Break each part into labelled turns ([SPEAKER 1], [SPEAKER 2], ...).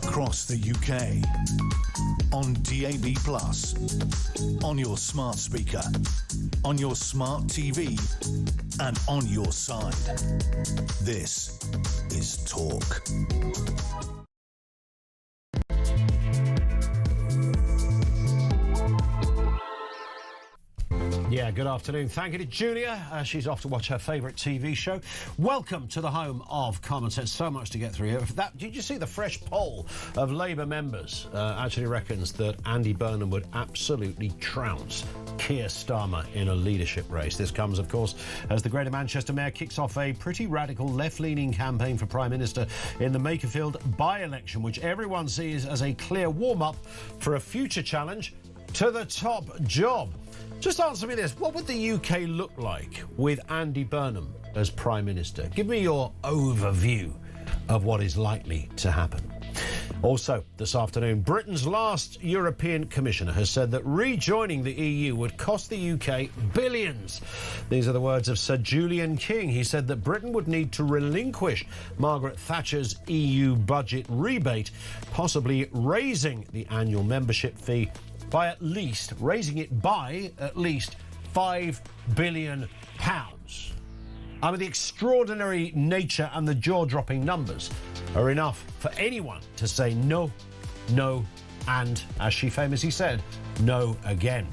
[SPEAKER 1] across the UK, on DAB+, on your smart speaker, on your smart TV, and on your side. This is Talk.
[SPEAKER 2] Yeah, good afternoon. Thank you to Julia. She's off to watch her favourite TV show. Welcome to the home of common sense. So much to get through here. Did you see the fresh poll of Labour members actually reckons that Andy Burnham would absolutely trounce Keir Starmer in a leadership race? This comes, of course, as the Greater Manchester Mayor kicks off a pretty radical left-leaning campaign for Prime Minister in the Makerfield by-election, which everyone sees as a clear warm-up for a future challenge to the top job. Just answer me this. What would the UK look like with Andy Burnham as Prime Minister? Give me your overview of what is likely to happen. Also, this afternoon, Britain's last European Commissioner has said that rejoining the EU would cost the UK billions. These are the words of Sir Julian King. He said that Britain would need to relinquish Margaret Thatcher's EU budget rebate, possibly raising the annual membership fee by at least £5 billion. I mean, the extraordinary nature and the jaw-dropping numbers are enough for anyone to say no, no, and, as she famously said, no again.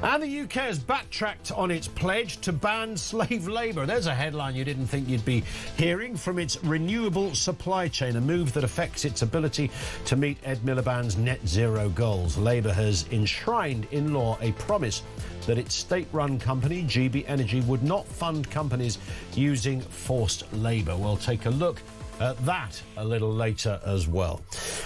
[SPEAKER 2] And the UK has backtracked on its pledge to ban slave labour. There's a headline you didn't think you'd be hearing from its renewable supply chain, a move that affects its ability to meet Ed Miliband's net zero goals. Labour has enshrined in law a promise that its state-run company, GB Energy, would not fund companies using forced labour. We'll take a look at that a little later as well.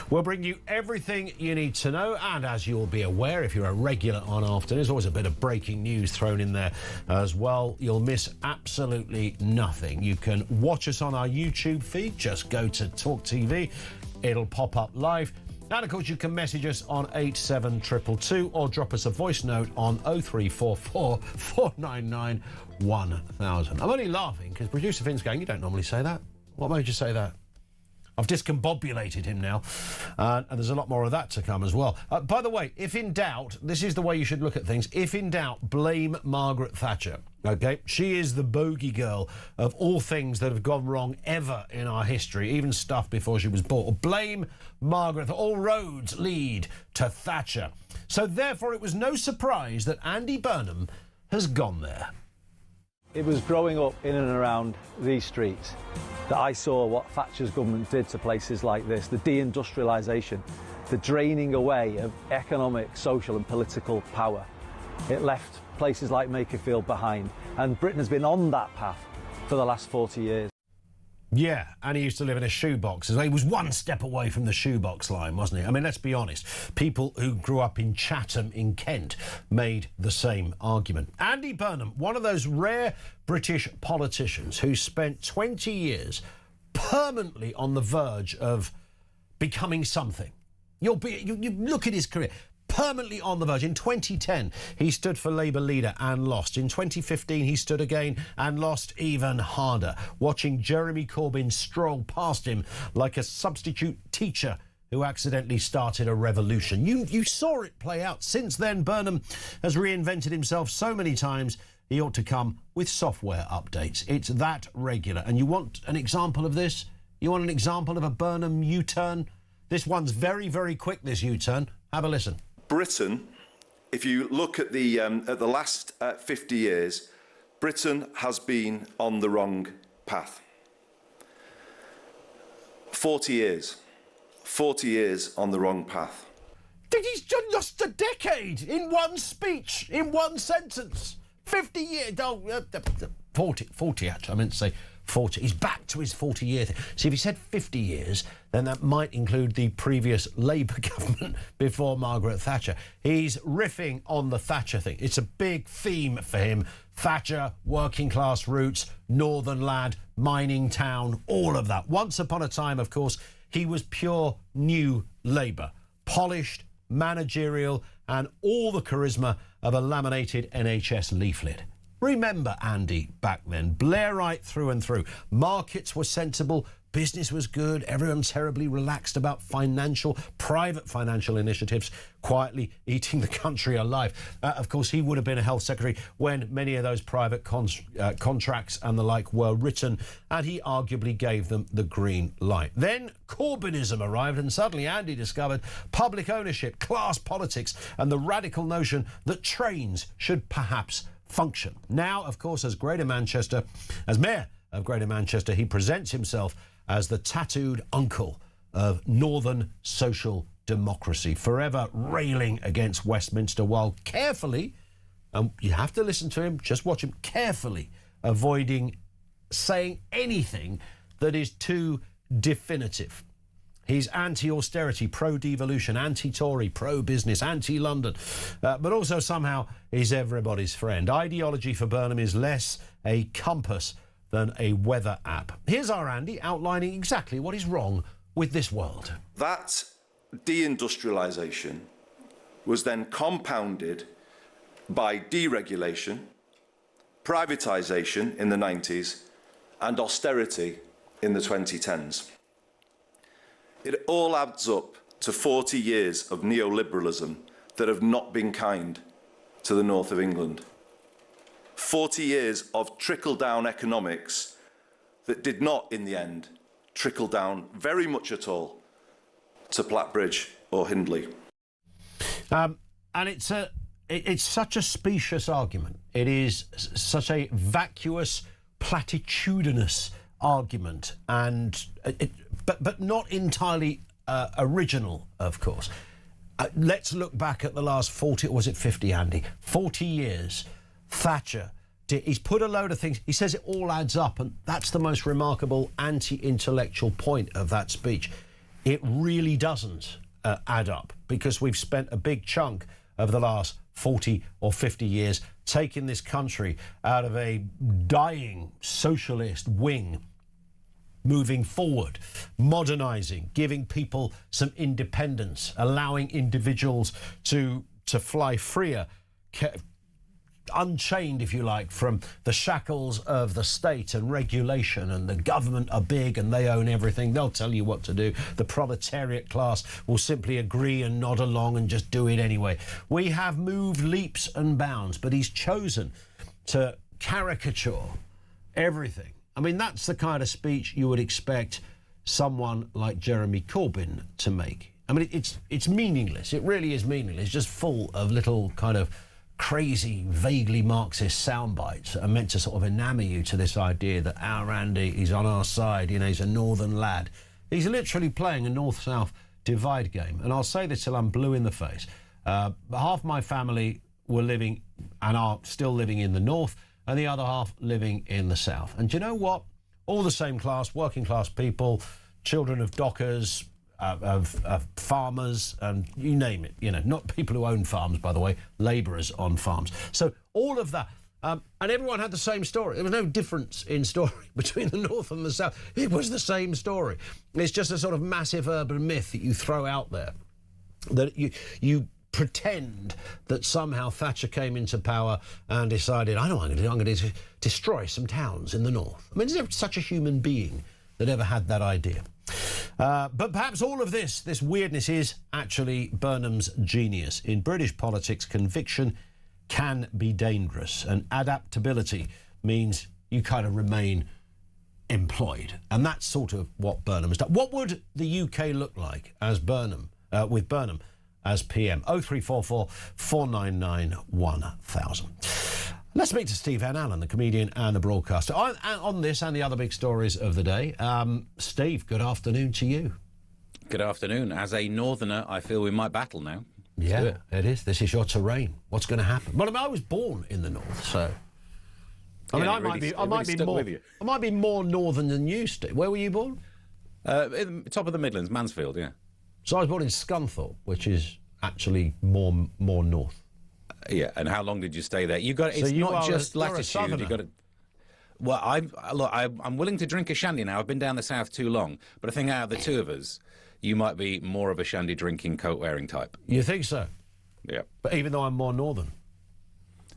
[SPEAKER 2] We'll bring you everything you need to know, and as you'll be aware, if you're a regular on Afternoon, there's always a bit of breaking news thrown in there as well. You'll miss absolutely nothing. You can watch us on our YouTube feed. Just go to talkTV. It'll pop up live. And, of course, you can message us on 87222 or drop us a voice note on 0344 499 1000. I'm only laughing because producer Finn's going, you don't normally say that. What made you say that? I've discombobulated him now, and there's a lot more of that to come as well. By the way, if in doubt, this is the way you should look at things. If in doubt, blame Margaret Thatcher, OK? She is the bogey girl of all things that have gone wrong ever in our history, even stuff before she was born. Blame Margaret. All roads lead to Thatcher. So therefore, it was no surprise that Andy Burnham has gone there.
[SPEAKER 3] It was growing up in and around these streets that I saw what Thatcher's government did to places like this, the deindustrialisation, the draining away of economic, social and political power. It left places like Makerfield behind, and Britain has been on that path for the last 40 years.
[SPEAKER 2] Yeah, and he used to live in a shoebox. He was one step away from the shoebox line, wasn't he? I mean, let's be honest. People who grew up in Chatham in Kent made the same argument. Andy Burnham, one of those rare British politicians who spent 20 years permanently on the verge of becoming something. You look at his career. Permanently on the verge. In 2010, he stood for Labour leader and lost. In 2015, he stood again and lost even harder, watching Jeremy Corbyn stroll past him like a substitute teacher who accidentally started a revolution. You saw it play out. Since then, Burnham has reinvented himself so many times, he ought to come with software updates. It's that regular. And you want an example of this? You want an example of a Burnham U-turn? This one's very, very quick, this U-turn. Have a listen.
[SPEAKER 4] Britain, if you look at the last 50 years, Britain has been on the wrong path. 40 years on the wrong path.
[SPEAKER 2] He's just lost a decade in one speech, in one sentence. 50 years, 40 actually, I meant to say 40. He's back to his 40-year thing. See, if he said 50 years, then that might include the previous Labour government before Margaret Thatcher. He's riffing on the Thatcher thing. It's a big theme for him. Thatcher, working class roots, northern lad, mining town, all of that. Once upon a time, of course, he was pure new Labour. Polished, managerial, and all the charisma of a laminated NHS leaflet. Remember Andy back then, Blairite through and through. Markets were sensible, business was good, everyone terribly relaxed about private financial initiatives, quietly eating the country alive. Of course, he would have been a health secretary when many of those private contracts and the like were written, and he arguably gave them the green light. Then Corbynism arrived, and suddenly Andy discovered public ownership, class politics, and the radical notion that trains should perhaps function. Now, of course, as mayor of Greater Manchester, he presents himself as the tattooed uncle of northern social democracy, forever railing against Westminster while carefully, and you have to listen to him, just watch him carefully, avoiding saying anything that is too definitive. He's anti-austerity, pro-devolution, anti-Tory, pro-business, anti-London. But also somehow he's everybody's friend. Ideology for Burnham is less a compass than a weather app. Here's our Andy outlining exactly what is wrong with this world.
[SPEAKER 4] That deindustrialisation was then compounded by deregulation, privatisation in the 90s, and austerity in the 2010s. It all adds up to 40 years of neoliberalism that have not been kind to the north of England. 40 years of trickle-down economics that did not, in the end, trickle down very much at all to Plattbridge or Hindley.
[SPEAKER 2] And it's such a specious argument. It is such a vacuous, platitudinous argument, and but not entirely original, of course. Let's look back at the last 40, or was it 50, Andy? 40 years. Thatcher, he's put a load of things, he says it all adds up, and that's the most remarkable anti-intellectual point of that speech. It really doesn't add up, because we've spent a big chunk of the last 40 or 50 years taking this country out of a dying socialist wing, moving forward, modernising, giving people some independence, allowing individuals to fly freer, unchained, if you like, from the shackles of the state and regulation, and the government are big and they own everything. They'll tell you what to do. The proletariat class will simply agree and nod along and just do it anyway. We have moved leaps and bounds, but he's chosen to caricature everything. I mean, that's the kind of speech you would expect someone like Jeremy Corbyn to make. I mean, it's meaningless. It really is meaningless. It's just full of little kind of crazy, vaguely Marxist sound bites that are meant to sort of enamour you to this idea that our Andy is on our side, you know, he's a northern lad. He's literally playing a north-south divide game. And I'll say this till I'm blue in the face. Half my family were living and are still living in the north, and the other half living in the south. And do you know what? All the same class, working class people, children of dockers, of farmers, and you name it, you know, not people who own farms, by the way, labourers on farms. So all of that, and everyone had the same story. There was no difference in story between the north and the south. It was the same story. It's just a sort of massive urban myth that you throw out there, that you pretend that somehow Thatcher came into power and decided, I know what I'm going to do, destroy some towns in the north. I mean, is there such a human being that ever had that idea? But perhaps all of this weirdness is actually Burnham's genius. In British politics, conviction can be dangerous, and adaptability means you kind of remain employed. And that's sort of what Burnham has done. What would the UK look like as Burnham, with Burnham as PM? 0344 499 1000. Let's speak to Steve Van Allen, the comedian and the broadcaster, on this and the other big stories of the day. Steve, good afternoon to you.
[SPEAKER 5] Good afternoon. As a northerner, I feel we might battle now.
[SPEAKER 2] Yeah, it is. This is your terrain. What's going to happen? Well, I mean, I was born in the north, so I mean, I might be more northern than you, Steve. Where were you born?
[SPEAKER 5] Top of the Midlands, Mansfield. Yeah.
[SPEAKER 2] So I was born in Scunthorpe, which is actually more north.
[SPEAKER 5] Yeah, and how long did you stay there? It's not just latitude. You got to. Well, I'm willing to drink a shandy now. I've been down the south too long, but I think out of the two of us, you might be more of a shandy drinking, coat wearing type.
[SPEAKER 2] You think so?
[SPEAKER 5] Yeah.
[SPEAKER 2] But even though I'm more northern.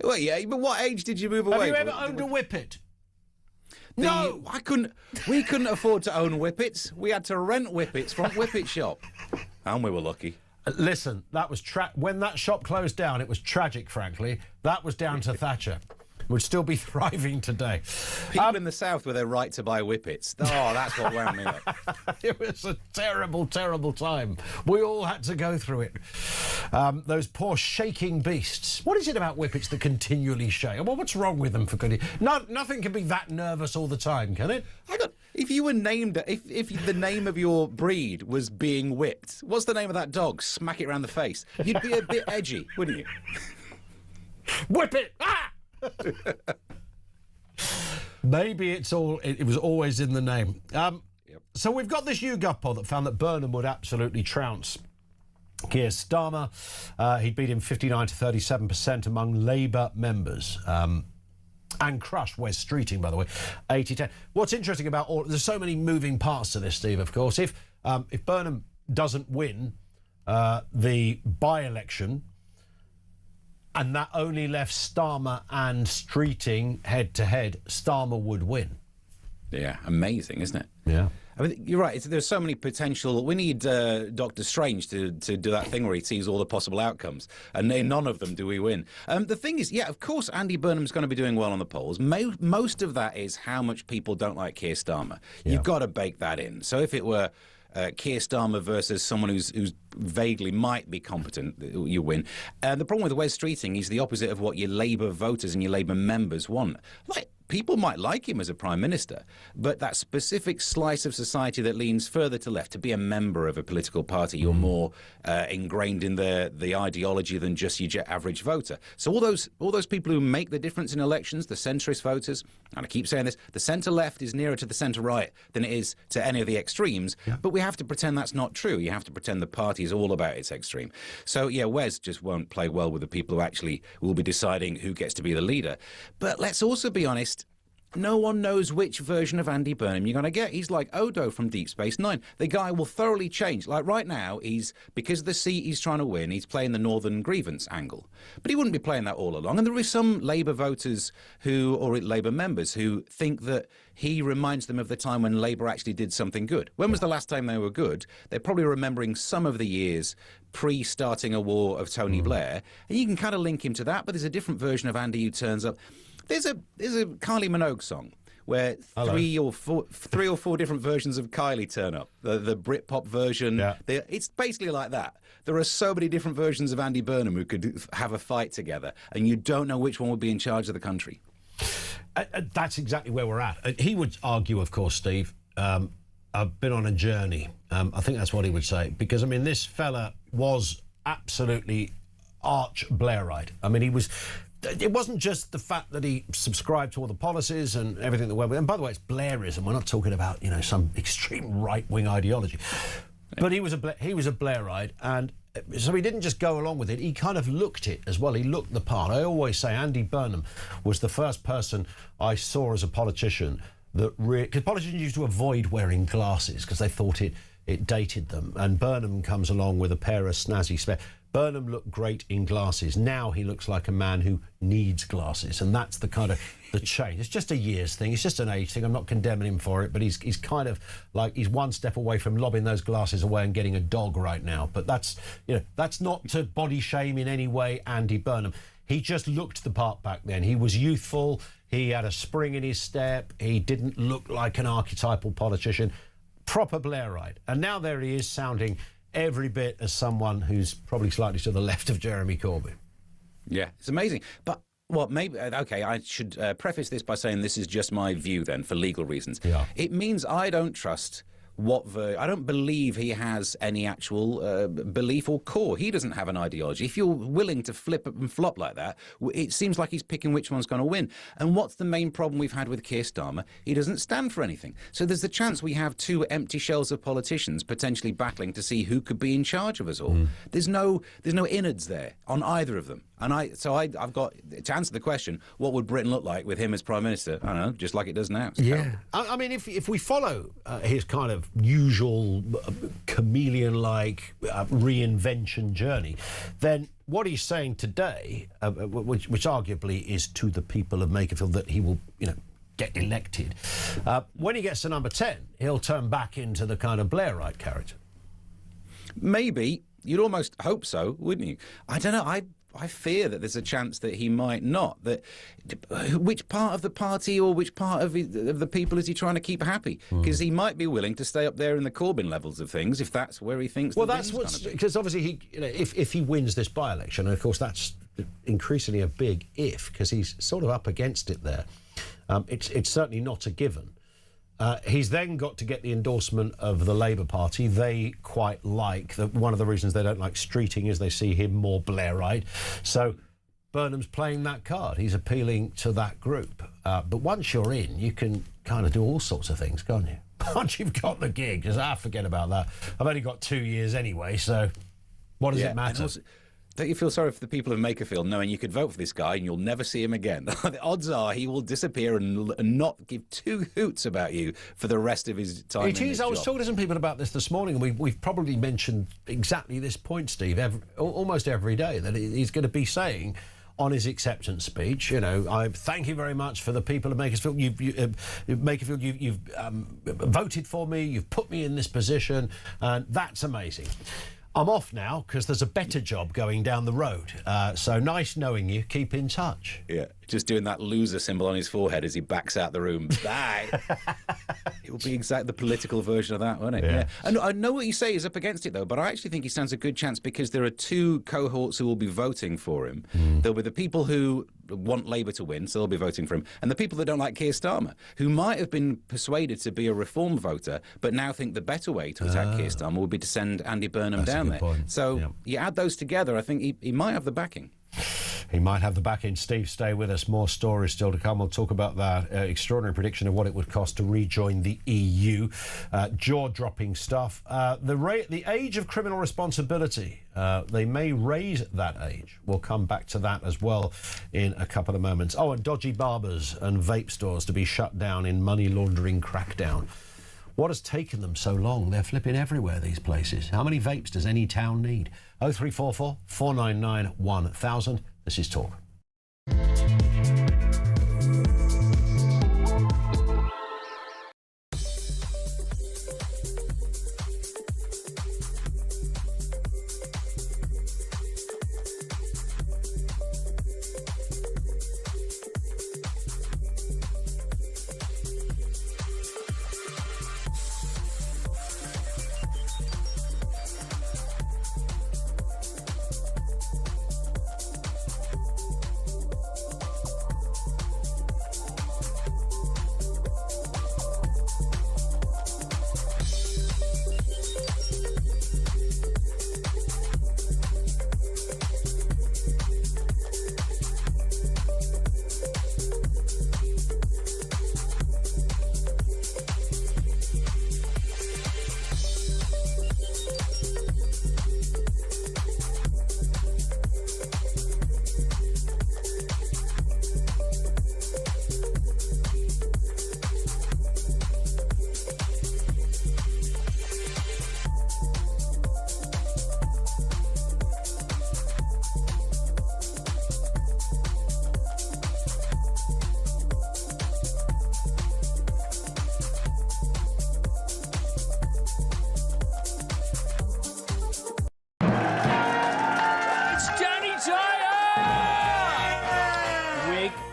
[SPEAKER 5] Well, yeah. But what age did you move away?
[SPEAKER 2] Have you ever owned a whippet? No!
[SPEAKER 5] We couldn't afford to own Whippets. We had to rent Whippets from Whippet Shop. And we were lucky.
[SPEAKER 2] Listen, that was when that shop closed down, it was tragic, frankly. That was down to Thatcher. Would still be thriving today.
[SPEAKER 5] People in the South with their right to buy Whippets. Oh, that's what wound me up.
[SPEAKER 2] It was a terrible, terrible time. We all had to go through it. Those poor shaking beasts. What is it about Whippets that continually shake? Well, what's wrong with them, for goodness? Nothing can be that nervous all the time, can it?
[SPEAKER 5] Hang on. If you were named, if the name of your breed was being whipped, what's the name of that dog? Smack it around the face. You'd be a bit edgy, wouldn't you?
[SPEAKER 2] Whip it! Ah! Maybe it was always in the name. So we've got this YouGov poll that found that Burnham would absolutely trounce Keir Starmer. He'd beat him 59 to 37% among Labour members. And crush Wes Streeting, by the way, 80-10. What's interesting about there's so many moving parts to this, Steve, of course. If Burnham doesn't win the by-election, and that only left Starmer and Streeting head-to-head, Starmer would win.
[SPEAKER 5] Yeah, amazing, isn't it?
[SPEAKER 2] Yeah.
[SPEAKER 5] I mean, you're right. There's so many potential. We need Doctor Strange to do that thing where he sees all the possible outcomes, and in none of them do we win. The thing is, yeah, of course, Andy Burnham's going to be doing well on the polls. Most of that is how much people don't like Keir Starmer. Yeah. You've got to bake that in. So if it were Keir Starmer versus someone who's vaguely might be competent, you win. The problem with Wes Streeting, he's the opposite of what your Labour voters and your Labour members want. Like, people might like him as a Prime Minister, but that specific slice of society that leans further to left, to be a member of a political party, you're more ingrained in the ideology than just your average voter. So all those people who make the difference in elections, the centrist voters, and I keep saying this, the centre-left is nearer to the centre-right than it is to any of the extremes, but we have to pretend that's not true. You have to pretend the party is all about its extreme. So, yeah, Wes just won't play well with the people who actually will be deciding who gets to be the leader. But let's also be honest, no one knows which version of Andy Burnham you're going to get. He's like Odo from Deep Space Nine. The guy will thoroughly change. Like right now, because of the seat he's trying to win, he's playing the Northern grievance angle. But he wouldn't be playing that all along. And there is some Labour voters or Labour members who think that he reminds them of the time when Labour actually did something good. When was the last time they were good? They're probably remembering some of the years pre-starting a war of Tony Blair. And you can kind of link him to that, but there's a different version of Andy who turns up. There's a Kylie Minogue song where three or four different versions of Kylie turn up. The Britpop version. Yeah. It's basically like that. There are so many different versions of Andy Burnham who could have a fight together, and you don't know which one would be in charge of the country.
[SPEAKER 2] That's exactly where we're at. He would argue, of course, Steve, I've been on a journey. I think that's what he would say. Because, I mean, this fella was absolutely arch Blairite. I mean, it wasn't just the fact that he subscribed to all the policies and everything that went with it. And by the way, it's Blairism. We're not talking about, some extreme right-wing ideology. But he was a Blairite, and so he didn't just go along with it. He kind of looked it as well. He looked the part. I always say Andy Burnham was the first person I saw as a politician because politicians used to avoid wearing glasses because they thought it dated them. And Burnham comes along with a pair of snazzy specs. Burnham looked great in glasses. Now he looks like a man who needs glasses, and that's the kind of the change. It's just a years thing. It's just an age thing. I'm not condemning him for it, but he's kind of like he's one step away from lobbing those glasses away and getting a dog right now. But that's not to body shame in any way Andy Burnham. He just looked the part back then. He was youthful. He had a spring in his step. He didn't look like an archetypal politician. Proper Blairite. And now there he is sounding every bit as someone who's probably slightly to the left of Jeremy Corbyn.
[SPEAKER 5] Yeah, it's amazing. But, maybe, okay, I should preface this by saying this is just my view then, for legal reasons. Yeah. It means I don't trust I don't believe he has any actual belief or core. He doesn't have an ideology. If you're willing to flip and flop like that, it seems like he's picking which one's going to win. And what's the main problem we've had with Keir Starmer? He doesn't stand for anything. So there's the chance we have two empty shells of politicians potentially battling to see who could be in charge of us all. There's no innards there on either of them. And I've got to answer the question: what would Britain look like with him as Prime Minister? I don't know, just like it does now.
[SPEAKER 2] Yeah, I mean, if we follow his kind of usual chameleon-like reinvention journey, then what he's saying today, which arguably is to the people of Makerfield, that he will, get elected. When he gets to number 10, he'll turn back into the kind of Blairite character.
[SPEAKER 5] Maybe. You'd almost hope so, wouldn't you? I don't know. I fear that there's a chance that he might not. That which part of the party or which part of the people is he trying to keep happy? Because he might be willing to stay up there in the Corbyn levels of things if that's where he thinks.
[SPEAKER 2] Well, that's what's because obviously if he wins this by-election, and of course that's increasingly a big if because he's sort of up against it there. It's certainly not a given. He's then got to get the endorsement of the Labour Party. They quite like one of the reasons they don't like Streeting is they see him more Blairite. So Burnham's playing that card. He's appealing to that group. But once you're in, you can kind of do all sorts of things, can't you? Once you've got the gig, just forget about that. I've only got 2 years anyway, so what does it matter?
[SPEAKER 5] Don't you feel sorry for the people of Makerfield knowing you could vote for this guy and you'll never see him again? The odds are he will disappear and not give two hoots about you for the rest of his time.
[SPEAKER 2] It is. I was talking to some people about this morning, and we've probably mentioned exactly this point, Steve, almost every day, that he's going to be saying on his acceptance speech, I thank you very much for the people of Makersfield. You've voted for me, you've put me in this position, and that's amazing. I'm off now because there's a better job going down the road. So nice knowing you. Keep in touch.
[SPEAKER 5] Yeah, just doing that loser symbol on his forehead as he backs out the room. Bye. It will be exactly the political version of that, won't it? Yeah. And I know what you say is up against it, though, but I actually think he stands a good chance because there are two cohorts who will be voting for him. There'll be the people who want Labour to win, so they'll be voting for him, and the people that don't like Keir Starmer, who might have been persuaded to be a reform voter, but now think the better way to attack Keir Starmer would be to send Andy Burnham down there.
[SPEAKER 2] Point.
[SPEAKER 5] So you add those together, I think he might have the backing.
[SPEAKER 2] He might have the backing. Steve, stay with us. More stories still to come. We'll talk about that extraordinary prediction of what it would cost to rejoin the EU. Jaw-dropping stuff. The age of criminal responsibility. They may raise that age. We'll come back to that as well in a couple of moments. Oh, and dodgy barbers and vape stores to be shut down in money laundering crackdown. What has taken them so long? They're flipping everywhere, these places. How many vapes does any town need? 0344 499 1000. This is Talk.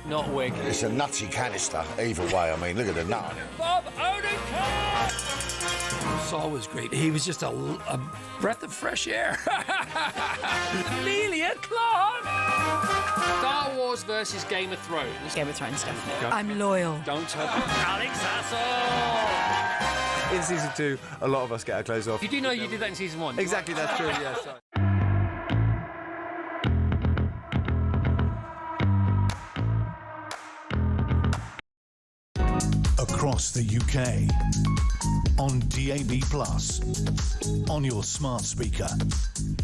[SPEAKER 6] Not wig.
[SPEAKER 7] It's a nutty canister, either way. I mean, look at the nut on it.
[SPEAKER 6] Bob Odenkirk! Saul was great. He was just a breath of fresh air. Amelia Clark! Star Wars versus Game of Thrones.
[SPEAKER 8] Game of Thrones, definitely. I'm loyal.
[SPEAKER 6] Don't tell Alex Hassel!
[SPEAKER 9] In season 2, a lot of us get our clothes off.
[SPEAKER 6] You do know you did that in season 1?
[SPEAKER 9] Exactly, that's true, yes.
[SPEAKER 1] Across the UK, on DAB+, on your smart speaker,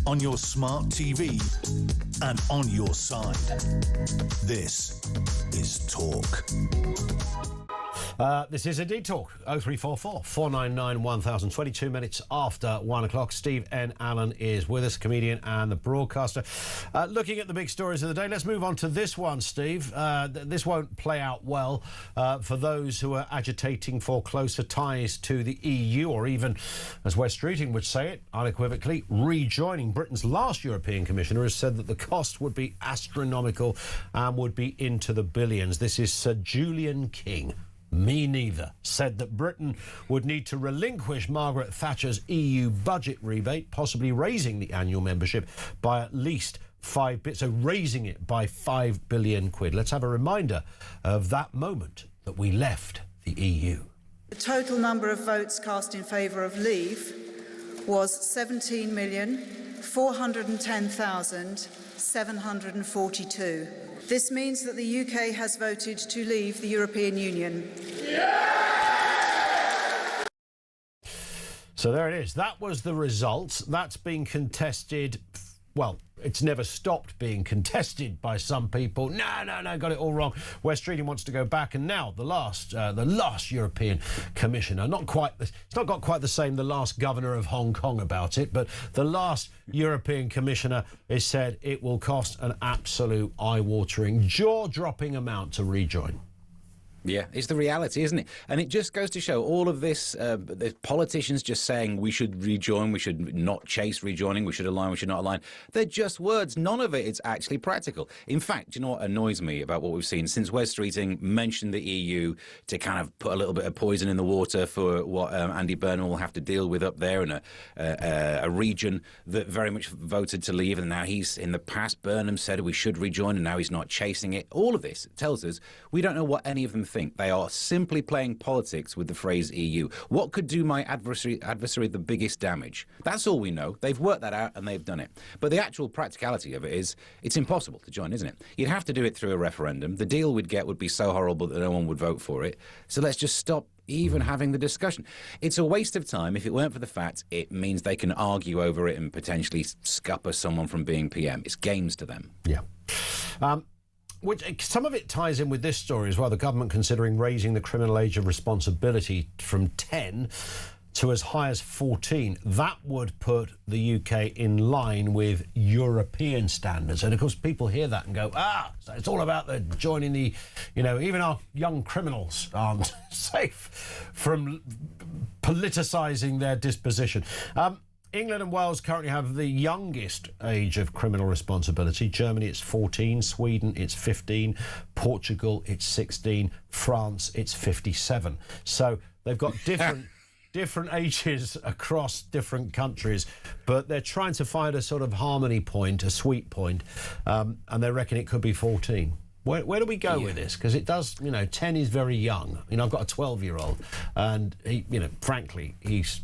[SPEAKER 1] on your smart TV, and on your side. This is Talk.
[SPEAKER 2] This is Indeed Talk, 0344 499 1000, 22 minutes after 1 o'clock. Steve N. Allen is with us, comedian and the broadcaster. Looking at the big stories of the day, let's move on to this one, Steve. This won't play out well for those who are agitating for closer ties to the EU, or even, as Wes Streeting would say it, unequivocally, rejoining. Britain's last European Commissioner has said that the cost would be astronomical and would be into the billions. This is Sir Julian King. Me neither. Said that Britain would need to relinquish Margaret Thatcher's EU budget rebate, possibly raising the annual membership by at least so raising it by £5 billion. Let's have a reminder of that moment that we left the EU.
[SPEAKER 10] The total number of votes cast in favour of leave was 17,410,742. This means that the UK has voted to leave the European Union.
[SPEAKER 2] So there it is. That was the result. That's been contested. Well, it's never stopped being contested by some people. No, got it all wrong. Wes Streeting wants to go back, and now the last European Commissioner, it's not got quite the same, the last governor of Hong Kong about it, but the last European Commissioner has said it will cost an absolute eye-watering, jaw-dropping amount to rejoin.
[SPEAKER 5] Yeah, it's the reality, isn't it? And it just goes to show all of this, the politicians just saying we should rejoin, we should not chase rejoining, we should align, we should not align. They're just words. None of it is actually practical. In fact, do you know what annoys me about what we've seen? Since Wes Streeting mentioned the EU to kind of put a little bit of poison in the water for what Andy Burnham will have to deal with up there in a region that very much voted to leave, and now he's, in the past, Burnham said we should rejoin, and now he's not chasing it. All of this tells us we don't know what any of them think. They are simply playing politics with the phrase EU. What could do my adversary the biggest damage? That's all we know. They've worked that out and they've done it. But the actual practicality of it is it's impossible to join, isn't it? You'd have to do it through a referendum. The deal we'd get would be so horrible that no one would vote for it. So let's just stop even having the discussion. It's a waste of time. If it weren't for the fact it means they can argue over it and potentially scupper someone from being PM. It's games to them.
[SPEAKER 2] Yeah. Some of it ties in with this story as well. The government considering raising the criminal age of responsibility from 10 to as high as 14. That would put the UK in line with European standards. And of course, people hear that and go, so it's all about the joining the, even our young criminals aren't safe from politicising their disposition. England and Wales currently have the youngest age of criminal responsibility. Germany, it's 14. Sweden, it's 15. Portugal, it's 16. France, it's 57. So they've got different ages across different countries, but they're trying to find a sort of harmony point, a sweet point, and they reckon it could be 14. Where do we go with this? Because it does, 10 is very young. I've got a 12-year-old, and he, frankly, he's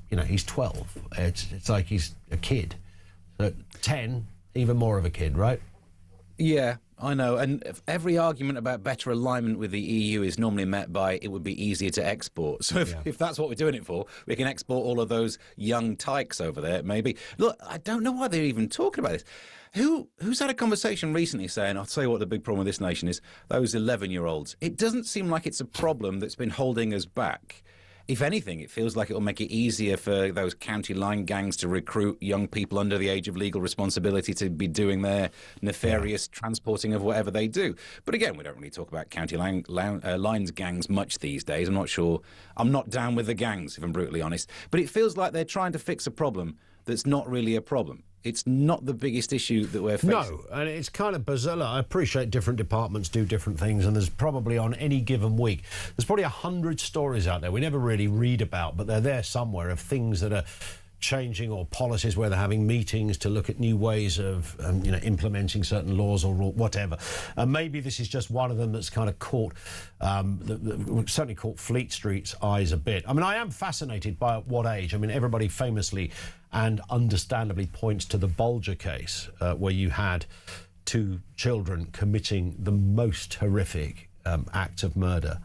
[SPEAKER 2] 12. It's like he's a kid. But 10, even more of a kid, right?
[SPEAKER 5] Yeah, I know. And every argument about better alignment with the EU is normally met by it would be easier to export. So if that's what we're doing it for, we can export all of those young tykes over there, maybe. Look, I don't know why they're even talking about this. Who's had a conversation recently saying, I'll tell you what the big problem with this nation is, those 11-year-olds. It doesn't seem like it's a problem that's been holding us back. If anything, it feels like it will make it easier for those county line gangs to recruit young people under the age of legal responsibility to be doing their nefarious transporting of whatever they do. But again, we don't really talk about county lines gangs much these days. I'm not sure. I'm not down with the gangs, if I'm brutally honest. But it feels like they're trying to fix a problem that's not really a problem. It's not the biggest issue that we're facing.
[SPEAKER 2] No, and it's kind of bizarre. I appreciate different departments do different things, and there's probably on any given week, there's probably 100 stories out there we never really read about, but they're there somewhere, of things that are changing, or policies where they're having meetings to look at new ways of implementing certain laws or whatever. And maybe this is just one of them that's kind of caught certainly caught Fleet Street's eyes a bit. I mean, I am fascinated by at what age. I mean, everybody famously and understandably points to the Bulger case, where you had 2 children committing the most horrific act of murder,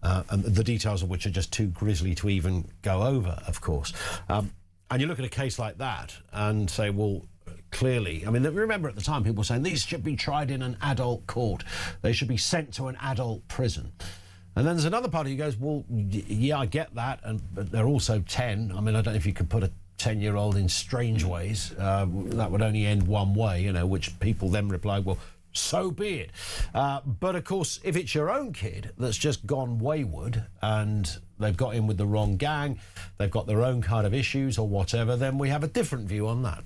[SPEAKER 2] and the details of which are just too grisly to even go over, of course. And you look at a case like that and say, well, clearly, I mean, remember at the time people were saying these should be tried in an adult court. They should be sent to an adult prison. And then there's another party who goes, well, yeah, I get that, but they're also 10. I mean, I don't know if you could put a 10-year-old in strange ways. That would only end one way, you know, which people then reply, well, so be it. But, of course, if it's your own kid that's just gone wayward and they've got in with the wrong gang, they've got their own kind of issues or whatever, then we have a different view on that.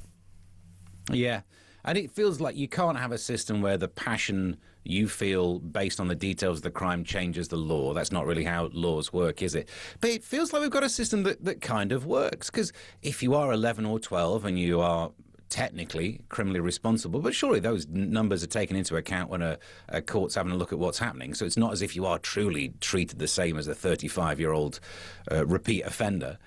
[SPEAKER 5] Yeah. And it feels like you can't have a system where the passion you feel based on the details of the crime changes the law. That's not really how laws work, is it? But it feels like we've got a system that kind of works. Because if you are 11 or 12 and you are technically criminally responsible, but surely those numbers are taken into account when a court's having a look at what's happening. So it's not as if you are truly treated the same as a 35-year-old repeat offender.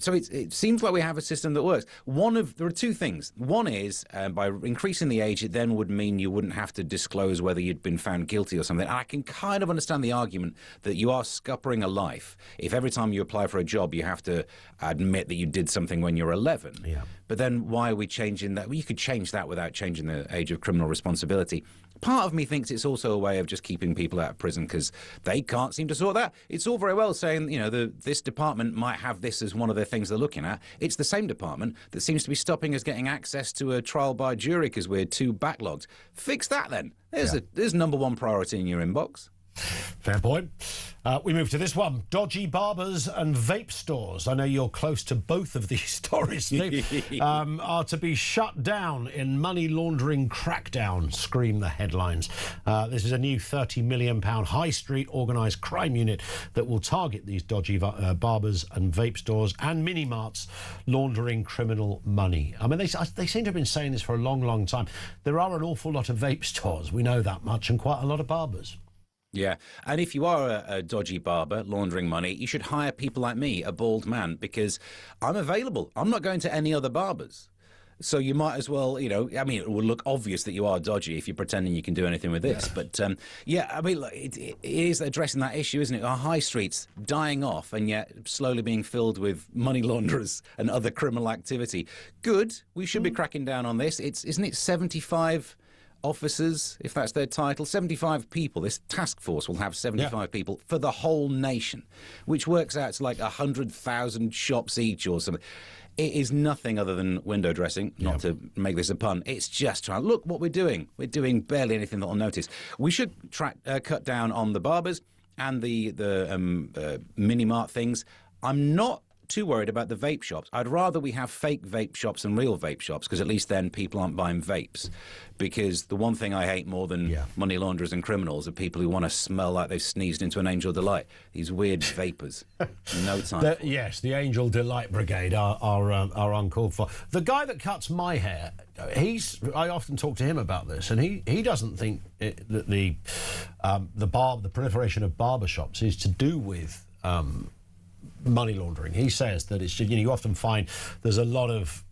[SPEAKER 5] So it seems like we have a system that works. There are two things. One is by increasing the age, it then would mean you wouldn't have to disclose whether you'd been found guilty or something. And I can kind of understand the argument that you are scuppering a life if every time you apply for a job you have to admit that you did something when you're 11.
[SPEAKER 2] Yeah.
[SPEAKER 5] But then why are we changing that? Well, you could change that without changing the age of criminal responsibility. Part of me thinks it's also a way of just keeping people out of prison because they can't seem to sort that. It's all very well saying, you know, this department might have this as one of the things they're looking at. It's the same department that seems to be stopping us getting access to a trial by jury because we're too backlogged. Fix that then. There's number one priority in your inbox.
[SPEAKER 2] Fair point. We move to this one. Dodgy barbers and vape stores. I know you're close to both of these stories, Steve. Are to be shut down in money laundering crackdown, scream the headlines. This is a new £30 million high street organised crime unit that will target these dodgy barbers and vape stores and mini-marts laundering criminal money. I mean, they seem to have been saying this for a long, long time. There are an awful lot of vape stores, we know that much, and quite a lot of barbers.
[SPEAKER 5] Yeah, and if you are a dodgy barber laundering money, you should hire people like me, a bald man, because I'm available. I'm not going to any other barbers. So you might as well, you know, I mean, it will look obvious that you are dodgy if you're pretending you can do anything with this. Yeah. But, I mean, it is addressing that issue, isn't it? Our high streets dying off and yet slowly being filled with money launderers and other criminal activity. Good. We should be cracking down on this. Isn't it 75... officers, if that's their title, 75 people. This task force will have 75 people for the whole nation, which works out to like 100,000 shops each or something. It is nothing other than window dressing, not to make this a pun. It's just trying, look what we're doing. We're doing barely anything that will notice. We should cut down on the barbers and the mini-mart things. I'm not too worried about the vape shops. I'd rather we have fake vape shops than real vape shops because at least then people aren't buying vapes. Because the one thing I hate more than money launderers and criminals are people who want to smell like they've sneezed into an Angel Delight. These weird vapors. No time.
[SPEAKER 2] Yes, the Angel Delight Brigade are uncalled for. The guy that cuts my hair, I often talk to him about this, and he doesn't think that the proliferation of barbershops is to do with money laundering. He says that it's, you often find there's a lot of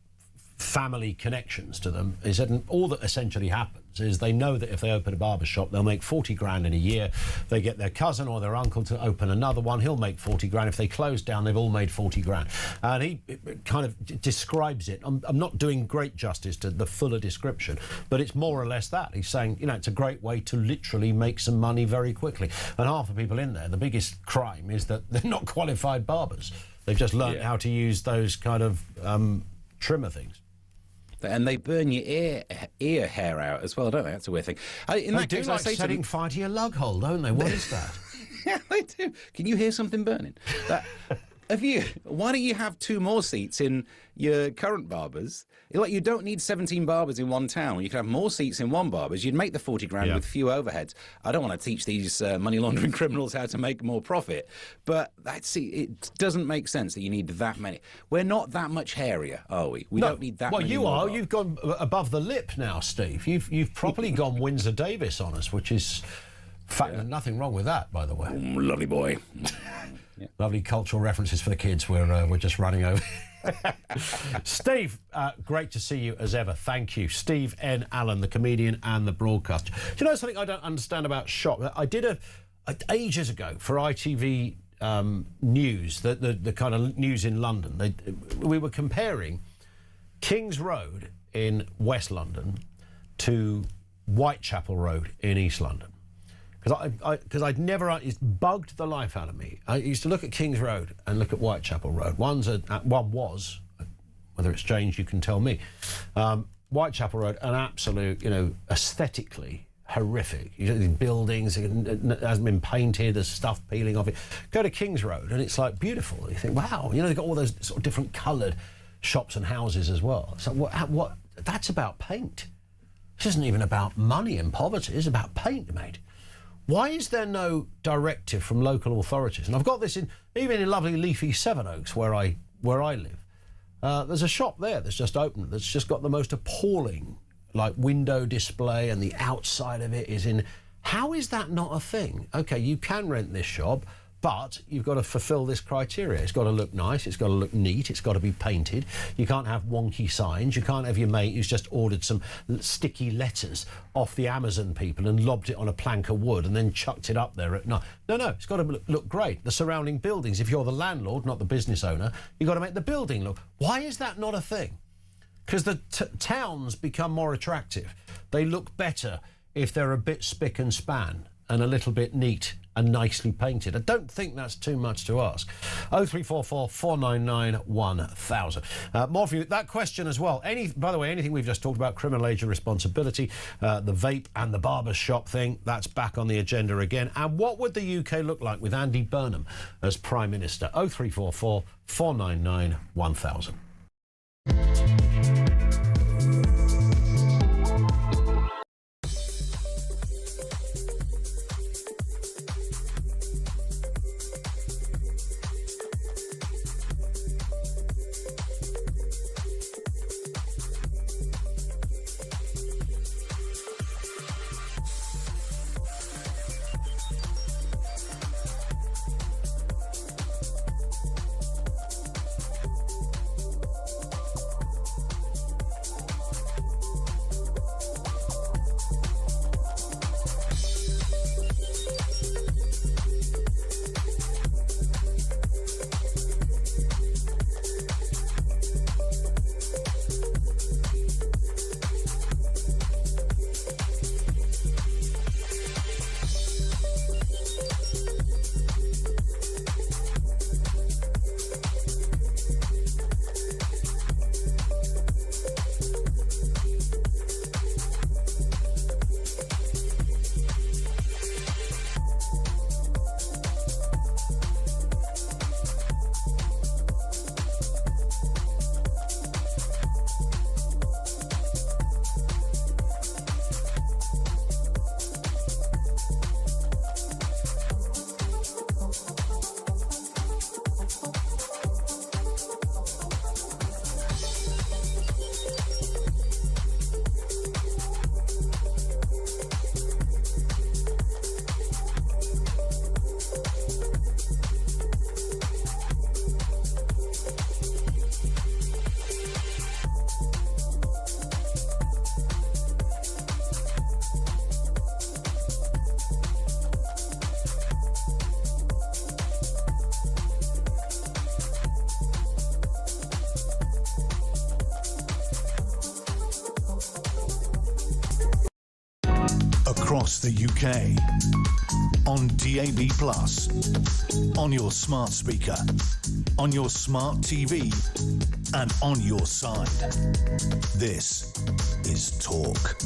[SPEAKER 2] family connections to them. He said, and all that essentially happens is they know that if they open a barber shop, they'll make 40 grand in a year. They get their cousin or their uncle to open another one, he'll make 40 grand. If they close down, they've all made 40 grand. And he kind of describes it. I'm not doing great justice to the fuller description, but it's more or less that. He's saying, it's a great way to literally make some money very quickly. And half the people in there, the biggest crime is that they're not qualified barbers. They've just learned how to use those kind of trimmer things.
[SPEAKER 5] And they burn your ear hair out as well, don't they? That's a weird thing. In that case,
[SPEAKER 2] like setting fire to your lug hole, don't they? What is that?
[SPEAKER 5] Yeah, they do. Can you hear something burning? Why don't you have 2 more seats in your current barbers? Like, you don't need 17 barbers in one town. You can have more seats in one barber's. You'd make the 40 grand with few overheads. I don't want to teach these money laundering criminals how to make more profit, but it doesn't make sense that you need that many. We're not that much hairier, are we? We don't need that many. Well,
[SPEAKER 2] you are. You've gone above the lip now, Steve. You've properly gone Windsor Davis on us, which is nothing wrong with that, by the way.
[SPEAKER 5] Lovely boy.
[SPEAKER 2] Lovely cultural references for the kids. We're just running over. Steve, great to see you as ever. Thank you. Steve N. Allen, the comedian and the broadcaster. Do you know something I don't understand about shop? I did ages ago for ITV News, the kind of news in London. We were comparing King's Road in West London to Whitechapel Road in East London. Because I'd never, it's bugged the life out of me. I used to look at King's Road and look at Whitechapel Road. One was, whether it's changed, you can tell me. Whitechapel Road, an absolute, aesthetically horrific. Buildings, it hasn't been painted, there's stuff peeling off it. Go to King's Road and it's like beautiful. You think, wow, they've got all those sort of different coloured shops and houses as well. So what? That's about paint. This isn't even about money and poverty. It's about paint, mate. Why is there no directive from local authorities? And I've got this even in lovely leafy Sevenoaks where I live. There's a shop there that's just opened that's just got the most appalling window display, and the outside of it is in. How is that not a thing? Okay, you can rent this shop, but you've got to fulfil this criteria. It's got to look nice, it's got to look neat, it's got to be painted. You can't have wonky signs. You can't have your mate who's just ordered some sticky letters off the Amazon people and lobbed it on a plank of wood and then chucked it up there at night. No, it's got to look great. The surrounding buildings, if you're the landlord, not the business owner, you've got to make the building look. Why is that not a thing? Because the towns become more attractive. They look better if they're a bit spick and span and a little bit neat and nicely painted. I don't think that's too much to ask. 0344 499 1000. More for you. That question as well. By the way, anything we've just talked about, criminal age of responsibility, the vape and the barber's shop thing, that's back on the agenda again. And what would the UK look like with Andy Burnham as Prime Minister? 0344 499 1000.
[SPEAKER 1] Across the UK, on DAB+, on your smart speaker, on your smart TV, and on your side. This is Talk.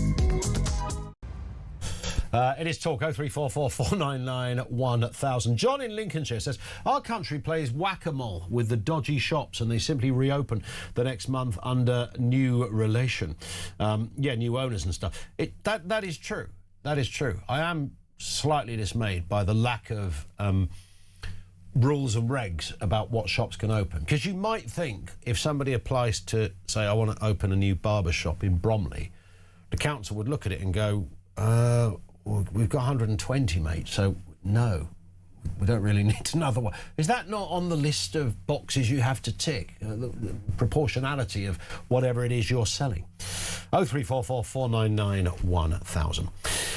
[SPEAKER 2] It is Talk. 0344 499 1000. John in Lincolnshire says, our country plays whack-a-mole with the dodgy shops and they simply reopen the next month under new relation. New owners and stuff. That is true. That is true. I am slightly dismayed by the lack of rules and regs about what shops can open. Because you might think if somebody applies to, say, I want to open a new barber shop in Bromley, the council would look at it and go, we've got 120, mate, so no, we don't really need another one. Is that not on the list of boxes you have to tick? The proportionality of whatever it is you're selling. 0344 499 1000.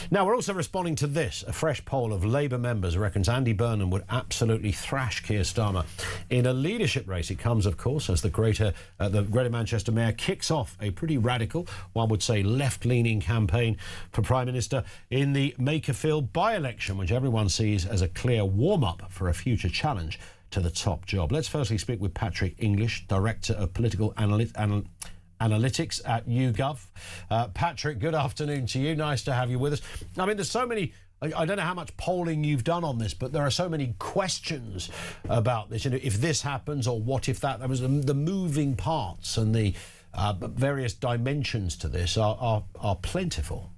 [SPEAKER 2] Now, we're also responding to this. A fresh poll of Labour members reckons Andy Burnham would absolutely thrash Keir Starmer in a leadership race. It comes, of course, as the Greater Manchester Mayor kicks off a pretty radical, one would say left-leaning campaign for Prime Minister in the Makerfield by-election, which everyone sees as a clear warm-up for a future challenge to the top job. Let's firstly speak with Patrick English, Director of Political Analytics at YouGov. Patrick, good afternoon to you. Nice to have you with us. I mean, there's so many... I don't know how much polling you've done on this, but there are so many questions about this. You know, if this happens or what if that... There was the moving parts and the various dimensions to this are plentiful.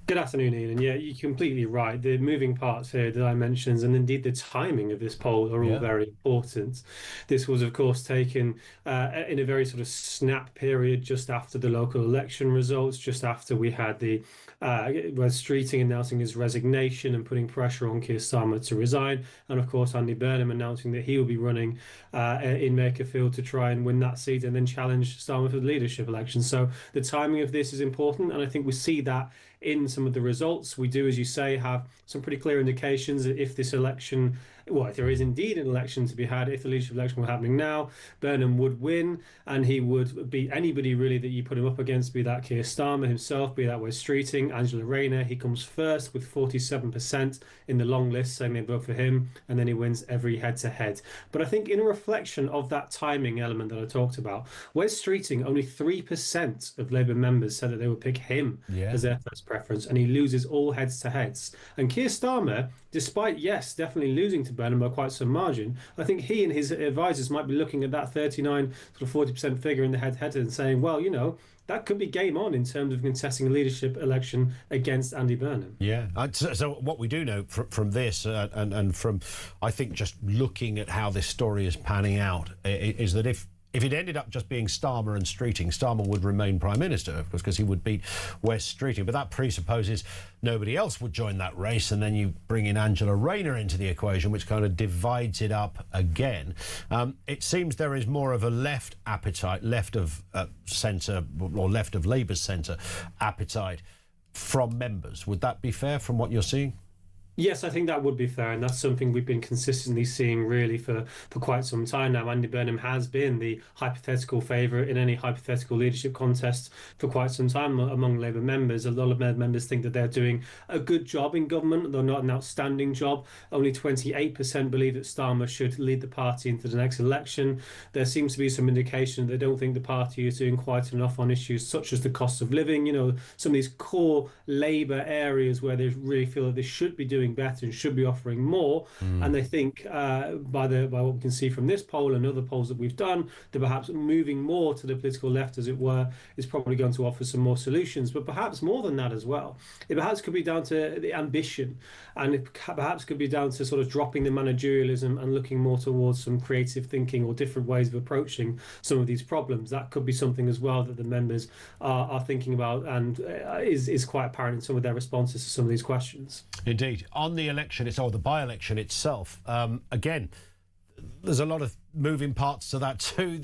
[SPEAKER 11] Good afternoon, Ian. And yeah, you're completely right. The moving parts here, the dimensions, and indeed the timing of this poll are all very important. This was, of course, taken in a very sort of snap period just after the local election results, just after we had the Wes Streeting announcing his resignation and putting pressure on Keir Starmer to resign, and of course Andy Burnham announcing that he will be running in Makerfield to try and win that seat and then challenge Starmer for the leadership election. So the timing of this is important, and I think we see that in some of the results. We do, as you say, have some pretty clear indications that if this election, well, if there is indeed an election to be had, if the leadership election were happening now, Burnham would win, and he would beat anybody really that you put him up against, be that Keir Starmer himself, be that Wes Streeting, Angela Rayner. He comes first with 47% in the long list, saying they vote for him, and then he wins every head-to-head. But I think in a reflection of that timing element that I talked about, Wes Streeting, only 3% of Labour members said that they would pick him as their first preference, and he loses all heads-to-heads. And Keir Starmer, despite, yes, definitely losing to Burnham by quite some margin, I think he and his advisors might be looking at that 39, sort of 40% figure in the head-to-head and saying, well, you know, that could be game on in terms of contesting a leadership election against Andy Burnham. Yeah.
[SPEAKER 2] So what we do know from this and from, I think, just looking at how this story is panning out is that if it ended up just being Starmer and Streeting, Starmer would remain Prime Minister, of course, because he would beat Wes Streeting. But that presupposes nobody else would join that race, and then you bring in Angela Rayner into the equation, which kind of divides it up again. It seems there is more of a left appetite, left of centre, or left of Labour's centre appetite from members. Would that be fair from what you're seeing?
[SPEAKER 11] Yes, I think that would be fair, and that's something we've been consistently seeing really for quite some time now. Andy Burnham has been the hypothetical favourite in any hypothetical leadership contest for quite some time among Labour members. A lot of members think that they're doing a good job in government, though not an outstanding job. Only 28% believe that Starmer should lead the party into the next election. There seems to be some indication that they don't think the party is doing quite enough on issues such as the cost of living, you know, some of these core Labour areas where they really feel that they should be doing better and should be offering more. And they think by what we can see from this poll and other polls that we've done, that perhaps moving more to the political left, as it were, is probably going to offer some more solutions. But perhaps more than that as well, it perhaps could be down to the ambition, and it perhaps could be down to sort of dropping the managerialism and looking more towards some creative thinking or different ways of approaching some of these problems. That could be something as well that the members are thinking about, and is quite apparent in some of their responses to some of these questions.
[SPEAKER 2] Indeed. On the election, the by-election itself, again, there's a lot of moving parts to that too.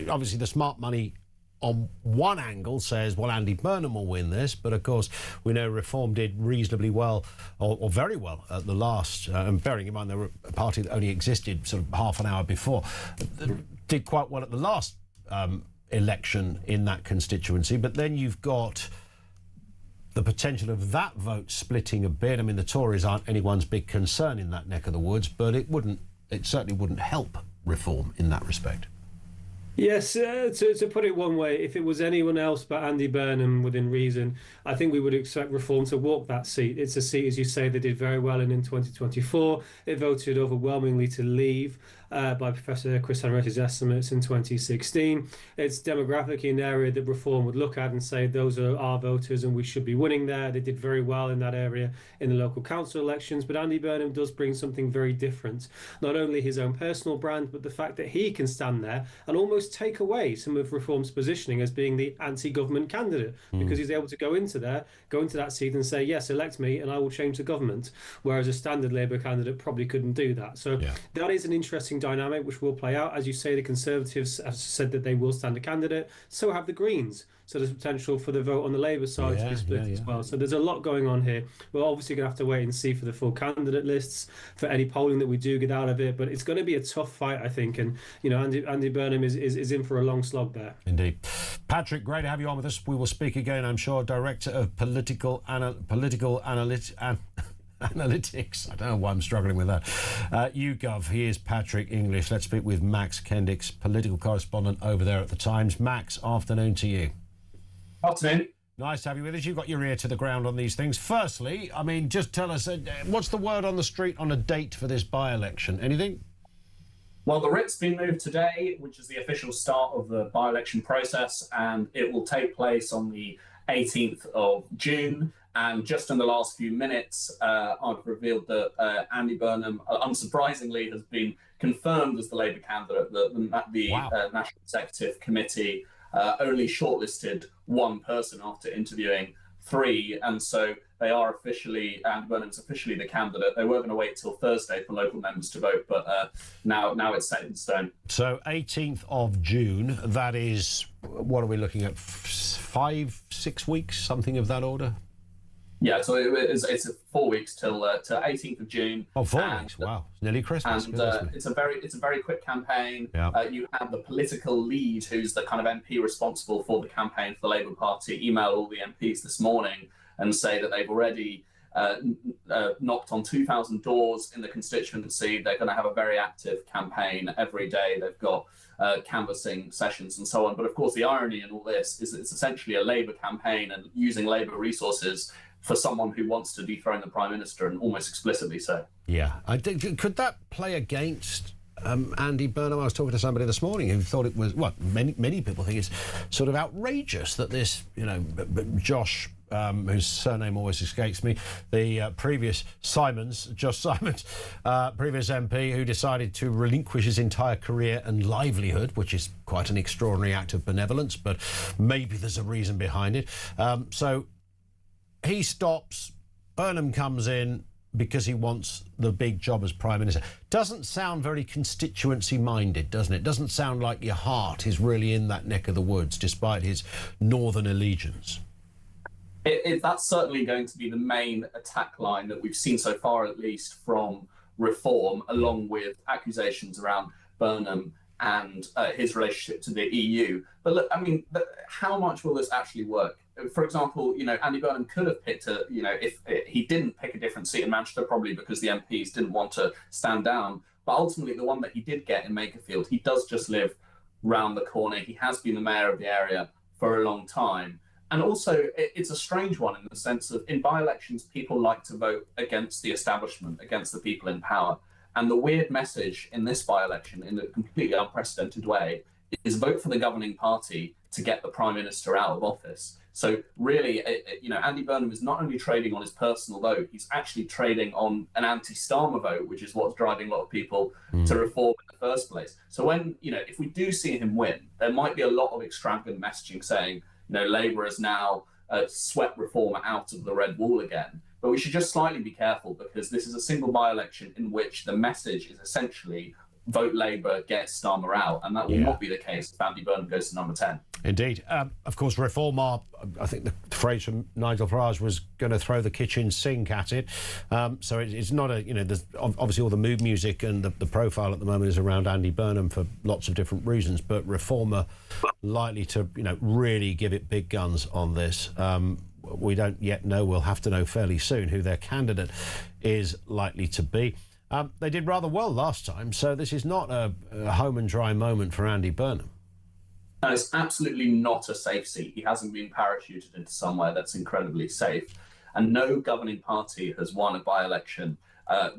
[SPEAKER 2] Obviously, the smart money on one angle says, well, Andy Burnham will win this, but of course we know Reform did reasonably well, or very well at the last, and bearing in mind they were a party that only existed sort of half an hour before, did quite well at the last election in that constituency. But then you've got the potential of that vote splitting a bit. I mean, the Tories aren't anyone's big concern in that neck of the woods, but it certainly wouldn't help Reform in that respect.
[SPEAKER 11] Yes, to put it one way, if it was anyone else but Andy Burnham within reason, I think we would expect Reform to walk that seat. It's a seat, as you say, they did very well in 2024. It voted overwhelmingly to leave by Professor Chris Henretty's estimates in 2016. It's demographically an area that Reform would look at and say those are our voters and we should be winning there. They did very well in that area in the local council elections, but Andy Burnham does bring something very different. Not only his own personal brand, but the fact that he can stand there and almost take away some of Reform's positioning as being the anti-government candidate, because he's able to go into that seat and say, yes, elect me and I will change the government, whereas a standard Labour candidate probably couldn't do that. So that is an interesting dynamic which will play out. As you say, the Conservatives have said that they will stand a candidate, so have the Greens. so there's potential for the vote on the Labour side to be split as well. So there's a lot going on here. We're obviously going to have to wait and see for the full candidate lists, for any polling that we do get out of it, but it's going to be a tough fight, I think, and Andy Burnham is in for a long slog there.
[SPEAKER 2] Indeed. Patrick, great to have you on with us. We will speak again, I'm sure. Director of Political Analytics. I don't know why I'm struggling with that. YouGov. He is Patrick English. Let's speak with Max Kendicks, political correspondent over there at the Times. Max, afternoon to you.
[SPEAKER 12] Afternoon.
[SPEAKER 2] Nice to have you with us. You've got your ear to the ground on these things. Firstly, I mean, just tell us, what's the word on the street on a date for this by-election? Anything?
[SPEAKER 12] Well, the writ's been moved today, which is the official start of the by-election process, and it will take place on the 18th of June. And just in the last few minutes, I've revealed that Andy Burnham, unsurprisingly, has been confirmed as the Labour candidate. The National Executive Committee only shortlisted one person after interviewing three, and so they are officially, Andy Burnham's officially the candidate. They were going to wait till Thursday for local members to vote, but now it's set in stone.
[SPEAKER 2] So 18th of June, that is, what are we looking at, 5-6 weeks, something of that order?
[SPEAKER 12] Yeah, so it's 4 weeks till 18th of June.
[SPEAKER 2] Oh, 4 weeks! Wow, it's nearly Christmas.
[SPEAKER 12] And it's a very quick campaign.
[SPEAKER 2] Yeah.
[SPEAKER 12] You have the political lead, who's the kind of MP responsible for the campaign for the Labour Party, email all the MPs this morning and say that they've already knocked on 2,000 doors in the constituency. They're going to have a very active campaign every day. They've got canvassing sessions and so on. But of course, the irony in all this is it's essentially a Labour campaign and using Labour resources for someone who wants to dethrone the Prime Minister, and almost explicitly so.
[SPEAKER 2] Yeah. Could that play against Andy Burnham? I was talking to somebody this morning who thought it was, well, many people think it's sort of outrageous that this, Josh, whose surname always escapes me, the previous Josh Simons, previous MP, who decided to relinquish his entire career and livelihood, which is quite an extraordinary act of benevolence, but maybe there's a reason behind it. So he stops, Burnham comes in because he wants the big job as Prime Minister. Doesn't sound very constituency-minded, doesn't it? Doesn't sound like your heart is really in that neck of the woods, despite his northern allegiance.
[SPEAKER 12] That's certainly going to be the main attack line that we've seen so far, at least from Reform, along with accusations around Burnham and his relationship to the EU. But look, I mean, how much will this actually work? For example, Andy Burnham could have picked if he didn't pick a different seat in Manchester, probably because the MPs didn't want to stand down. But ultimately, the one that he did get in Makerfield, he does just live round the corner. He has been the mayor of the area for a long time. And also, it's a strange one in the sense of, in by-elections, people like to vote against the establishment, against the people in power. And the weird message in this by-election, in a completely unprecedented way, is vote for the governing party to get the Prime Minister out of office. So really, Andy Burnham is not only trading on his personal vote, he's actually trading on an anti-Starmer vote, which is what's driving a lot of people to Reform in the first place. So when, if we do see him win, there might be a lot of extravagant messaging saying, Labour has now swept Reform out of the red wall again. But we should just slightly be careful, because this is a single by-election in which the message is essentially vote Labour, get Starmer out, and that will not be the case if Andy Burnham goes to number 10.
[SPEAKER 2] Indeed. Of course, Reform are, I think the phrase from Nigel Farage was going to throw the kitchen sink at it. So it's not there's obviously all the mood music and the profile at the moment is around Andy Burnham for lots of different reasons, but Reform are likely to, really give it big guns on this. We don't yet know, we'll have to know fairly soon who their candidate is likely to be. They did rather well last time, so this is not a home and dry moment for Andy Burnham.
[SPEAKER 12] And it's absolutely not a safe seat. He hasn't been parachuted into somewhere that's incredibly safe. And no governing party has won a by-election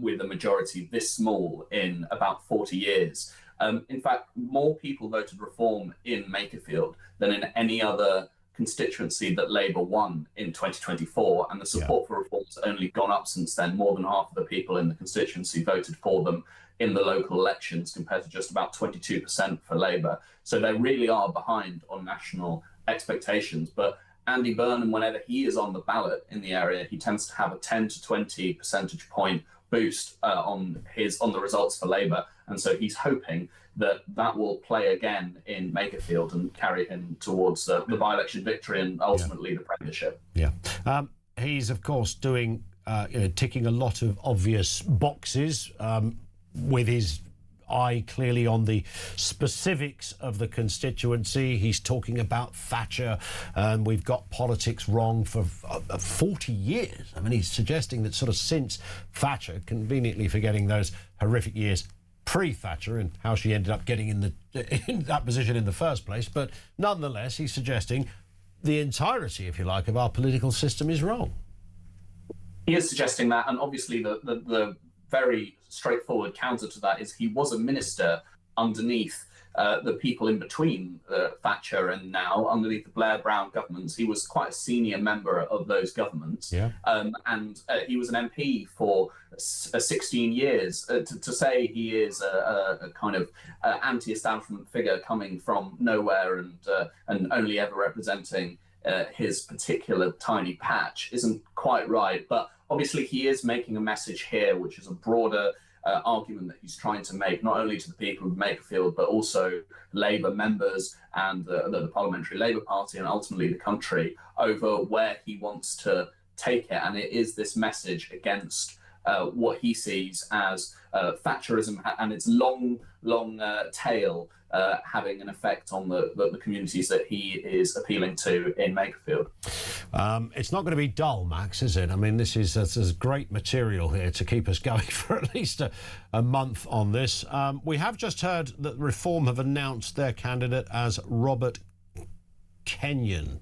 [SPEAKER 12] with a majority this small in about 40 years. In fact, more people voted Reform in Makerfield than in any other constituency that Labour won in 2024, and the support for Reform has only gone up since then. More than half of the people in the constituency voted for them in the local elections, compared to just about 22% for Labour. So they really are behind on national expectations. But Andy Burnham, whenever he is on the ballot in the area, he tends to have a 10 to 20 percentage point boost on the results for Labour, and so he's hoping that will play again in Makerfield and carry him towards the by-election victory and ultimately the premiership.
[SPEAKER 2] Yeah, he's of course doing ticking a lot of obvious boxes with his eye clearly on the specifics of the constituency. He's talking about Thatcher, and we've got politics wrong for 40 years. I mean, he's suggesting that sort of since Thatcher, conveniently forgetting those horrific years pre-Thatcher and how she ended up getting in that position in the first place, but nonetheless, he's suggesting the entirety, if you like, of our political system is wrong.
[SPEAKER 12] He is suggesting that, and obviously the very straightforward counter to that is he was a minister underneath the people in between Thatcher and now, underneath the Blair-Brown governments. He was quite a senior member of those governments.
[SPEAKER 2] Yeah.
[SPEAKER 12] And he was an MP for 16 years. To say he is a kind of anti-establishment figure coming from nowhere and only ever representing his particular tiny patch isn't quite right. But obviously he is making a message here, which is a broader argument that he's trying to make, not only to the people of Makerfield, but also Labour members and the Parliamentary Labour Party and ultimately the country over where he wants to take it. And it is this message against what he sees as Thatcherism and its long tail having an effect on the communities that he is appealing to in Makerfield.
[SPEAKER 2] It's not going to be dull, Max, is it? I mean, there's great material here to keep us going for at least a month on this. We have just heard that Reform have announced their candidate as Robert Kenyon.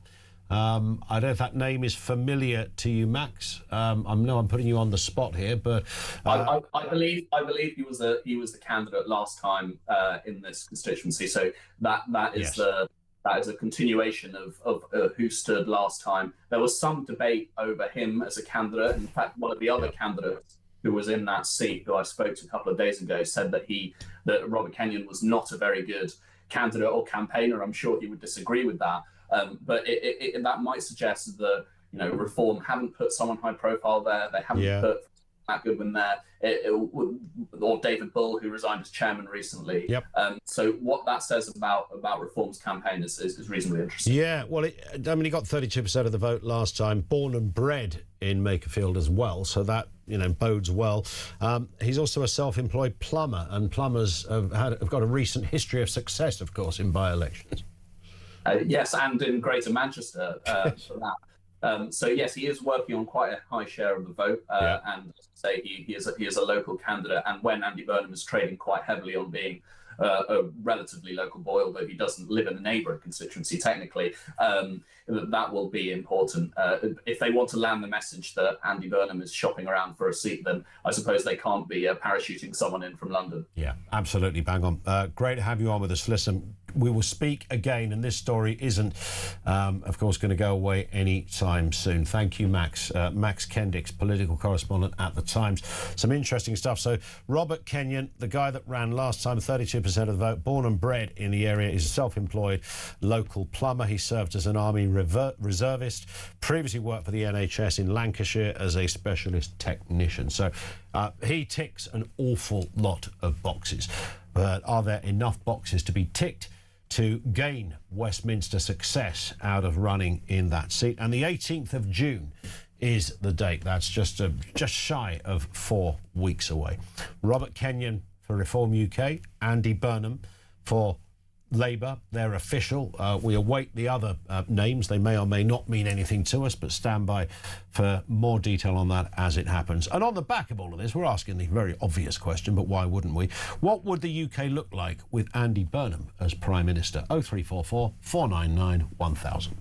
[SPEAKER 2] I don't know if that name is familiar to you, Max. I know I'm putting you on the spot here, but
[SPEAKER 12] I believe he was the candidate last time in this constituency. So that is
[SPEAKER 2] yes.
[SPEAKER 12] That is a continuation of who stood last time. There was some debate over him as a candidate. In fact, one of the other candidates who was in that seat, who I spoke to a couple of days ago, said that Robert Kenyon was not a very good candidate or campaigner. I'm sure he would disagree with that. But that might suggest that Reform haven't put someone high profile there. They haven't put Matt Goodwin there, or David Bull, who resigned as chairman recently.
[SPEAKER 2] Yep.
[SPEAKER 12] So what that says about Reform's campaign is reasonably interesting.
[SPEAKER 2] Yeah, well, he got 32% of the vote last time. Born and bred in Makerfield as well, so that bodes well. He's also a self-employed plumber, and plumbers have got a recent history of success, of course, in by-elections.
[SPEAKER 12] Yes, and in Greater Manchester for that. So yes, he is working on quite a high share of the vote, and say he is a local candidate. And when Andy Burnham is trading quite heavily on being a relatively local boy, although he doesn't live in a neighbouring constituency technically, that will be important. If they want to land the message that Andy Burnham is shopping around for a seat, then I suppose they can't be parachuting someone in from London. Yeah, absolutely, bang on. Great to have you on with us. Listen, we will speak again, and this story isn't, of course, going to go away anytime soon. Thank you, Max. Max Kendricks, political correspondent at The Times. Some interesting stuff. So, Robert Kenyon, the guy that ran last time, 32% of the vote, born and bred in the area, is a self-employed local plumber. He served as an Army reservist, previously worked for the NHS in Lancashire as a specialist technician. So, he ticks an awful lot of boxes. But are there enough boxes to be ticked to gain Westminster success out of running in that seat? And the 18th of June is the date. That's just shy of 4 weeks away. Robert Kenyon for Reform UK, Andy Burnham for Labour, they're official. We await the other names. They may or may not mean anything to us, but stand by for more detail on that as it happens. And on the back of all of this, we're asking the very obvious question, but why wouldn't we? What would the UK look like with Andy Burnham as Prime Minister? 0344 499 1000.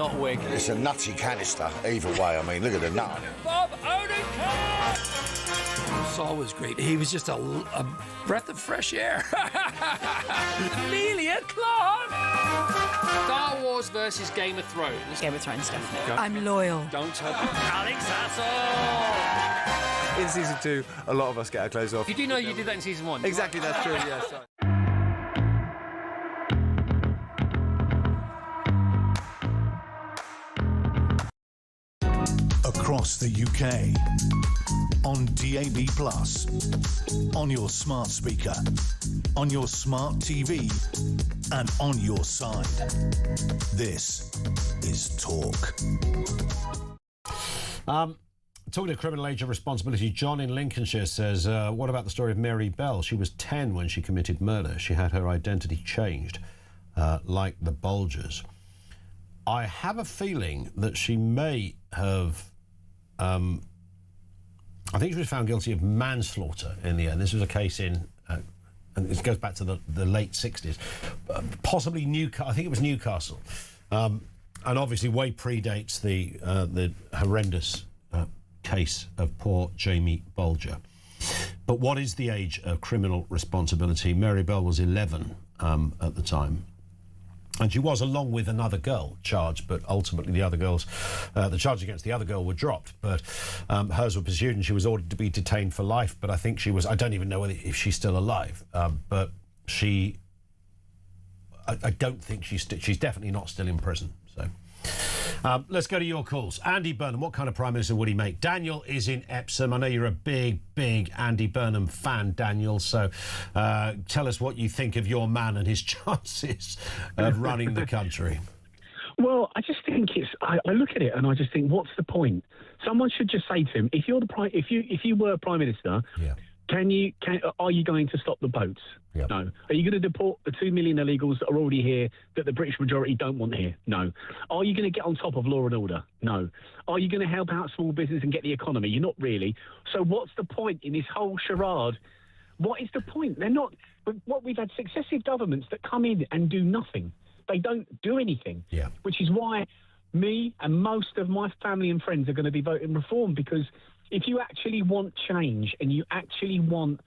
[SPEAKER 9] not wig.
[SPEAKER 7] It's a nutty canister, either way. I mean, look at the nut on it.
[SPEAKER 6] Bob Odenkirk! Saul was great. He was just a breath of fresh air. Amelia Clark!
[SPEAKER 13] Star Wars versus Game of Thrones.
[SPEAKER 8] Game of Thrones, definitely.
[SPEAKER 13] Go.
[SPEAKER 8] I'm loyal.
[SPEAKER 13] Don't tell
[SPEAKER 6] Alex Hassel!
[SPEAKER 9] In season 2, a lot of us get our clothes off.
[SPEAKER 13] You do know you did that in season 1.
[SPEAKER 9] Exactly, that's true, yes.
[SPEAKER 1] Across the UK, on DAB+, on your smart speaker, on your smart TV, and on your side. This is Talk.
[SPEAKER 2] Talking to criminal age of responsibility, John in Lincolnshire says, what about the story of Mary Bell? She was 10 when she committed murder. She had her identity changed, like the Bulgers. I have a feeling that she may have... I think she was found guilty of manslaughter in the end. This was a case in... and this goes back to the late 60s. Possibly Newcastle. I think it was Newcastle. And obviously way predates the horrendous... case of poor Jamie Bulger. But what is the age of criminal responsibility? Mary Bell was 11 at the time. And she was, along with another girl, charged, but ultimately the other girls, the charges against the other girl were dropped, but hers were pursued and she was ordered to be detained for life. But I think she was, I don't even know if she's still alive, but she, I don't think she's definitely not still in prison, so... let's go to your calls. Andy Burnham, what kind of Prime Minister would he make? Daniel is in Epsom. I know you're a big Andy Burnham fan, Daniel, so tell us what you think of your man and his chances of running the country.
[SPEAKER 14] Well, I just think I look at it and I just think, what's the point? Someone should just say to him, if you were Prime Minister,
[SPEAKER 2] yeah.
[SPEAKER 14] Are you going to stop the boats?
[SPEAKER 2] Yep.
[SPEAKER 14] No. Are you going to deport the 2 million illegals that are already here that the British majority don't want here? No. Are you going to get on top of law and order? No. Are you going to help out small business and get the economy? You're not really. So what's the point in this whole charade? What is the point? They're not. We've had successive governments that come in and do nothing. They don't do anything.
[SPEAKER 2] Yeah.
[SPEAKER 14] Which is why me and most of my family and friends are going to be voting reform, because if you actually want change and you actually want,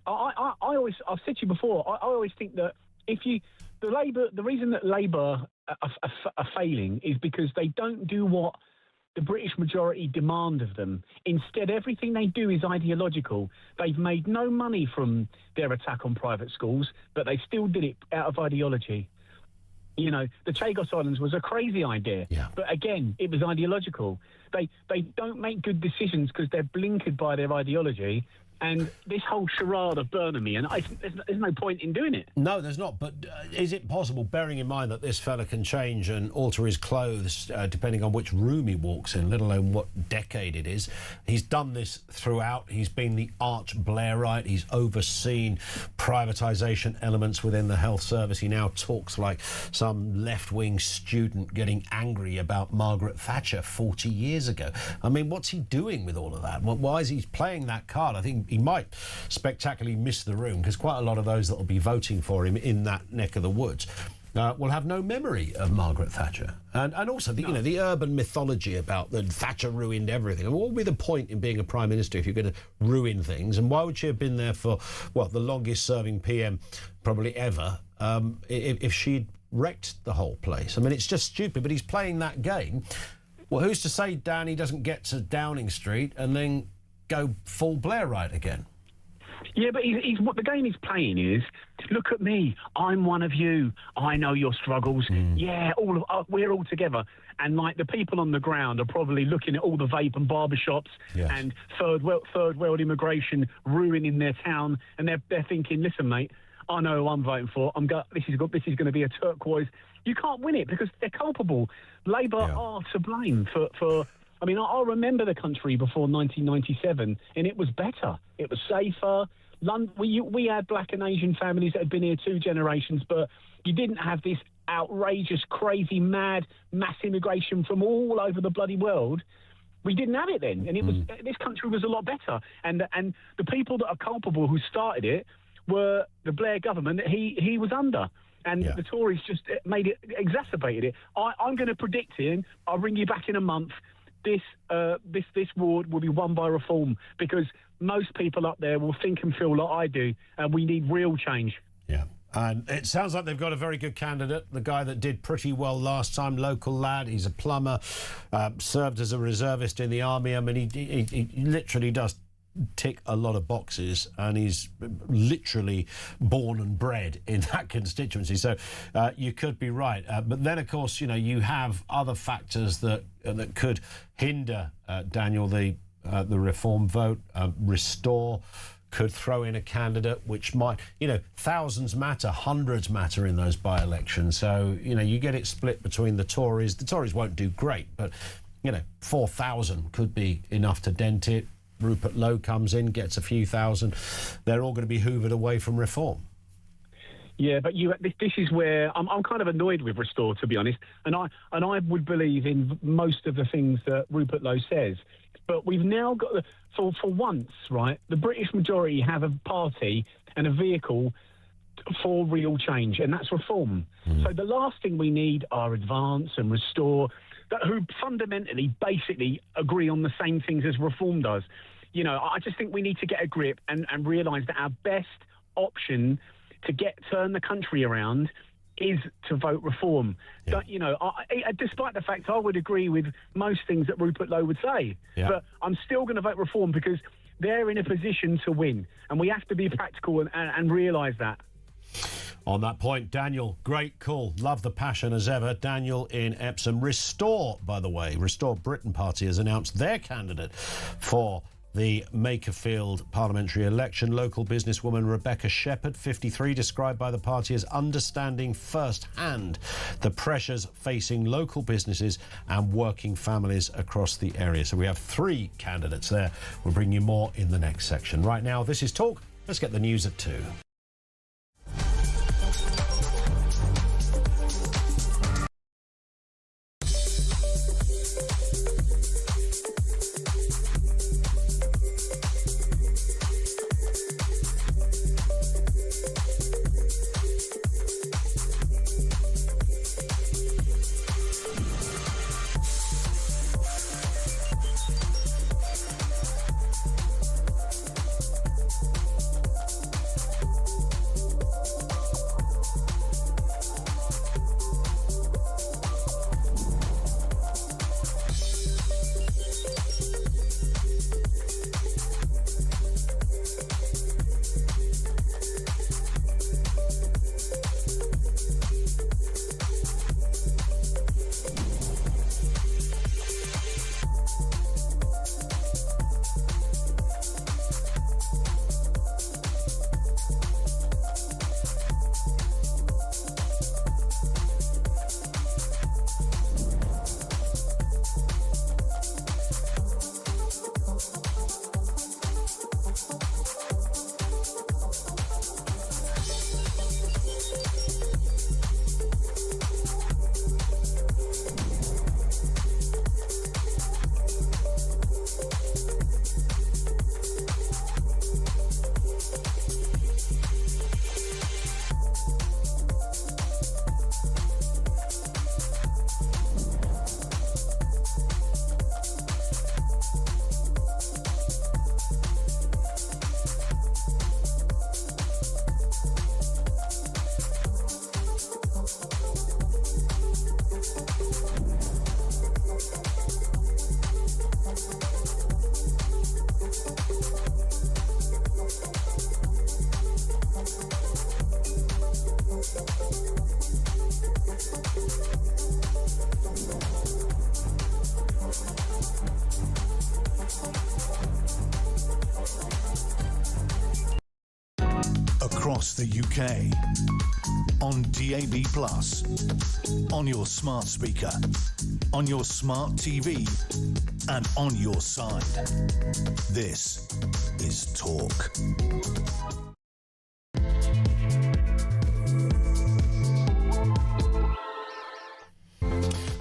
[SPEAKER 14] I've said to you before, I always think that the reason that Labour are failing is because they don't do what the British majority demand of them. Instead, everything they do is ideological. They've made no money from their attack on private schools, but they still did it out of ideology. The Chagos Islands was a crazy idea, but again, it was ideological. They don't make good decisions because they're blinkered by their ideology. And this whole charade of Burnham, there's no point in doing it.
[SPEAKER 2] No, there's not. But is it possible, bearing in mind that this fella can change and alter his clothes depending on which room he walks in, let alone what decade it is? He's done this throughout. He's been the arch Blairite. He's overseen privatisation elements within the health service. He now talks like some left-wing student getting angry about Margaret Thatcher 40 years ago. I mean, what's he doing with all of that? Why is he playing that card? I think he might spectacularly miss the room, because quite a lot of those that will be voting for him in that neck of the woods will have no memory of Margaret Thatcher. And also, the urban mythology about that Thatcher ruined everything. What would be the point in being a Prime Minister if you're going to ruin things? And why would she have been there for, the longest-serving PM probably ever, if she'd wrecked the whole place? I mean, it's just stupid, but he's playing that game. Well, who's to say, Dan, he doesn't get to Downing Street and then go full Blairite again?
[SPEAKER 14] Yeah, but he's what the game he's playing is, look at me, I'm one of you, I know your struggles, yeah, we're all together. And like the people on the ground are probably looking at all the vape and barbershops and third world immigration ruining their town, and they're thinking, listen, mate, I know who I'm voting for. This is going to be a turquoise. You can't win it because they're culpable. Labour are to blame for. I mean, I remember the country before 1997, and it was better. It was safer. We had black and Asian families that had been here 2 generations, but you didn't have this outrageous, crazy, mad, mass immigration from all over the bloody world. We didn't have it then, and it was this country was a lot better. And the people that are culpable who started it were the Blair government that he was under. And the Tories just exacerbated it. I'm going to predict it. I'll ring you back in a month. This war will be won by reform, because most people up there will think and feel like I do, and we need real change.
[SPEAKER 2] Yeah. And it sounds like they've got a very good candidate, the guy that did pretty well last time, local lad. He's a plumber, served as a reservist in the army. I mean, he literally does tick a lot of boxes, and he's literally born and bred in that constituency. So you could be right. But then, of course, you know, you have other factors that could hinder, Daniel, the reform vote. Restore could throw in a candidate which might, you know, thousands matter, hundreds matter in those by-elections. So, you know, you get it split between the Tories. The Tories won't do great, but, you know, 4,000 could be enough to dent it. Rupert Lowe comes in, gets a few thousand. They're all going to be hoovered away from reform.
[SPEAKER 14] Yeah, but this is where I'm kind of annoyed with Restore, to be honest. And I would believe in most of the things that Rupert Lowe says. But we've now got, for once, right, the British majority have a party and a vehicle for real change, and that's reform. So the last thing we need are Advance and Restore, who fundamentally, basically agree on the same things as reform does. You know, I just think we need to get a grip and realise that our best option to turn the country around is to vote reform. Yeah. But, you know, despite the fact I would agree with most things that Rupert Lowe would say, but I'm still going to vote reform because they're in a position to win, and we have to be practical and realise that.
[SPEAKER 2] On that point, Daniel, great call. Love the passion as ever. Daniel in Epsom. Restore, by the way, Restore Britain Party has announced their candidate for the Makerfield parliamentary election. Local businesswoman Rebecca Shepherd, 53, described by the party as understanding firsthand the pressures facing local businesses and working families across the area. So we have 3 candidates there. We'll bring you more in the next section. Right now, this is Talk. Let's get the news at 2.
[SPEAKER 1] Across the UK, on DAB+, on your smart speaker, on your smart TV, and on your side. This is Talk.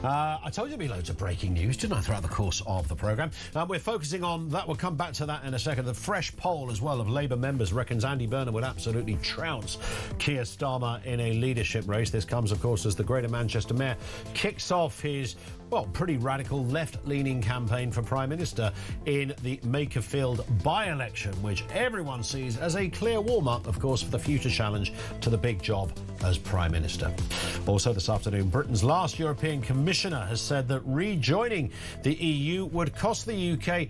[SPEAKER 2] I told you there'd be loads of breaking news, didn't I, throughout the course of the programme? We're focusing on that. We'll come back to that in a second. The fresh poll as well of Labour members reckons Andy Burnham would absolutely trounce Keir Starmer in a leadership race. This comes, of course, as the Greater Manchester Mayor kicks off his, well, pretty radical left-leaning campaign for Prime Minister in the Makerfield by-election, which everyone sees as a clear warm-up, of course, for the future challenge to the big job as Prime Minister. Also this afternoon, Britain's last European Commissioner has said that rejoining the EU would cost the UK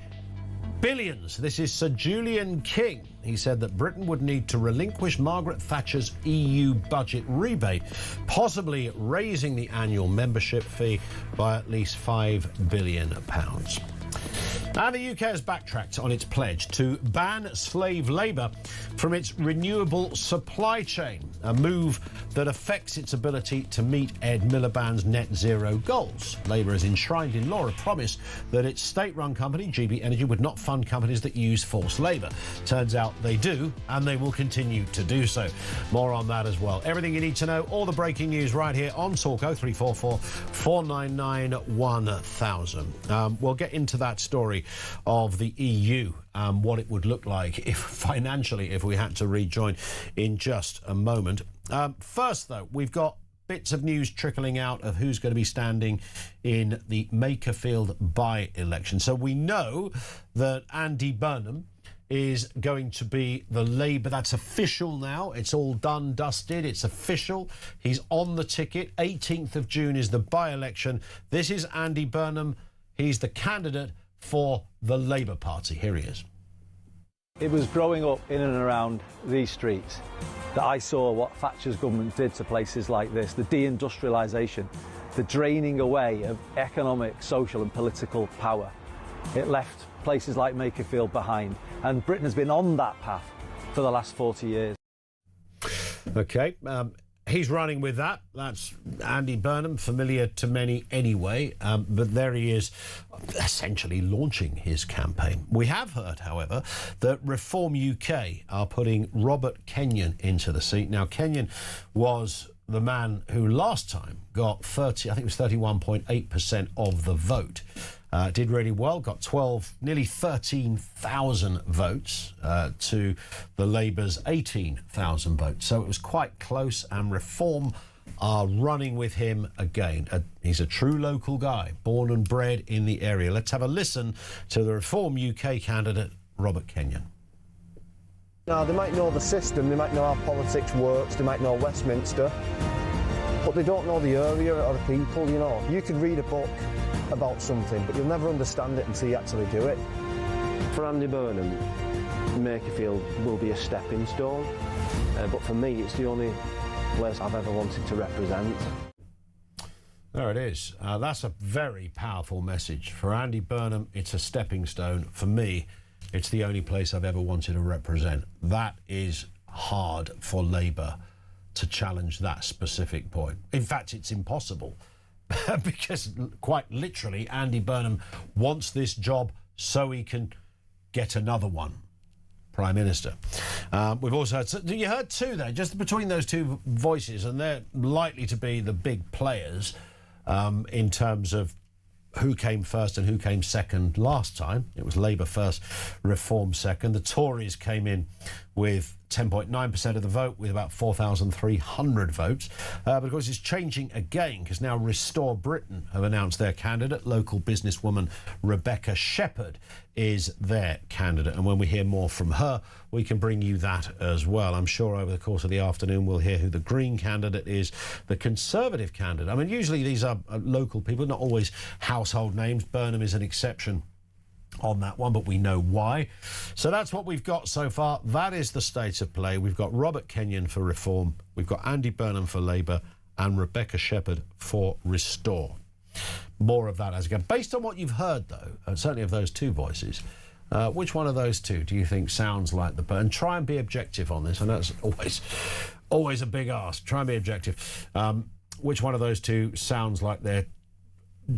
[SPEAKER 2] billions. This is Sir Julian King. He said that Britain would need to relinquish Margaret Thatcher's EU budget rebate, possibly raising the annual membership fee by at least £5 billion. And the UK has backtracked on its pledge to ban slave labour from its renewable supply chain, a move that affects its ability to meet Ed Miliband's net zero goals. Labour has enshrined in law a promise that its state-run company, GB Energy, would not fund companies that use forced labour. Turns out they do, and they will continue to do so. More on that as well. Everything you need to know, all the breaking news right here on Talk 0344 499 1000. We'll get into that story of the EU, what it would look like if financially if we had to rejoin in just a moment. First, though, we've got bits of news trickling out of who's going to be standing in the Makerfield by-election. So we know that Andy Burnham is going to be the Labour. That's official now. It's all done, dusted. It's official. He's on the ticket. 18th of June is the by-election. This is Andy Burnham. He's the candidate for the Labour Party. Here he is.
[SPEAKER 3] It was growing up in and around these streets that I saw what Thatcher's government did to places like this, the deindustrialisation, the draining away of economic, social and political power. It left places like Makerfield behind, and Britain has been on that path for the last 40 years.
[SPEAKER 2] OK, he's running with that. That's Andy Burnham, familiar to many anyway, but there he is, essentially launching his campaign. We have heard, however, that Reform UK are putting Robert Kenyon into the seat. Now, Kenyon was the man who last time got 31.8% of the vote. Did really well, got nearly 13,000 votes to the Labour's 18,000 votes. So it was quite close, and Reform are running with him again. He's a true local guy, born and bred in the area. Let's have a listen to the Reform UK candidate, Robert Kenyon.
[SPEAKER 15] Now, they might know the system, they might know how politics works, they might know Westminster, but they don't know the area or the people, you know. You could read a book about something, but you'll never understand it until you actually do it.
[SPEAKER 16] For Andy Burnham, Makerfield will be a stepping stone, but for me, it's the only place I've ever wanted to represent.
[SPEAKER 2] There it is. That's a very powerful message. For Andy Burnham, it's a stepping stone. For me, it's the only place I've ever wanted to represent. That is hard for Labour to challenge that specific point. In fact, it's impossible. Because quite literally, Andy Burnham wants this job so he can get another one, Prime Minister. We've also heard, you heard two there, just between those two voices, and they're likely to be the big players in terms of who came first and who came second last time. It was Labour first, Reform second. The Tories came in with 10.9% of the vote, with about 4,300 votes. But of course, it's changing again, because now Restore Britain have announced their candidate. Local businesswoman Rebecca Shepherd is their candidate. And when we hear more from her, we can bring you that as well. I'm sure over the course of the afternoon, we'll hear who the Green candidate is, the Conservative candidate. I mean, usually these are local people, not always household names. Burnham is an exception on that one, but we know why. So that's what we've got so far. That is the state of play. We've got Robert Kenyon for Reform, we've got Andy Burnham for Labour, and Rebecca Shepherd for Restore. More of that as again. Based on what you've heard, though, certainly of those two voices, which one of those two do you think sounds like the... And try and be objective on this. I know it's always a big ask. Try and be objective. Which one of those two sounds like they're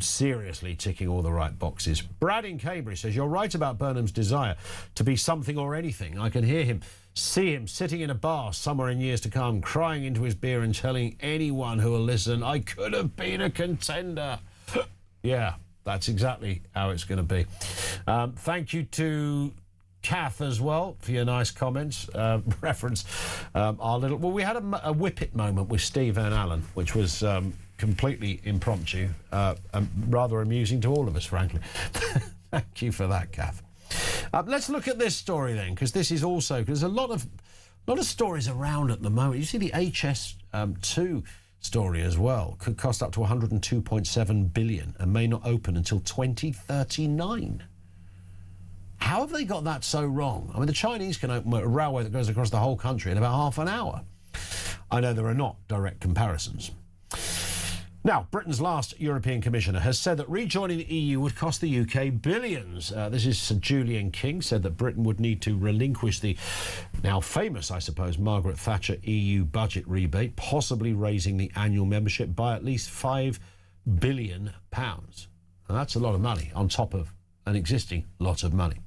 [SPEAKER 2] seriously ticking all the right boxes? Brad in Cambridge says, you're right about Burnham's desire to be something or anything. I can see him sitting in a bar somewhere in years to come, crying into his beer and telling anyone who will listen, I could have been a contender. Yeah, that's exactly how it's going to be. Thank you to Kath as well for your nice comments. Reference our little... Well, we had a whippet moment with Steve and Alan, which was completely impromptu and rather amusing to all of us, frankly. Thank you for that, Kath. Let's look at this story then, because this is also... Because there's a lot of stories around at the moment. You see the HS2 story as well. Could cost up to 102.7 billion and may not open until 2039. How have they got that so wrong? I mean, the Chinese can open a railway that goes across the whole country in about half an hour. I know there are not direct comparisons. Now, Britain's last European Commissioner has said that rejoining the EU would cost the UK billions. This is Sir Julian King, said that Britain would need to relinquish the now famous, I suppose, Margaret Thatcher EU budget rebate, possibly raising the annual membership by at least £5 billion. And that's a lot of money on top of an existing lot of money.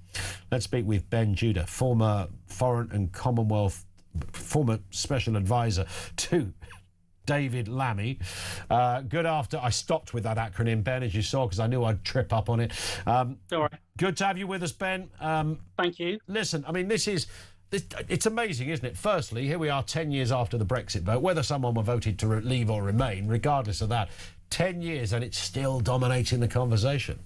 [SPEAKER 2] Let's speak with Ben Judah, former Foreign and Commonwealth, former Special Advisor to David Lammy. Good after. I stopped with that acronym, Ben, as you saw, because I knew I'd trip up on it.
[SPEAKER 17] All right.
[SPEAKER 2] Good to have you with us, Ben.
[SPEAKER 17] Thank you.
[SPEAKER 2] Listen, I mean, it's amazing, isn't it? Firstly, here we are 10 years after the Brexit vote, whether someone were voted to leave or remain, regardless of that, 10 years and it's still dominating the conversation.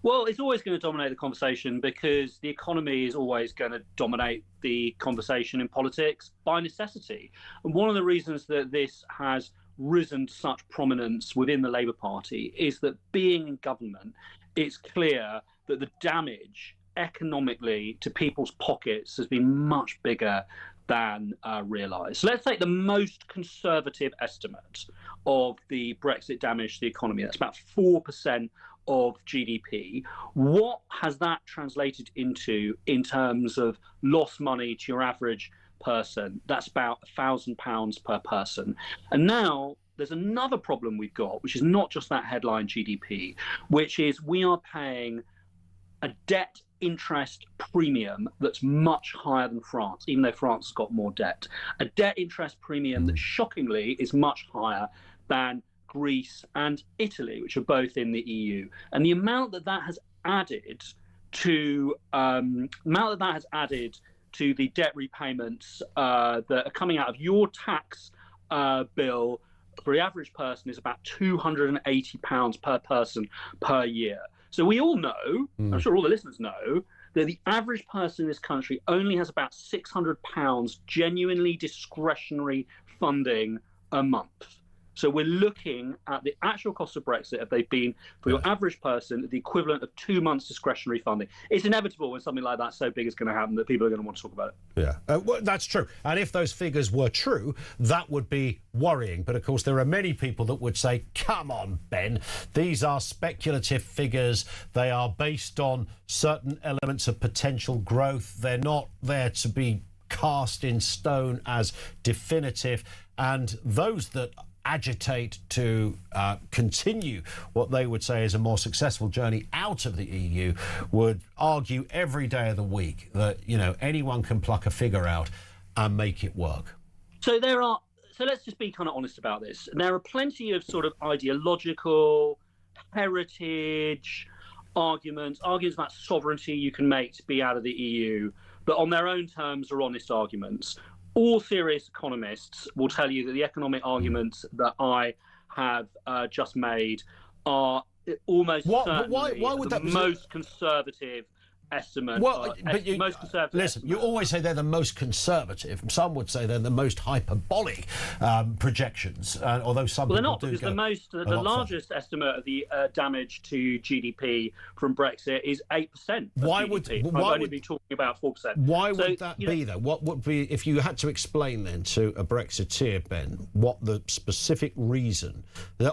[SPEAKER 17] Well, it's always going to dominate the conversation because the economy is always going to dominate the conversation in politics by necessity. And one of the reasons that this has risen to such prominence within the Labour Party is that being in government, it's clear that the damage economically to people's pockets has been much bigger than realised. So let's take the most conservative estimate of the Brexit damage to the economy. That's about 4% of GDP. What has that translated into in terms of lost money to your average person? That's about £1,000 per person. And now there's another problem we've got, which is not just that headline GDP, which is we are paying a debt interest premium that's much higher than France, even though France has got more debt. A debt interest premium that shockingly is much higher than Greece and Italy, which are both in the EU. And the amount that has added to the debt repayments that are coming out of your tax bill for the average person is about £280 per person per year. So we all know, I'm sure all the listeners know, that the average person in this country only has about £600 genuinely discretionary funding a month. So we're looking at the actual cost of Brexit have they been for your average person the equivalent of 2 months discretionary funding. It's inevitable when something like that so big is going to happen that people are going to want to talk about it.
[SPEAKER 2] Yeah, well, that's true. And if those figures were true, that would be worrying. But of course, there are many people that would say, come on, Ben, these are speculative figures. They are based on certain elements of potential growth. They're not there to be cast in stone as definitive. And those that agitate to continue what they would say is a more successful journey out of the EU would argue every day of the week that, you know, anyone can pluck a figure out and make it work.
[SPEAKER 17] So let's just be kind of honest about this. There are plenty of sort of ideological, heritage arguments about sovereignty you can make to be out of the EU, but on their own terms are honest arguments. All serious economists will tell you that the economic arguments that I have just made are almost certainly
[SPEAKER 2] why would
[SPEAKER 17] the
[SPEAKER 2] that be
[SPEAKER 17] most conservative estimate.
[SPEAKER 2] Well, but
[SPEAKER 17] most conservative.
[SPEAKER 2] Listen,
[SPEAKER 17] estimate.
[SPEAKER 2] you always say they're the most conservative. Some would say they're the most hyperbolic projections, although some
[SPEAKER 17] well, they're
[SPEAKER 2] people
[SPEAKER 17] not,
[SPEAKER 2] do
[SPEAKER 17] because the largest estimate of the damage to GDP from Brexit is 8%.
[SPEAKER 2] Why
[SPEAKER 17] GDP.
[SPEAKER 2] would
[SPEAKER 17] I've only been talking about 4%?
[SPEAKER 2] Why would that be though? What would be if you had to explain then to a Brexiteer, Ben, what the specific reason,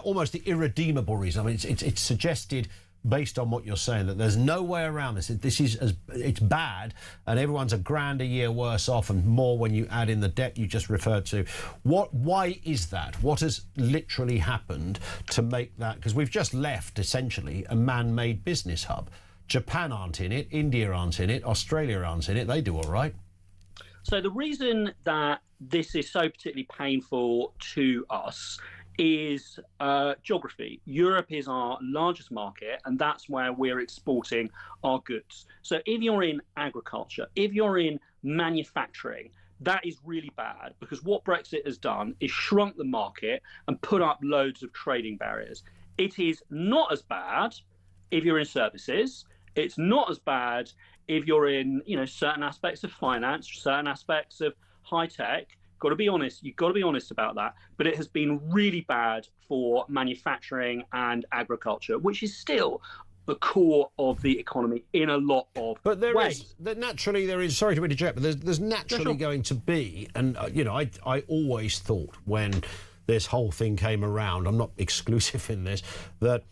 [SPEAKER 2] almost the irredeemable reason? I mean, it's suggested, based on what you're saying, that there's no way around this. It's bad, and everyone's £1,000 a year worse off, and more when you add in the debt you just referred to. Why is that? What has literally happened to make that? Because we've just left essentially a man-made business hub. Japan aren't in it, India aren't in it, Australia aren't in it. They do all right.
[SPEAKER 17] So the reason that this is so particularly painful to us is geography. Europe is our largest market, and that's where we're exporting our goods. So if you're in agriculture, if you're in manufacturing, that is really bad, because what Brexit has done is shrunk the market and put up loads of trading barriers. It is not as bad if you're in services. It's not as bad if you're in, certain aspects of finance, certain aspects of high tech. Got to be honest. You've got to be honest about that. But it has been really bad for manufacturing and agriculture, which is still the core of the economy in a lot of ways.
[SPEAKER 2] Naturally there is, sorry to interject, but there's naturally going to be, and I always thought when this whole thing came around, I'm not exclusive in this, that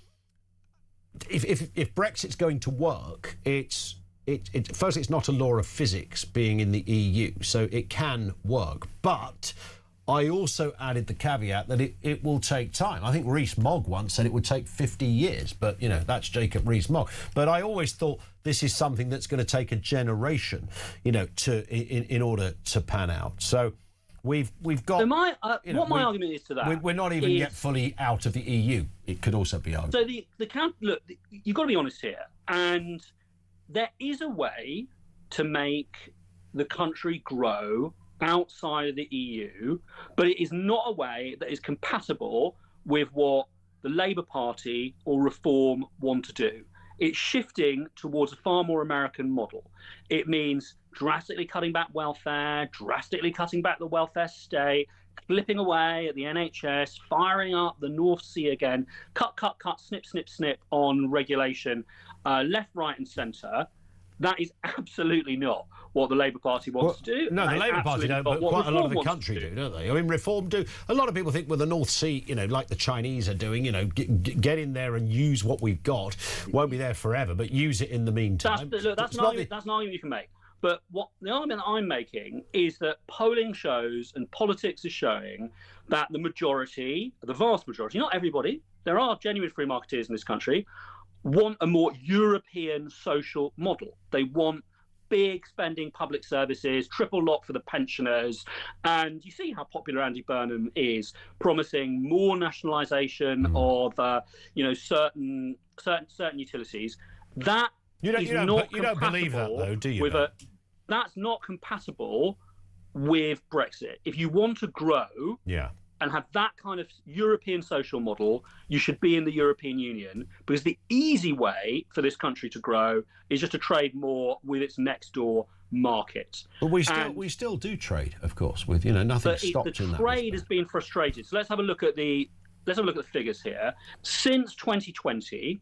[SPEAKER 2] if Brexit's going to work, firstly, it's not a law of physics being in the EU, so it can work. But I also added the caveat that it will take time. I think Rees-Mogg once said it would take 50 years, but, that's Jacob Rees-Mogg. But I always thought this is something that's going to take a generation, in order to pan out. So we've got...
[SPEAKER 17] So my argument is to that...
[SPEAKER 2] We're not even yet fully out of the EU. It could also be argued.
[SPEAKER 17] So look, you've got to be honest here, and there is a way to make the country grow outside of the EU, but it is not a way that is compatible with what the Labour Party or Reform want to do. It's shifting towards a far more American model. It means drastically cutting back welfare, drastically cutting back the welfare state, clipping away at the NHS, firing up the North Sea again, cut, snip, snip, snip on regulation, left, right and centre. That is absolutely not what the Labour Party wants to do.
[SPEAKER 2] No, the Labour Party don't, but quite a lot of the country do, don't they? I mean, Reform do. A lot of people think, well, the North Sea, like the Chinese are doing, get in there and use what we've got. Won't be there forever, but use it in the meantime.
[SPEAKER 17] That's an argument you can make. But the argument that I'm making is that polling shows and politics is showing that the majority, the vast majority, not everybody, there are genuine free marketeers in this country, want a more European social model. They want big spending public services, triple lock for the pensioners. And you see how popular Andy Burnham is, promising more nationalisation of certain utilities. That you don't believe that, though, do you? That's not compatible with Brexit. If you want to grow and have that kind of European social model, you should be in the European Union, because the easy way for this country to grow is just to trade more with its next door market.
[SPEAKER 2] But we still do trade, of course, with nothing stopped in that.
[SPEAKER 17] The trade has been frustrated. So let's have a look at the figures here. Since 2020,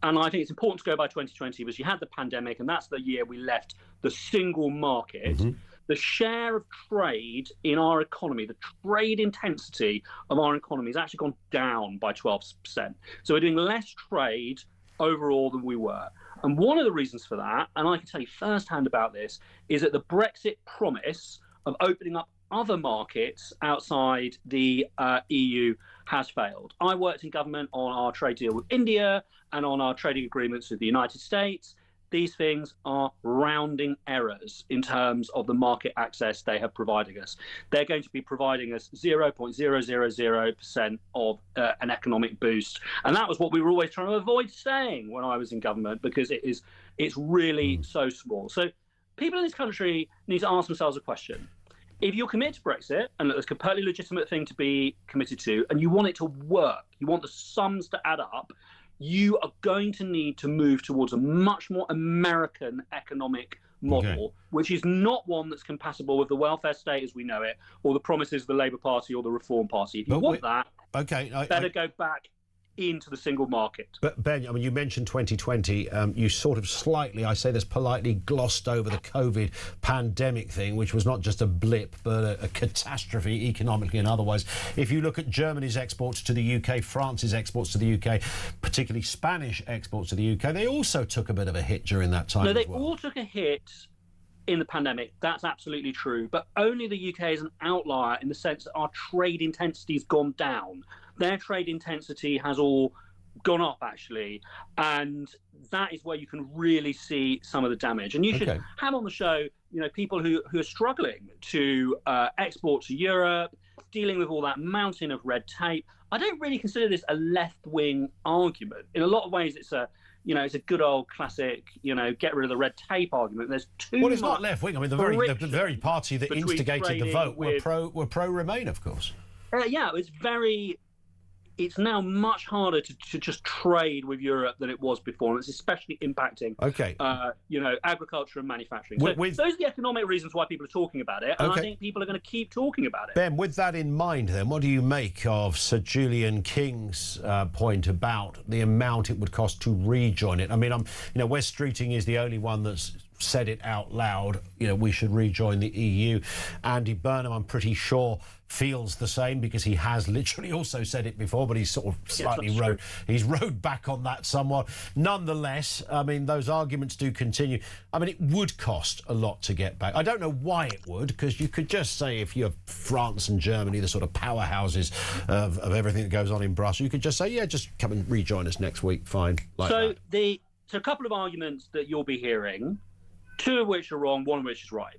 [SPEAKER 17] and I think it's important to go by 2020 because you had the pandemic, and that's the year we left the single market. The share of trade in our economy, the trade intensity of our economy has actually gone down by 12%. So we're doing less trade overall than we were. And one of the reasons for that, and I can tell you firsthand about this, is that the Brexit promise of opening up other markets outside the EU has failed. I worked in government on our trade deal with India and on our trading agreements with the United States. These things are rounding errors in terms of the market access they have provided us. They're going to be providing us 0.000% of an economic boost. And that was what we were always trying to avoid saying when I was in government, because it's really so small. So people in this country need to ask themselves a question. If you're committed to Brexit, and it's a completely legitimate thing to be committed to, and you want it to work, you want the sums to add up, you are going to need to move towards a much more American economic model, which is not one that's compatible with the welfare state as we know it, or the promises of the Labour Party or the Reform Party. If you want that, better go back into the single market.
[SPEAKER 2] But Ben, I mean, you mentioned 2020. You sort of slightly, I say this politely, glossed over the COVID pandemic thing, which was not just a blip, but a catastrophe economically and otherwise. If you look at Germany's exports to the UK, France's exports to the UK, particularly Spanish exports to the UK, they also took a bit of a hit during that time.
[SPEAKER 17] No, they all took a hit in the pandemic. That's absolutely true. But only the UK is an outlier in the sense that our trade intensity has gone down. Their trade intensity has all gone up, actually, and that is where you can really see some of the damage. And you should have on the show, people who are struggling to export to Europe, dealing with all that mountain of red tape. I don't really consider this a left-wing argument. In a lot of ways, it's a good old classic, get rid of the red tape argument. There's too
[SPEAKER 2] Well, it's not left-wing. I mean, the very party that instigated the vote were pro-Remain, of course.
[SPEAKER 17] It's now much harder to just trade with Europe than it was before, and it's especially impacting, agriculture and manufacturing. So those are the economic reasons why people are talking about it, and I think people are going to keep talking about it.
[SPEAKER 2] Ben, with that in mind, then, what do you make of Sir Julian King's point about the amount it would cost to rejoin it? I mean, Wes Streeting is the only one that's said it out loud. We should rejoin the EU. Andy Burnham, I'm pretty sure, feels the same, because he has literally also said it before, but he's sort of slightly rode back on that somewhat. Nonetheless, I mean, those arguments do continue. I mean, it would cost a lot to get back. I don't know why it would, because you could just say, if you have France and Germany, the sort of powerhouses of everything that goes on in Brussels, you could just say, yeah, just come and rejoin us next week, fine.
[SPEAKER 17] So a couple of arguments that you'll be hearing, two of which are wrong, one of which is right.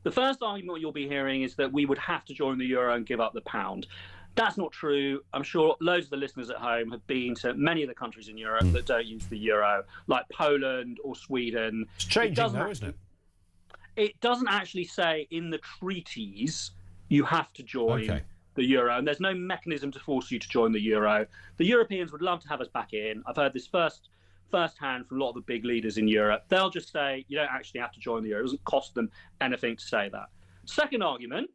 [SPEAKER 17] The first argument you'll be hearing is that we would have to join the euro and give up the pound. That's not true. I'm sure loads of the listeners at home have been to many of the countries in Europe that don't use the euro, like Poland or Sweden.
[SPEAKER 2] It's changing though, isn't it?
[SPEAKER 17] It doesn't actually say in the treaties you have to join the euro, and there's no mechanism to force you to join the euro. The Europeans would love to have us back in. I've heard this firsthand from a lot of the big leaders in Europe. They'll just say you don't actually have to join the euro. It doesn't cost them anything to say that. Second argument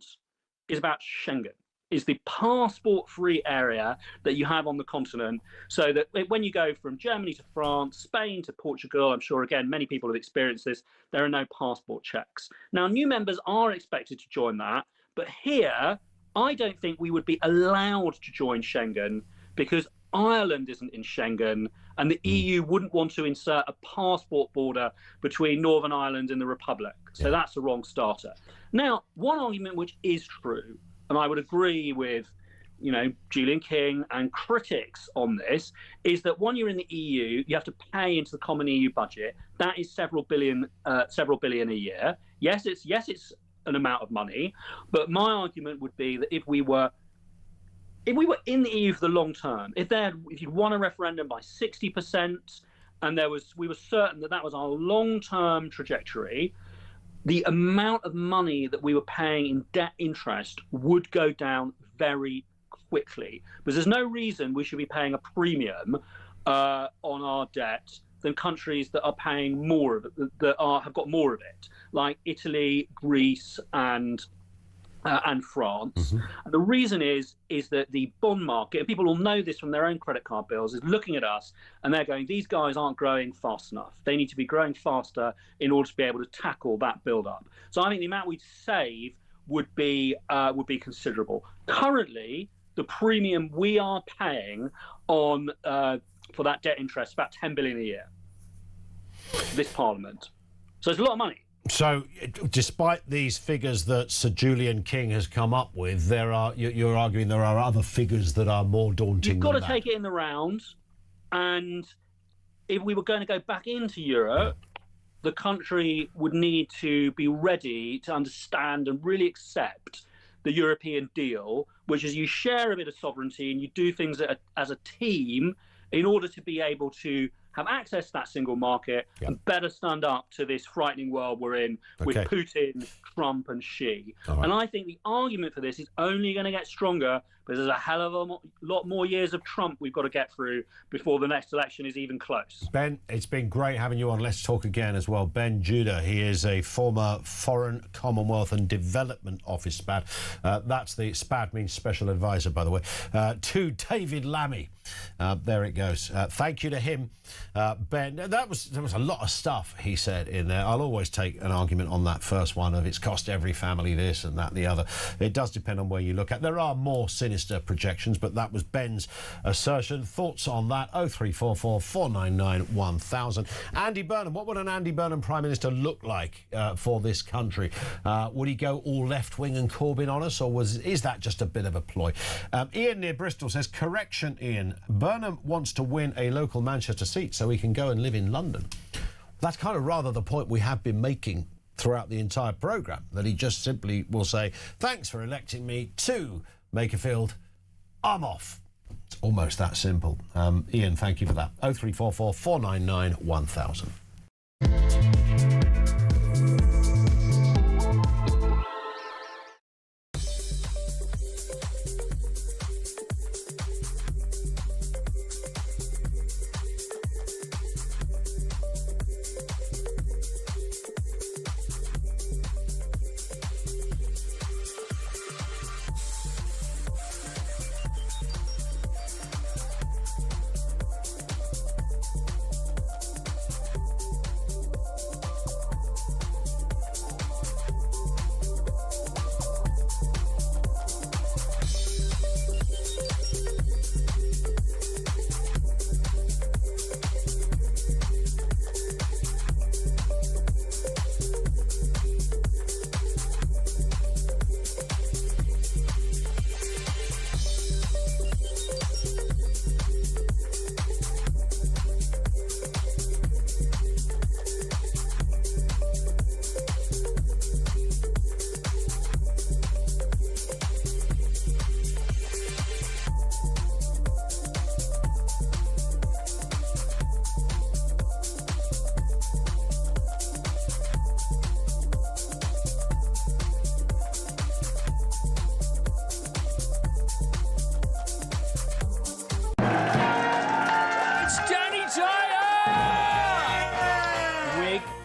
[SPEAKER 17] is about Schengen, is the passport-free area that you have on the continent, so that when you go from Germany to France, Spain to Portugal, I'm sure, again, many people have experienced this, there are no passport checks. Now, new members are expected to join that, but here, I don't think we would be allowed to join Schengen, because Ireland isn't in Schengen, and the EU wouldn't want to insert a passport border between Northern Ireland and the Republic. So that's a wrong starter. Now, one argument which is true, and I would agree with, Julian King and critics on this, is that when you're in the EU, you have to pay into the common EU budget. That is several billion a year. Yes, it's an amount of money, but my argument would be that if we were in the EU for the long term, if you'd won a referendum by 60%, and we were certain that was our long-term trajectory, the amount of money that we were paying in debt interest would go down very quickly, because there's no reason we should be paying a premium on our debt than countries that are paying more of it, have got more of it, like Italy, Greece, and France. And the reason is that the bond market, and people will know this from their own credit card bills, is looking at us and they're going, these guys aren't growing fast enough. They need to be growing faster in order to be able to tackle that build-up. So I think the amount we'd save would be considerable. Currently, the premium we are paying on for that debt interest is about 10 billion a year. This Parliament. So it's a lot of money.
[SPEAKER 2] So, despite these figures that Sir Julian King has come up with, you're arguing there are other figures that are more daunting.
[SPEAKER 17] You've got to take it in the round, and if we were going to go back into Europe, the country would need to be ready to understand and really accept the European deal, which is you share a bit of sovereignty and you do things as a team in order to be able to have access to that single market and better stand up to this frightening world we're in with Putin, Trump and Xi. And I think the argument for this is only going to get stronger because there's a hell of a lot more years of Trump we've got to get through before the next election is even close.
[SPEAKER 2] Ben, it's been great having you on. Let's talk again as well. Ben Judah, he is a former Foreign, Commonwealth and Development Office SPAD. That's the SPAD means Special Advisor, by the way, to David Lammy. There it goes. Thank you to him, Ben. There was a lot of stuff he said in there. I'll always take an argument on that first one of it's cost every family this and that and the other. It does depend on where you look at. There are more sinister projections, but that was Ben's assertion. Thoughts on that? 0344 499 1000. Andy Burnham, what would an Andy Burnham Prime Minister look like for this country? Would he go all left-wing and Corbyn on us, or is that just a bit of a ploy? Ian near Bristol says, correction, Ian. Burnham wants to win a local Manchester seat so he can go and live in London. That's kind of rather the point we have been making throughout the entire programme, that he just simply will say, thanks for electing me to Makerfield, I'm off. It's almost that simple. Ian, thank you for that. 0344 499 1000.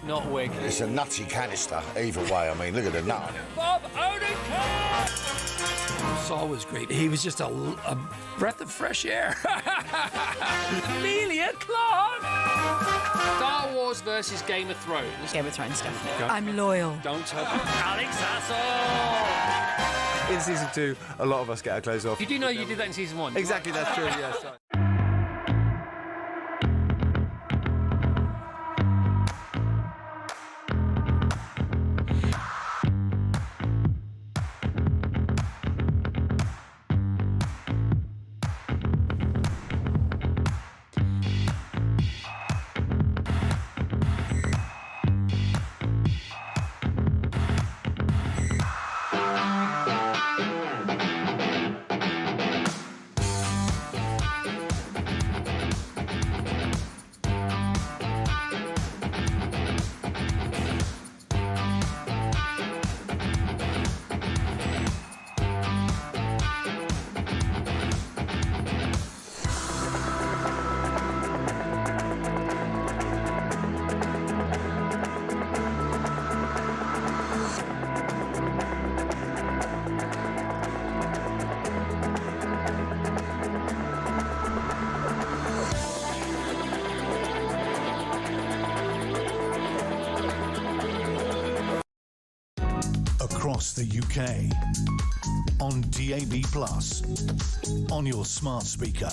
[SPEAKER 13] Not wig.
[SPEAKER 7] It's a nutty canister, either way. I mean, look at the nut on it.
[SPEAKER 13] Bob Odenkirk! Saul was great. He was just a breath of fresh air. Amelia Clark! Star Wars versus Game of Thrones.
[SPEAKER 8] Game of Thrones, definitely. I'm loyal.
[SPEAKER 13] Don't tell me. Alex Hassel!
[SPEAKER 9] In season 2, a lot of us get our clothes off.
[SPEAKER 13] You do know you did that in season 1?
[SPEAKER 9] Exactly, that's true, yes.
[SPEAKER 1] Across the UK, on DAB+, on your smart speaker,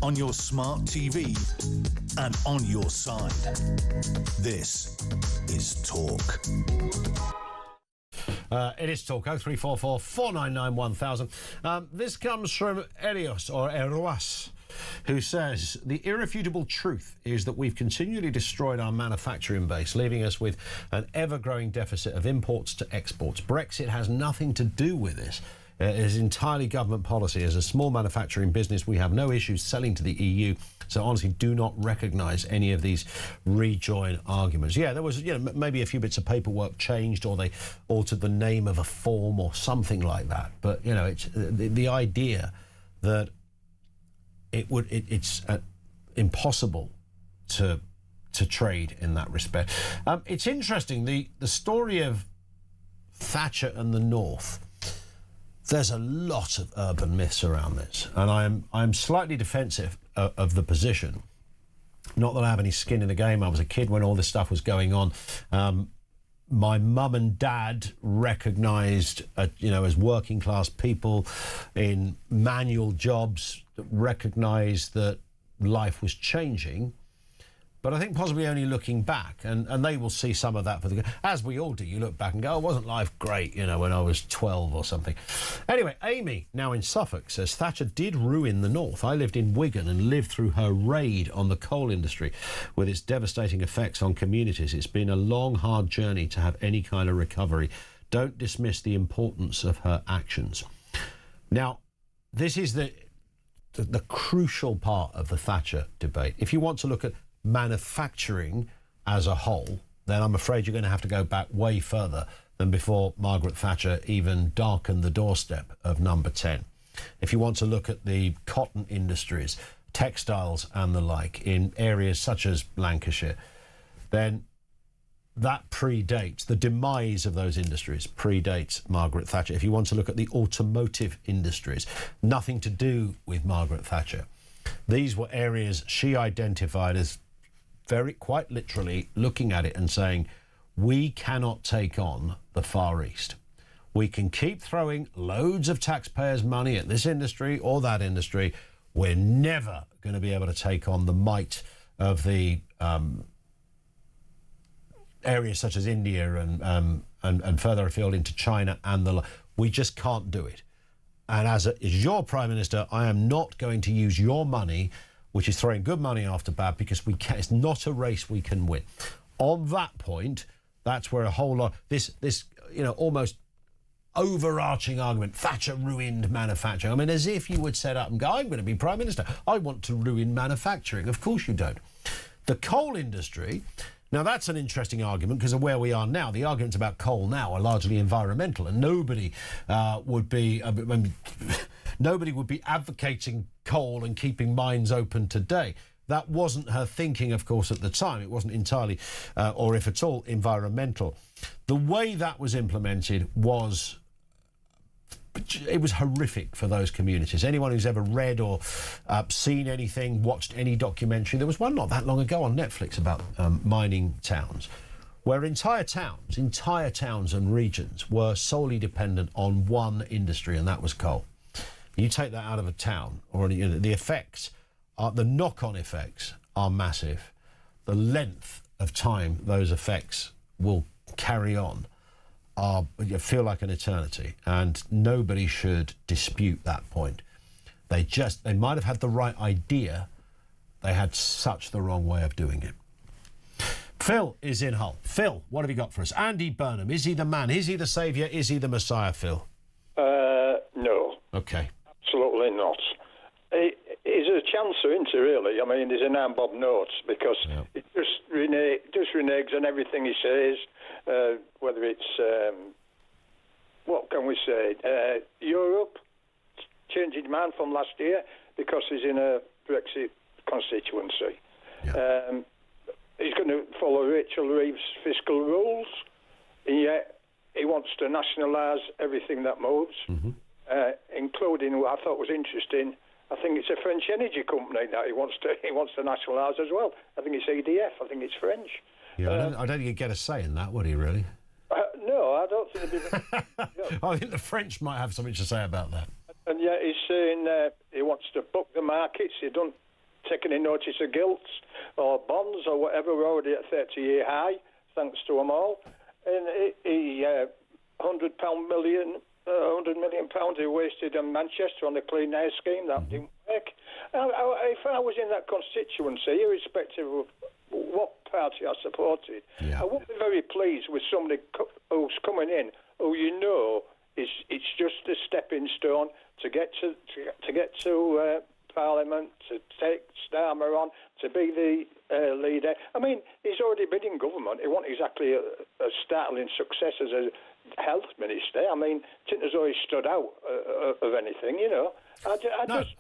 [SPEAKER 1] on your smart TV, and on your side. This is Talk.
[SPEAKER 2] It is Talk, 0344 499 1000. This comes from Elios, or Eroas, who says, the irrefutable truth is that we've continually destroyed our manufacturing base, leaving us with an ever-growing deficit of imports to exports. Brexit has nothing to do with this. It is entirely government policy. As a small manufacturing business, we have no issues selling to the EU, so honestly do not recognise any of these rejoin arguments. Yeah, there was, maybe a few bits of paperwork changed, or they altered the name of a form or something like that. But, it's the idea that it's impossible to trade in that respect. It's interesting, the story of Thatcher and the North. There's a lot of urban myths around this, and I'm slightly defensive of the position. Not that I have any skin in the game. I was a kid when all this stuff was going on. My mum and dad recognised, as working class people in manual jobs, recognised that life was changing. But I think possibly only looking back, and they will see some of that for the, as we all do. You look back and go, oh, wasn't life great, when I was 12 or something. Anyway, Amy, now in Suffolk, says Thatcher did ruin the North. I lived in Wigan and lived through her raid on the coal industry with its devastating effects on communities. It's been a long, hard journey to have any kind of recovery. Don't dismiss the importance of her actions. Now, this is the crucial part of the Thatcher debate. If you want to look at manufacturing as a whole, then I'm afraid you're going to have to go back way further than before Margaret Thatcher even darkened the doorstep of number 10. If you want to look at the cotton industries, textiles and the like in areas such as Lancashire, then that predates, the demise of those industries predates Margaret Thatcher. If you want to look at the automotive industries, nothing to do with Margaret Thatcher. These were areas she identified as quite literally looking at it and saying, we cannot take on the Far East. We can keep throwing loads of taxpayers' money at this industry or that industry. We're never going to be able to take on the might of the areas such as India and further afield into China and we just can't do it. And as your Prime Minister, I am not going to use your money, which is throwing good money after bad, because we can, it's not a race we can win. On that point, that's where a whole lot this almost overarching argument, Thatcher ruined manufacturing. I mean, as if you would set up and go, I'm going to be Prime Minister, I want to ruin manufacturing. Of course you don't. The coal industry, now that's an interesting argument because of where we are now. The arguments about coal now are largely environmental, and nobody would be advocating coal and keeping mines open today. That wasn't her thinking, of course, at the time. It wasn't entirely, or if at all, environmental. The way that was implemented was horrific for those communities. Anyone who's ever read or seen anything, watched any documentary, there was one not that long ago on Netflix about mining towns, where entire towns and regions were solely dependent on one industry, and that was coal. You take that out of a town, or the effects, the knock-on effects are massive. The length of time those effects will carry on feel like an eternity, and nobody should dispute that point. They might have had the right idea, they had such the wrong way of doing it. Phil is in Hull. Phil, what have you got for us? Andy Burnham, is he the man? Is he the saviour? Is he the Messiah, Phil?
[SPEAKER 18] No.
[SPEAKER 2] Okay.
[SPEAKER 18] Absolutely not. He's a chancer, isn't he, really? I mean, he's an Bob Notes, because it just reneges on everything he says, whether it's, what can we say, Europe, changing man from last year, because he's in a Brexit constituency. Yeah. He's going to follow Rachel Reeves' fiscal rules, and yet he wants to nationalise everything that moves, including what I thought was interesting. I think it's a French energy company that he wants to nationalise as well. I think it's EDF. I think it's French.
[SPEAKER 2] Yeah, I don't think he'd get a say in that, would he, really?
[SPEAKER 18] No, I don't think he'd be...
[SPEAKER 2] I think the French might have something to say about that.
[SPEAKER 18] And yet he's saying he wants to book the markets. He don't take any notice of gilts or bonds or whatever. We're already at 30-year high, thanks to them all. And he £100 million he wasted in Manchester on the Clean Air Scheme. That didn't work. If I was in that constituency, irrespective of what party I supported, I wouldn't be very pleased with somebody who's coming in who it's just a stepping stone to get to Parliament, to take Starmer on, to be the leader. I mean, he's already been in government. He wasn't exactly a startling success as a health minister. I mean, it isn't as though he stood out of anything, you know.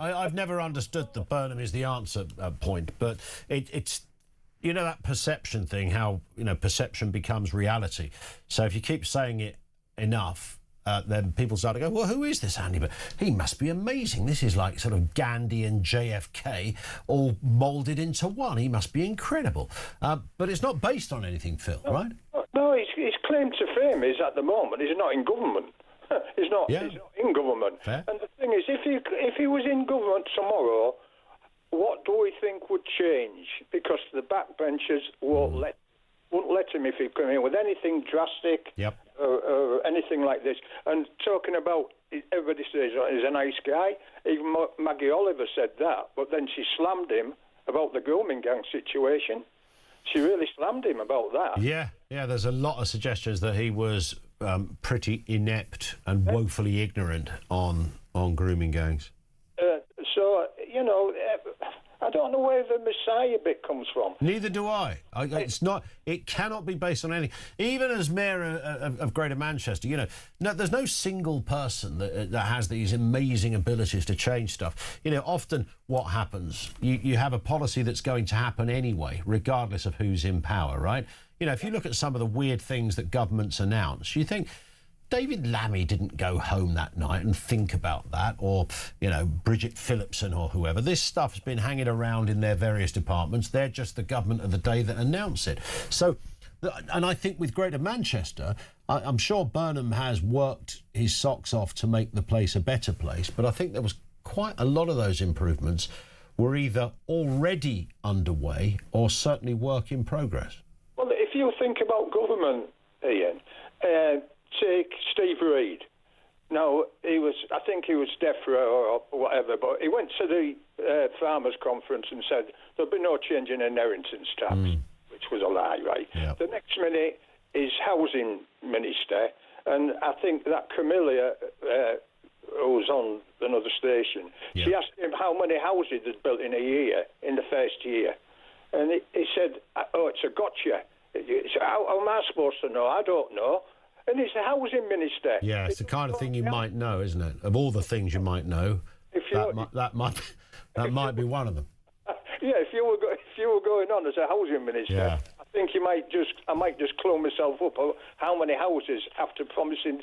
[SPEAKER 2] I've never understood the Burnham is the answer point, but it's that perception thing, how perception becomes reality. So if you keep saying it enough, then people start to go, well, who is this Andy? But he must be amazing. This is like sort of Gandhi and JFK all moulded into one. He must be incredible. But it's not based on anything, Phil, right?
[SPEAKER 18] No, his claim to fame is at the moment he's not in government. He's not in government.
[SPEAKER 2] Fair.
[SPEAKER 18] And the thing is, if he was in government tomorrow, what do we think would change? Because the backbenchers won't let him if he come in with anything drastic or anything like this. And talking about, everybody says he's a nice guy. Even Maggie Oliver said that, but then she slammed him about the grooming gang situation. She really slammed him about that.
[SPEAKER 2] Yeah, there's a lot of suggestions that he was pretty inept and woefully ignorant on grooming gangs.
[SPEAKER 18] So, you know, I don't know where the Messiah bit comes from.
[SPEAKER 2] Neither do I. It's not. It cannot be based on anything. Even as mayor of Greater Manchester, you know, there's no single person that has these amazing abilities to change stuff. You know, often what happens, you have a policy that's going to happen anyway, regardless of who's in power, right? You know, if you look at some of the weird things that governments announce, you think, David Lammy didn't go home that night and think about that, or, you know, Bridget Phillipson or whoever. This stuff has been hanging around in their various departments. They're just the government of the day that announce it. So, and I think with Greater Manchester, I'm sure Burnham has worked his socks off to make the place a better place, but I think there was quite a lot of those improvements were either already underway or certainly work in progress.
[SPEAKER 18] Well, if you think about government, Ian, take Steve Reid. Now, I think he was deaf or whatever, but he went to the farmers' conference and said there'll be no change in inheritance tax, which was a lie, right? Yep. The next minute is housing minister, and I think that Camilla, who's on another station, she asked him how many houses he'd built in a year, in the first year. And he said, oh, it's a gotcha. How am I supposed to know? I don't know. And he's the housing minister.
[SPEAKER 2] Yeah, it's the kind of thing you might know, isn't it? Of all the things you might know, that might be one of them.
[SPEAKER 18] Yeah, if you were going on as a housing minister, I think I might just clone myself up. How many houses after promising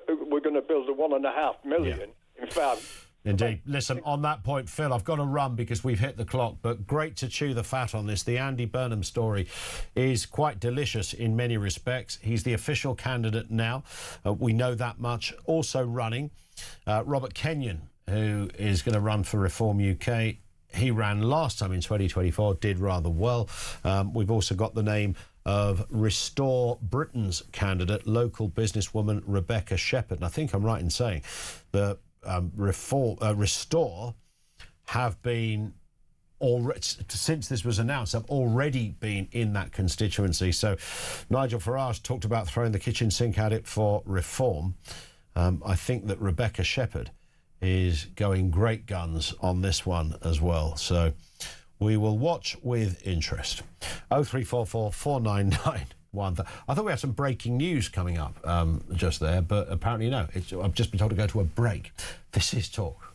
[SPEAKER 18] we're going to build 1.5 million in fact.
[SPEAKER 2] Indeed. Listen, on that point, Phil, I've got to run because we've hit the clock, but great to chew the fat on this. The Andy Burnham story is quite delicious in many respects. He's the official candidate now. We know that much. Also running, Robert Kenyon, who is going to run for Reform UK. He ran last time in 2024, did rather well. We've also got the name of Restore Britain's candidate, local businesswoman Rebecca Shepherd. And I think I'm right in saying that Restore have been already, since this was announced, have already been in that constituency. So Nigel Farage talked about throwing the kitchen sink at it for Reform. I think that Rebecca Shepherd is going great guns on this one as well. So we will watch with interest. 0344 499 I thought we had some breaking news coming up just there, but apparently no. I've just been told to go to a break. This is Talk.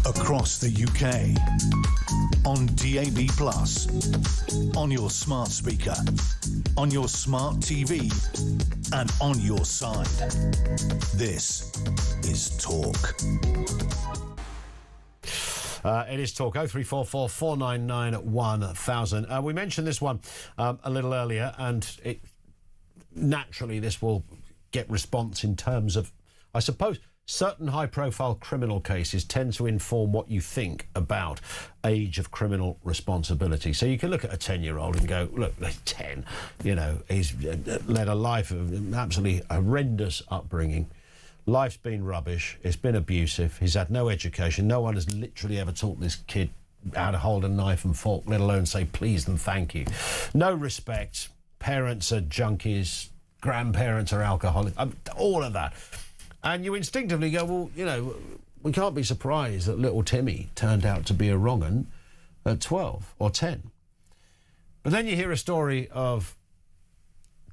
[SPEAKER 1] Across the UK, on DAB+, on your smart speaker, on your smart TV, and on your side. This is Talk.
[SPEAKER 2] It is Talk. 0344 499 1000. We mentioned this one a little earlier, and naturally this will get response in terms of, I suppose, certain high-profile criminal cases tend to inform what you think about age of criminal responsibility. So you can look at a 10-year-old and go, look, 10, you know, he's led a life of absolutely horrendous upbringing. Life's been rubbish. It's been abusive. He's had no education. No one has literally ever taught this kid how to hold a knife and fork, let alone say please and thank you. No respect. Parents are junkies. Grandparents are alcoholics. All of that. And you instinctively go, well, you know, we can't be surprised that little Timmy turned out to be a wrong 'un at 12 or 10. But then you hear a story of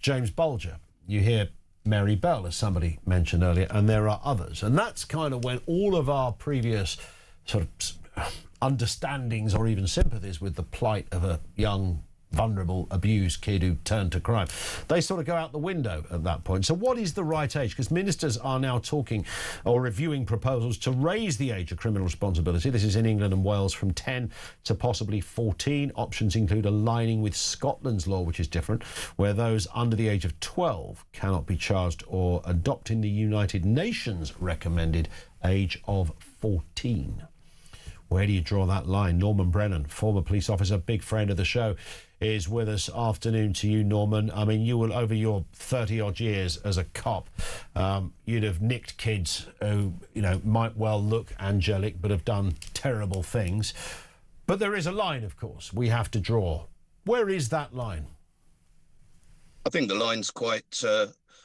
[SPEAKER 2] James Bulger. You hear Mary Bell, as somebody mentioned earlier, and there are others. And that's kind of when all of our previous sort of understandings or even sympathies with the plight of a young, vulnerable, abused kid who turned to crime, they sort of go out the window at that point. So what is the right age? Because ministers are now talking or reviewing proposals to raise the age of criminal responsibility. This is in England and Wales, from 10 to possibly 14. Options include aligning with Scotland's law, which is different, where those under the age of 12 cannot be charged, or adopting the United Nations recommended age of 14. Where do you draw that line? Norman Brennan, former police officer, big friend of the show, is with us. Afternoon to you, Norman. I mean, you will, over your 30-odd years as a cop, you'd have nicked kids who, you know, might well look angelic but have done terrible things. But there is a line, of course, we have to draw. Where is that line?
[SPEAKER 19] I think the line's quite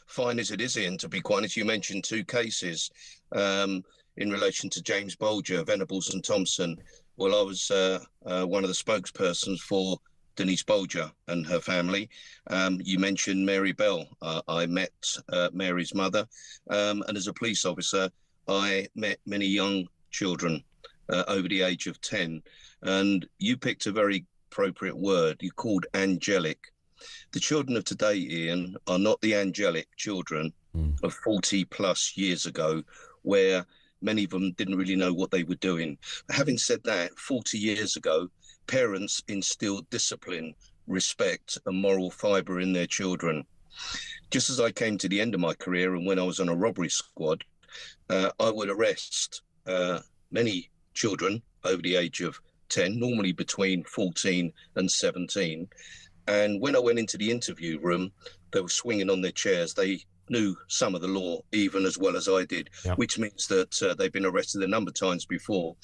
[SPEAKER 19] fine as it is, Ian, to be quite honest. You mentioned two cases in relation to James Bulger, Venables and Thompson. Well, I was one of the spokespersons for Denise Bulger and her family. You mentioned Mary Bell. I met Mary's mother, and as a police officer, I met many young children over the age of 10. And you picked a very appropriate word. You called angelic. The children of today, Ian, are not the angelic children of 40 plus years ago, where many of them didn't really know what they were doing. Having said that, 40 years ago, parents instilled discipline, respect and moral fibre in their children. Just as I came to the end of my career, and when I was on a robbery squad, I would arrest many children over the age of 10, normally between 14 and 17. And when I went into the interview room, they were swinging on their chairs. They knew some of the law even as well as I did, which means that they've been arrested a number of times before.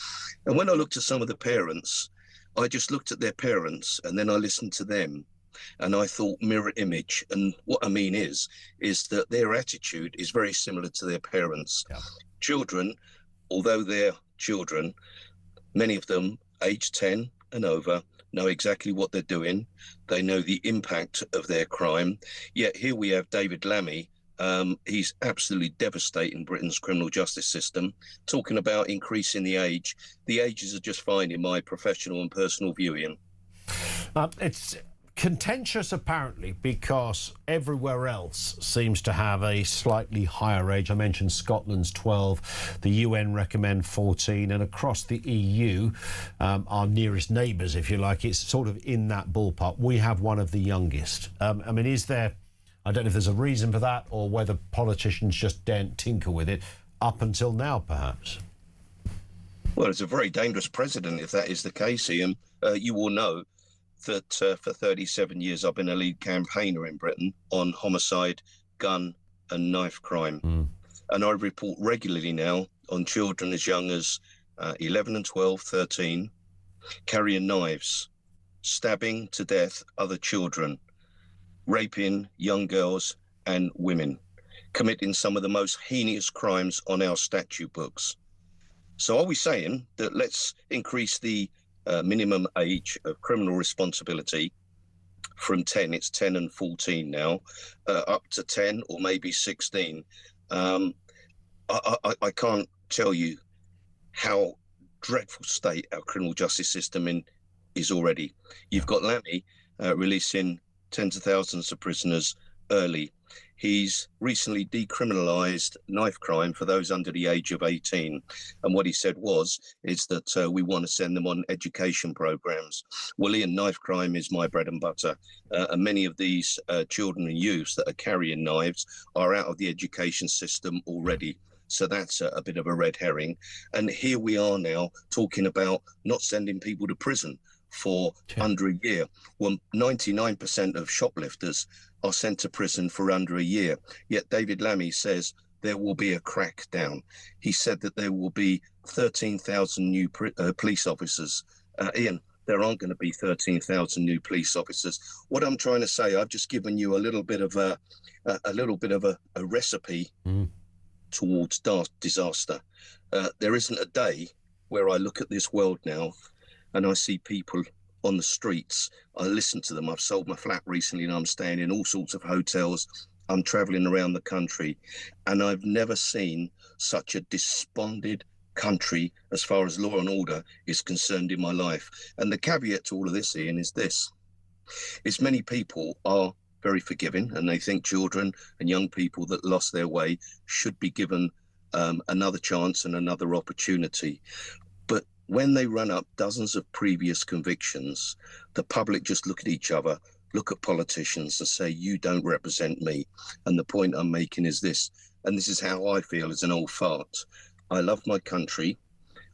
[SPEAKER 19] And when I looked at some of the parents, I just looked at their parents and then I listened to them, and I thought mirror image. And what I mean is that their attitude is very similar to their parents. Children, although they're children, many of them age 10 and over, know exactly what they're doing. They know the impact of their crime. Yet here we have David Lammy. He's absolutely devastating Britain's criminal justice system, talking about increasing the age. The ages are just fine in my professional and personal view, Ian.
[SPEAKER 2] It's contentious, apparently, because everywhere else seems to have a slightly higher age. I mentioned Scotland's 12, the UN recommend 14, and across the EU, our nearest neighbours, if you like, it's sort of in that ballpark. We have one of the youngest. I mean, is there... I don't know if there's a reason for that, or whether politicians just daren't tinker with it up until now, perhaps.
[SPEAKER 19] Well, it's a very dangerous precedent if that is the case, Ian. You will know that for 37 years I've been a lead campaigner in Britain on homicide, gun and knife crime. And I report regularly now on children as young as 11 and 12, 13, carrying knives, stabbing to death other children, raping young girls and women, committing some of the most heinous crimes on our statute books. So are we saying that let's increase the minimum age of criminal responsibility from 10, it's 10 and 14 now, up to 10 or maybe 16? I can't tell you how dreadful state our criminal justice system is already. You've got Lammy releasing tens of thousands of prisoners early. He's recently decriminalised knife crime for those under the age of 18. And what he said is that we want to send them on education programs. Well, Ian, knife crime is my bread and butter. And many of these children and youths that are carrying knives are out of the education system already. So that's a bit of a red herring. And here we are now talking about not sending people to prison for under a year. Well, 99% of shoplifters are sent to prison for under a year. Yet David Lammy says there will be a crackdown. He said that there will be 13,000 new police officers Ian, there aren't going to be 13,000 new police officers. What I'm trying to say, I've just given you a little bit of a recipe towards disaster. There isn't a day where I look at this world now and I see people on the streets. I listen to them. I've sold my flat recently and I'm staying in all sorts of hotels. I'm traveling around the country and I've never seen such a despondent country as far as law and order is concerned in my life. And the caveat to all of this, Ian, is this. Is many people are very forgiving and they think children and young people that lost their way should be given another chance and another opportunity. But when they run up dozens of previous convictions, the public just look at each other, look at politicians and say, you don't represent me. And the point I'm making is this, and this is how I feel as an old fart. I love my country.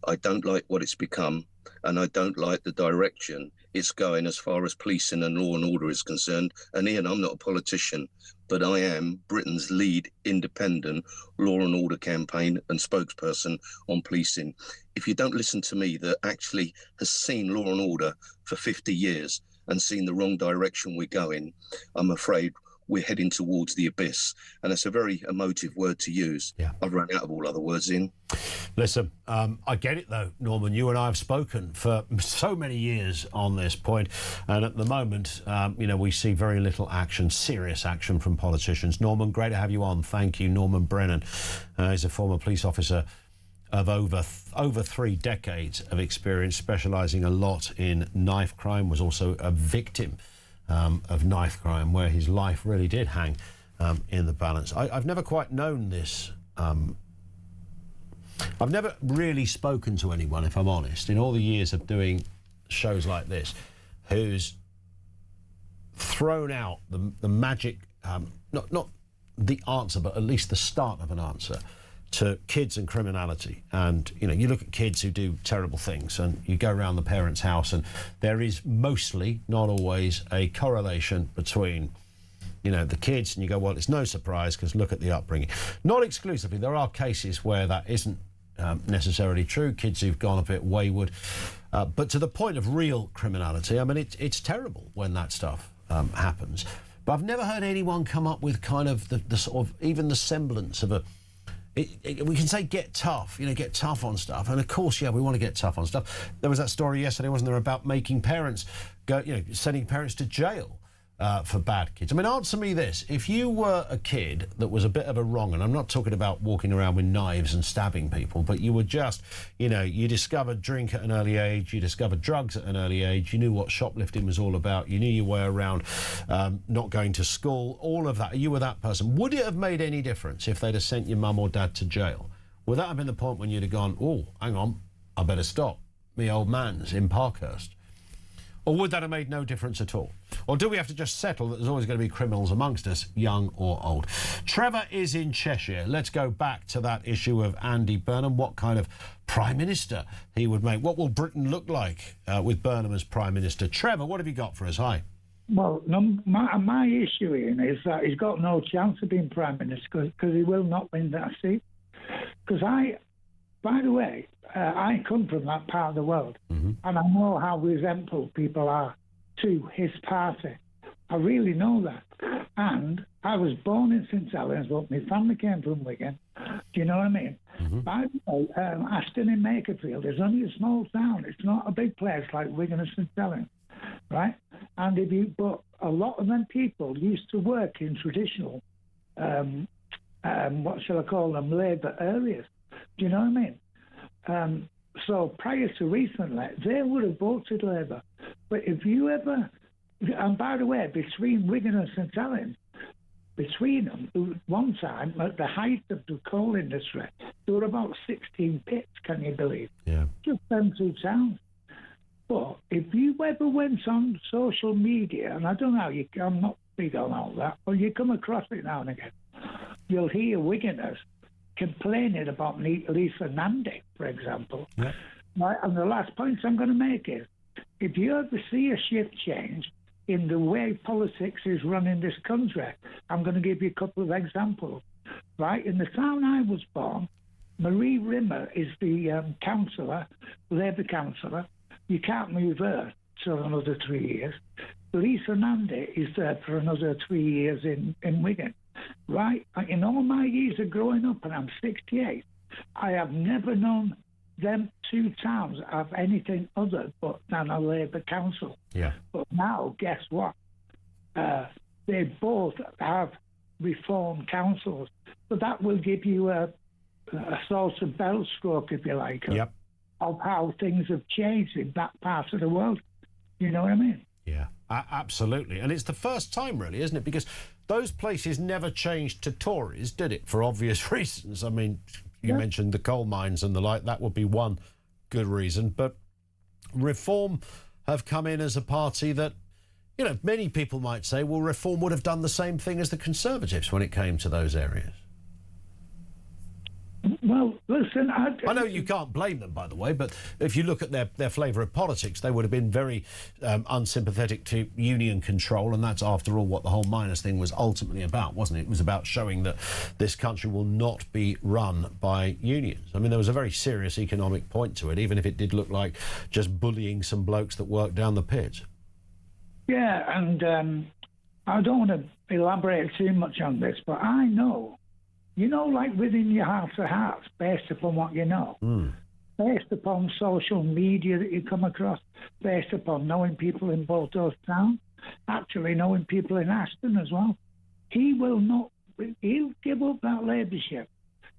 [SPEAKER 19] I don't like what it's become, and I don't like the direction it's going as far as policing and law and order is concerned. And Ian, I'm not a politician, but I am Britain's lead independent law and order campaign and spokesperson on policing. If you don't listen to me, that actually has seen law and order for 50 years and seen the wrong direction we're going, I'm afraid we're heading towards the abyss. And it's a very emotive word to use. Yeah. I've run out of all other words in.
[SPEAKER 2] Listen, I get it, though, Norman. You and I have spoken for so many years on this point, and at the moment, we see very little action, serious action from politicians. Norman, great to have you on. Thank you. Norman Brennan is a former police officer of over 3 decades of experience, specialising a lot in knife crime, was also a victim of knife crime, where his life really did hang in the balance. I've never quite known this. I've never really spoken to anyone, if I'm honest, in all the years of doing shows like this, who's thrown out the magic, not the answer, but at least the start of an answer to kids and criminality. And you look at kids who do terrible things and you go around the parents' house and there is mostly, not always, a correlation between the kids, and you go, well, it's no surprise because look at the upbringing. Not exclusively. There are cases where that isn't necessarily true, kids who've gone a bit wayward, but to the point of real criminality, I mean, it's terrible when that stuff happens. But I've never heard anyone come up with kind of the sort of, even the semblance of we can say get tough, get tough on stuff. And of course, yeah, we want to get tough on stuff. There was that story yesterday, wasn't there, about making parents go, sending parents to jail for bad kids. I mean, answer me this. If you were a kid that was a bit of a wrong, and I'm not talking about walking around with knives and stabbing people, but you were just, you discovered drink at an early age, you discovered drugs at an early age, you knew what shoplifting was all about, you knew your way around not going to school, all of that. You were that person. Would it have made any difference if they'd have sent your mum or dad to jail? Would that have been the point when you'd have gone, oh, hang on, I better stop. Me old man's in Parkhurst. Or would that have made no difference at all? Or do we have to just settle that there's always going to be criminals amongst us, young or old? Trevor is in Cheshire. Let's go back to that issue of Andy Burnham, what kind of Prime Minister he would make. What will Britain look like with Burnham as Prime Minister? Trevor, what have you got for us? Hi.
[SPEAKER 20] Well, my issue, Ian, is that he's got no chance of being Prime Minister because he will not win that seat. Because by the way, I come from that part of the world, and I know how resentful people are to his party. I really know that. And I was born in St Helens, but my family came from Wigan. Do you know what I mean? By the way, Aston in Makerfield is only a small town. It's not a big place like Wigan and St Helens, right? And but a lot of them people used to work in traditional, what shall I call them, labour areas. Do you know what I mean? So prior to recently, they would have voted Labour. But if you ever, and by the way, between Wigan and St Helens, between them, one time, at the height of the coal industry, there were about 16 pits, can you believe?
[SPEAKER 2] Yeah.
[SPEAKER 20] Just them 2 towns. But if you ever went on social media, and I don't know, I'm not big on all that, but you come across it now and again, you'll hear Wiganers complaining about Lisa Nandy, for example. Yeah. Right, and the last point I'm going to make is, if you ever see a shift change in the way politics is run in this country, I'm going to give you a couple of examples. Right, in the town I was born, Marie Rimmer is the councillor, Labour councillor, You can't move her for another 3 years. Lisa Nandy is there for another 3 years in Wigan. Right? In all my years of growing up, and I'm 68, I have never known them two towns have anything other than a Labour council.
[SPEAKER 2] Yeah.
[SPEAKER 20] But now, guess what? They both have reform councils. So that will give you a sort of belt stroke, if you like, of how things have changed in that part of the world. You know what I mean?
[SPEAKER 2] Yeah, absolutely. And it's the first time, really, isn't it? Because those places never changed to Tories, did it? For obvious reasons. I mean, you mentioned the coal mines and the like. That would be one good reason. But Reform have come in as a party that, you know, many people might say, well, Reform would have done the same thing as the Conservatives when it came to those areas.
[SPEAKER 20] Well, listen,
[SPEAKER 2] I know you can't blame them, by the way, but if you look at their flavour of politics, they would have been very unsympathetic to union control, and that's, after all, what the whole miners thing was ultimately about, wasn't it? It was about showing that this country will not be run by unions. I mean, there was a very serious economic point to it, even if it did look like just bullying some blokes that worked down the pit.
[SPEAKER 20] Yeah, and I don't want to elaborate too much on this, but I know, you know, like within your heart of hearts, based upon what you know, based upon social media that you come across, based upon knowing people in both those towns, actually knowing people in Aston as well, he'll give up that Labourship,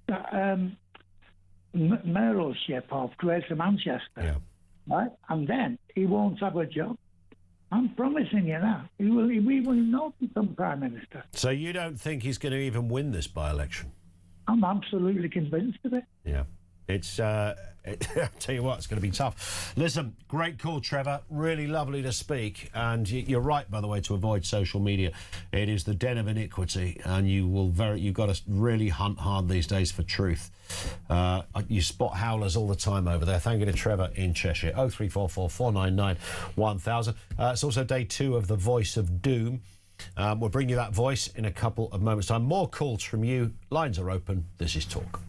[SPEAKER 20] that mayoralship of Greater Manchester, right? And then he won't have a job. I'm promising you that. He will not become Prime Minister.
[SPEAKER 2] So you don't think he's going to even win this by-election?
[SPEAKER 20] I'm absolutely convinced of it.
[SPEAKER 2] Yeah. It's, I'll tell you what, it's going to be tough. Listen, great call, Trevor. Really lovely to speak. And you're right, by the way, to avoid social media. It is the den of iniquity, and you've got to really hunt hard these days for truth. You spot howlers all the time over there. Thank you to Trevor in Cheshire. 0344 499 1000. It's also day 2 of The Voice of Doom. We'll bring you that voice in a couple of moments' time. More calls from you. Lines are open. This is Talk.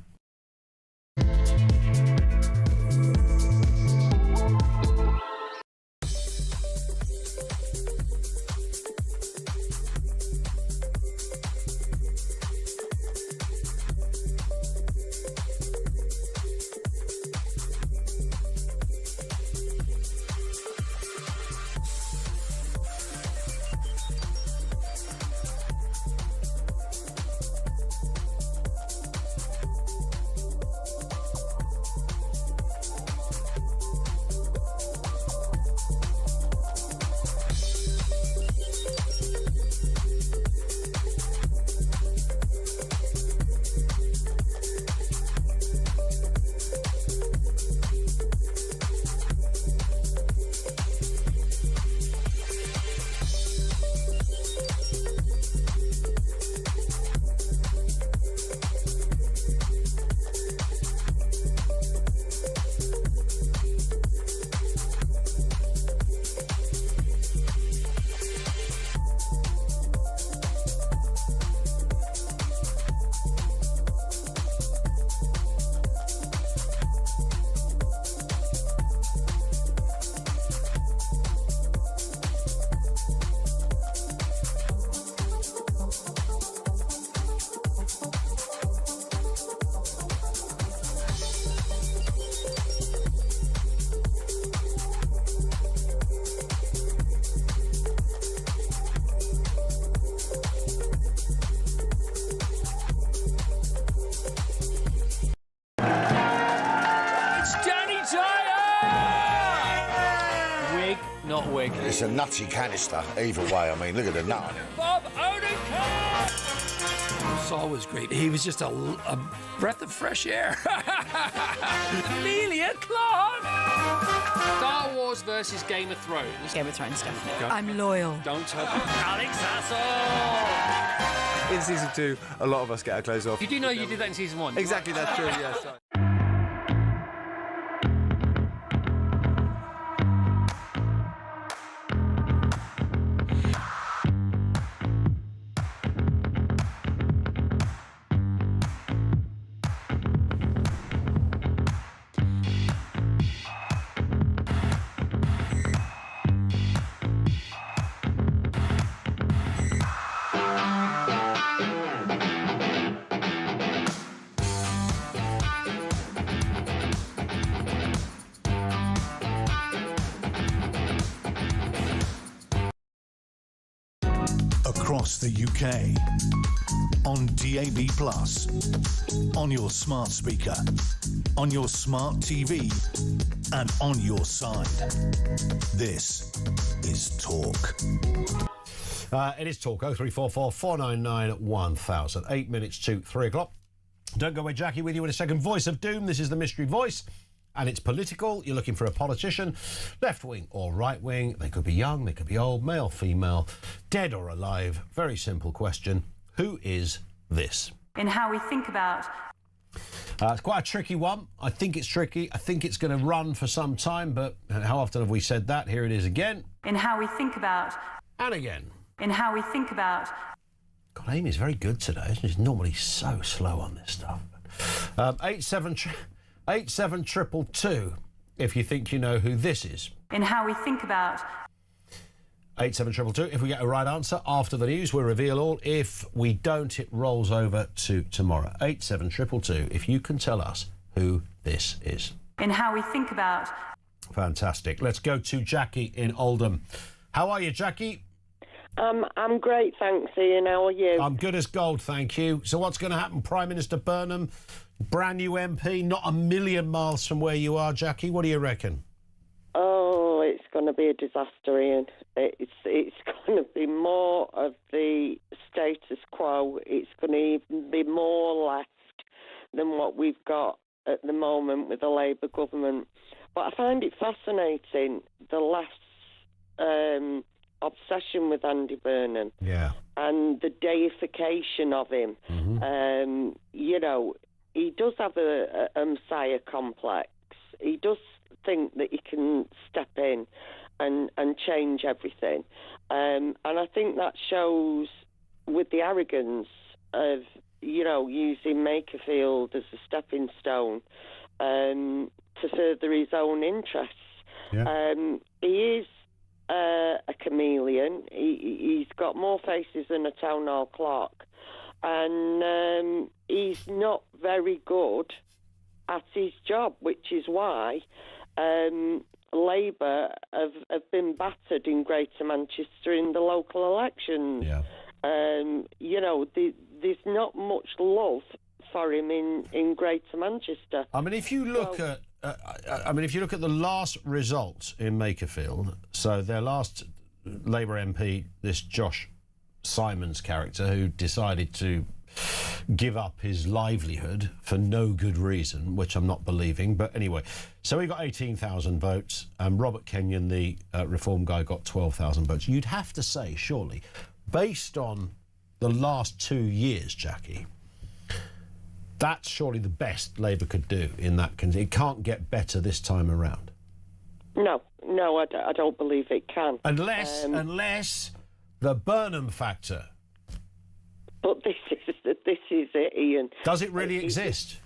[SPEAKER 7] It's a nutty canister, either way. I mean, look at the nut on it.
[SPEAKER 13] Bob Odenkirk! Saul was great. He was just a breath of fresh air. Amelia Clark!
[SPEAKER 21] Star Wars versus Game of Thrones.
[SPEAKER 8] Game of Thrones, definitely. I'm loyal.
[SPEAKER 21] Don't tell me. Alex Hassel!
[SPEAKER 9] In season 2, a lot of us get our clothes off.
[SPEAKER 21] You do know you did that in season 1?
[SPEAKER 9] Exactly, that's true, yes.
[SPEAKER 1] across the UK. On DAB+, on your smart speaker, on your smart TV, and on your side. This is Talk.
[SPEAKER 2] It is Talk. 0344 499 1000. 8 minutes to 3 o'clock. Don't go away, Jackie, with you in a second. Voice of Doom. This is the Mystery Voice. And it's political. You're looking for a politician, left-wing or right-wing. They could be young, they could be old, male, female, dead or alive. Very simple question. Who is this?
[SPEAKER 4] In how we think about...
[SPEAKER 2] It's quite a tricky one. I think it's tricky. I think it's going to run for some time, but how often have we said that? Here it is again.
[SPEAKER 4] In how we think about...
[SPEAKER 2] And again.
[SPEAKER 4] In how we think about...
[SPEAKER 2] God, Amy's very good today. She's normally so slow on this stuff. 87222, if you think you know who this is.
[SPEAKER 4] In how we think about...
[SPEAKER 2] 87222. If we get a right answer after the news, we'll reveal all. If we don't, it rolls over to tomorrow. 87222, if you can tell us who this is.
[SPEAKER 4] In how we think about...
[SPEAKER 2] Fantastic. Let's go to Jackie in Oldham. How are you, Jackie?
[SPEAKER 22] I'm great, thanks, Ian. How are you?
[SPEAKER 2] I'm good as gold, thank you. So what's going to happen? Prime Minister Burnham, brand new MP, not a million miles from where you are, Jackie. What do you reckon?
[SPEAKER 22] Oh, it's going to be a disaster, Ian. It's going to be more of the status quo. It's going to even be more left than what we've got at the moment with the Labour government. But I find it fascinating, the last obsession with Andy Burnham.
[SPEAKER 2] Yeah.
[SPEAKER 22] And the deification of him.
[SPEAKER 2] Mm-hmm.
[SPEAKER 22] You know, he does have a messiah complex. He does think that he can step in and change everything. And I think that shows with the arrogance of, you know, using Makerfield as a stepping stone to further his own interests.
[SPEAKER 2] Yeah.
[SPEAKER 22] He is a chameleon. He's got more faces than a town hall clock. And he's not very good at his job, which is why Labour have been battered in Greater Manchester in the local elections.
[SPEAKER 2] Yeah.
[SPEAKER 22] You know, there's not much love for him in Greater Manchester.
[SPEAKER 2] I mean, if you look at the last results in Makerfield, so their last Labour MP, this Josh Simons character, who decided to give up his livelihood for no good reason, which I'm not believing, but anyway, so he got 18,000 votes, and Robert Kenyon, the Reform guy, got 12,000 votes. You'd have to say, surely, based on the last 2 years, Jackie, that's surely the best Labour could do in that. It can't get better this time around.
[SPEAKER 22] No, I don't believe it can.
[SPEAKER 2] Unless the Burnham factor.
[SPEAKER 22] But this is it, Ian.
[SPEAKER 2] Does it really exist?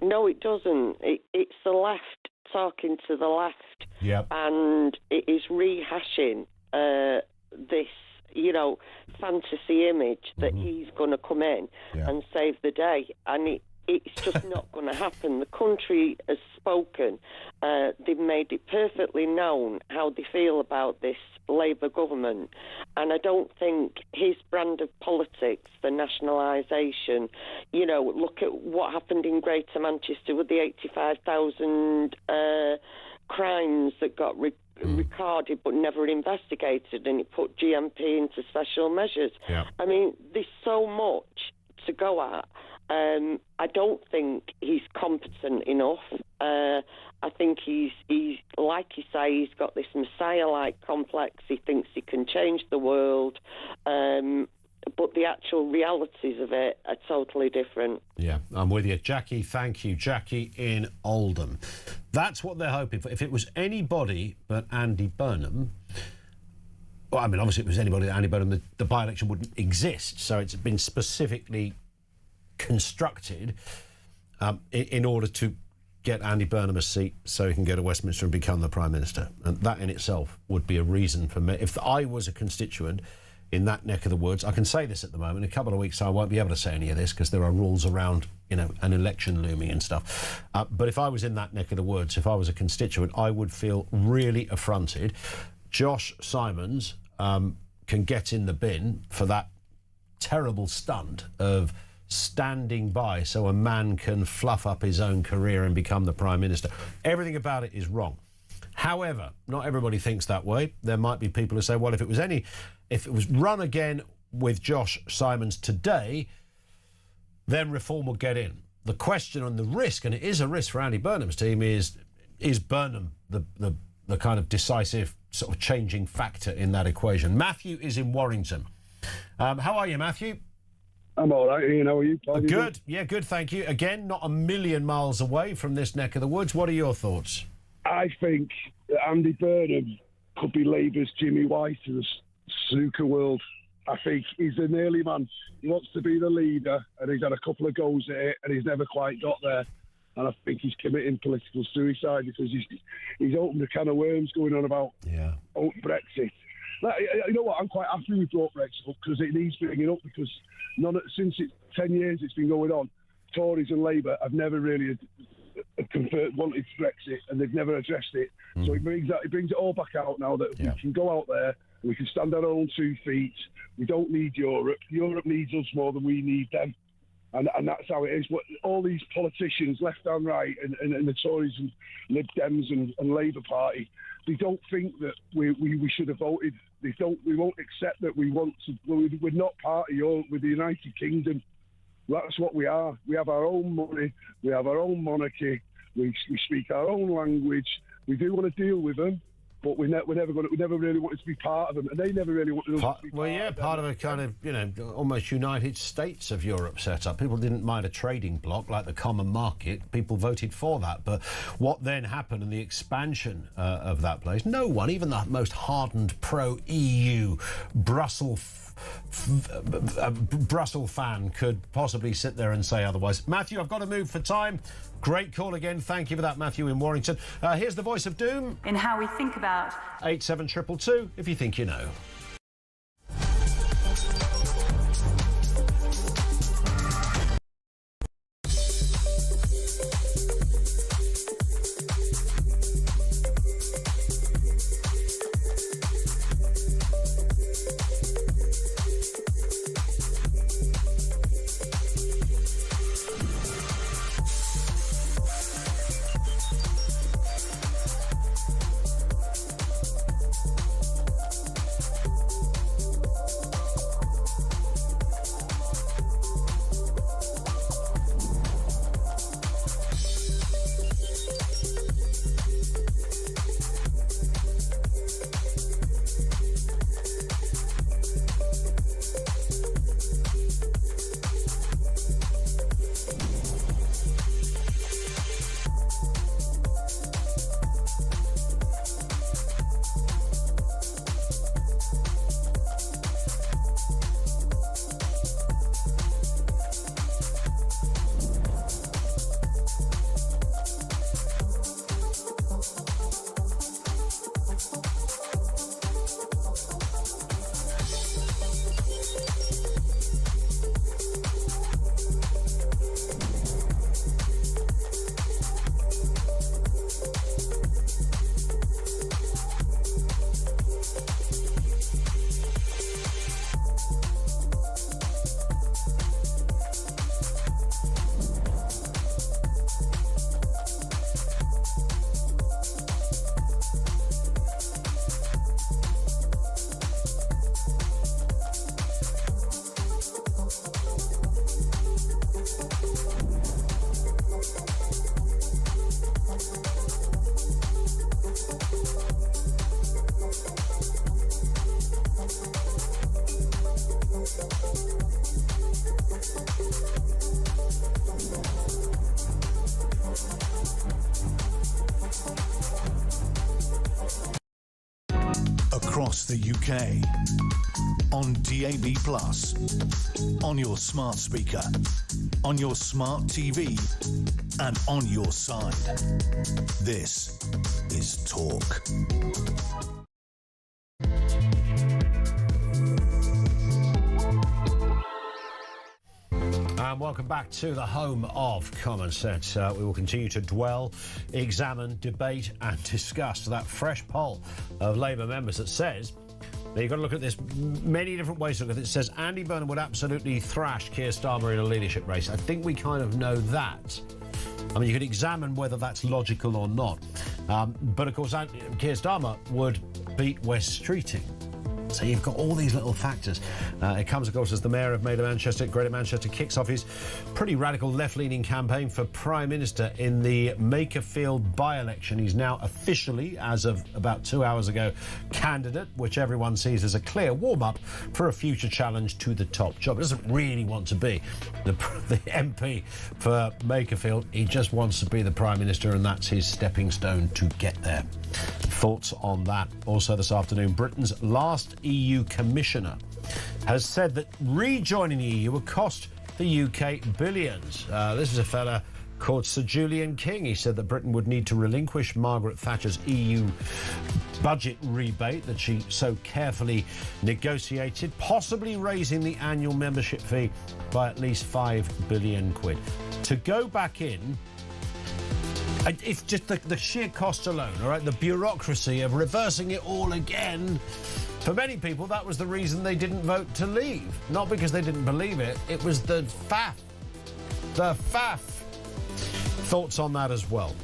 [SPEAKER 22] No, it doesn't. It's the left talking to the left.
[SPEAKER 2] Yep.
[SPEAKER 22] And it is rehashing this, you know, fantasy image that he's going to come in and save the day. And it's just not going to happen. The country has spoken. They've made it perfectly known how they feel about this Labour government. And I don't think his brand of politics, the nationalisation, you know, look at what happened in Greater Manchester with the 85,000 crimes that got recorded but never investigated, and it put GMP into special measures.
[SPEAKER 2] Yeah.
[SPEAKER 22] I mean, there's so much to go at. I don't think he's competent enough. I think he's like you say, he's got this messiah-like complex. He thinks he can change the world, but the actual realities of it are totally different.
[SPEAKER 2] Yeah, I'm with you. Jackie, thank you. Jackie in Oldham. That's what they're hoping for. If it was anybody but Andy Burnham... Well, I mean, obviously, if it was anybody but Andy Burnham, the by-election wouldn't exist. So it's been specifically constructed in order to get Andy Burnham a seat so he can go to Westminster and become the Prime Minister. And that in itself would be a reason for me. If I was a constituent in that neck of the woods, I can say this at the moment, in a couple of weeks I won't be able to say any of this because there are rules around, you know, an election looming and stuff. But if I was in that neck of the woods, if I was a constituent, I would feel really affronted. Josh Simons can get in the bin for that terrible stunt of standing by so a man can fluff up his own career and become the Prime Minister. Everything about it is wrong. However, not everybody thinks that way. There might be people who say, well, if it was run again with Josh Simons today, then reform would get in. The question on the risk, and it is a risk for Andy Burnham's team, is Burnham the kind of decisive sort of changing factor in that equation? Matthew is in Warrington. How are you, Matthew?
[SPEAKER 5] I'm all right, Ian. How are you?
[SPEAKER 2] Good. Yeah, good, thank you. Again, not a million miles away from this neck of the woods. What are your thoughts?
[SPEAKER 5] I think that Andy Burnham could be Labour's Jimmy White of the snooker world. I think he's an early man. He wants to be the leader, and he's had a couple of goes at it, and he's never quite got there. And I think he's committing political suicide because he's opened a can of worms going on about Brexit. You know what? I'm quite happy we brought Brexit up because it needs bringing up, because since 10 years it's been going on, Tories and Labour have never really wanted Brexit, and they've never addressed it. So it brings it all back out now that we can go out there, we can stand on our own 2 feet. We don't need Europe. Europe needs us more than we need them. And that's how it is. But all these politicians, left and right, and the Tories and Lib Dems and Labour Party, they don't think that we should have voted. We won't accept that we're not part of Europe, with the United Kingdom. That's what we are. We have our own money. We have our own monarchy. We speak our own language. We do want to deal with them, but we never really wanted to be part of them, and they never really wanted us to be part of them.
[SPEAKER 2] Part of a kind of, almost United States of Europe setup. People didn't mind a trading bloc like the common market. People voted for that. But what then happened in the expansion of that place, no one, even the most hardened pro-EU Brussels fan, could possibly sit there and say otherwise. Matthew, I've got to move for time. Great call again. Thank you for that, Matthew in Warrington. Here's the voice of doom.
[SPEAKER 4] In how we think about
[SPEAKER 2] 87222, if you think you know.
[SPEAKER 1] Across the UK, on DAB+, on your smart speaker, on your smart TV, and on your side. This is Talk.
[SPEAKER 2] And welcome back to the home of Common Sense. We will continue to dwell, examine, debate and discuss that fresh poll of Labour members that says Now, you've got to look at this many different ways to look at it. It says Andy Burnham would absolutely thrash Keir Starmer in a leadership race. I think we kind of know that. I mean, you could examine whether that's logical or not. But, of course, Keir Starmer would beat West Streeting. So you've got all these little factors. It comes, of course, as the Mayor of Greater Manchester kicks off his pretty radical left-leaning campaign for Prime Minister in the Makerfield by-election. He's now officially, as of about 2 hours ago, candidate, which everyone sees as a clear warm-up for a future challenge to the top job. He doesn't really want to be the MP for Makerfield. He just wants to be the Prime Minister, and that's his stepping stone to get there. Thoughts on that? Also this afternoon, Britain's last EU commissioner has said that rejoining the EU would cost the UK billions. This is a fella called Sir Julian King. He said that Britain would need to relinquish Margaret Thatcher's EU budget rebate that she so carefully negotiated, possibly raising the annual membership fee by at least £5 billion. To go back in, it's just the sheer cost alone, all right? The bureaucracy of reversing it all again. For many people, that was the reason they didn't vote to leave. Not because they didn't believe it. It was the faff. The faff. Thoughts on that as well.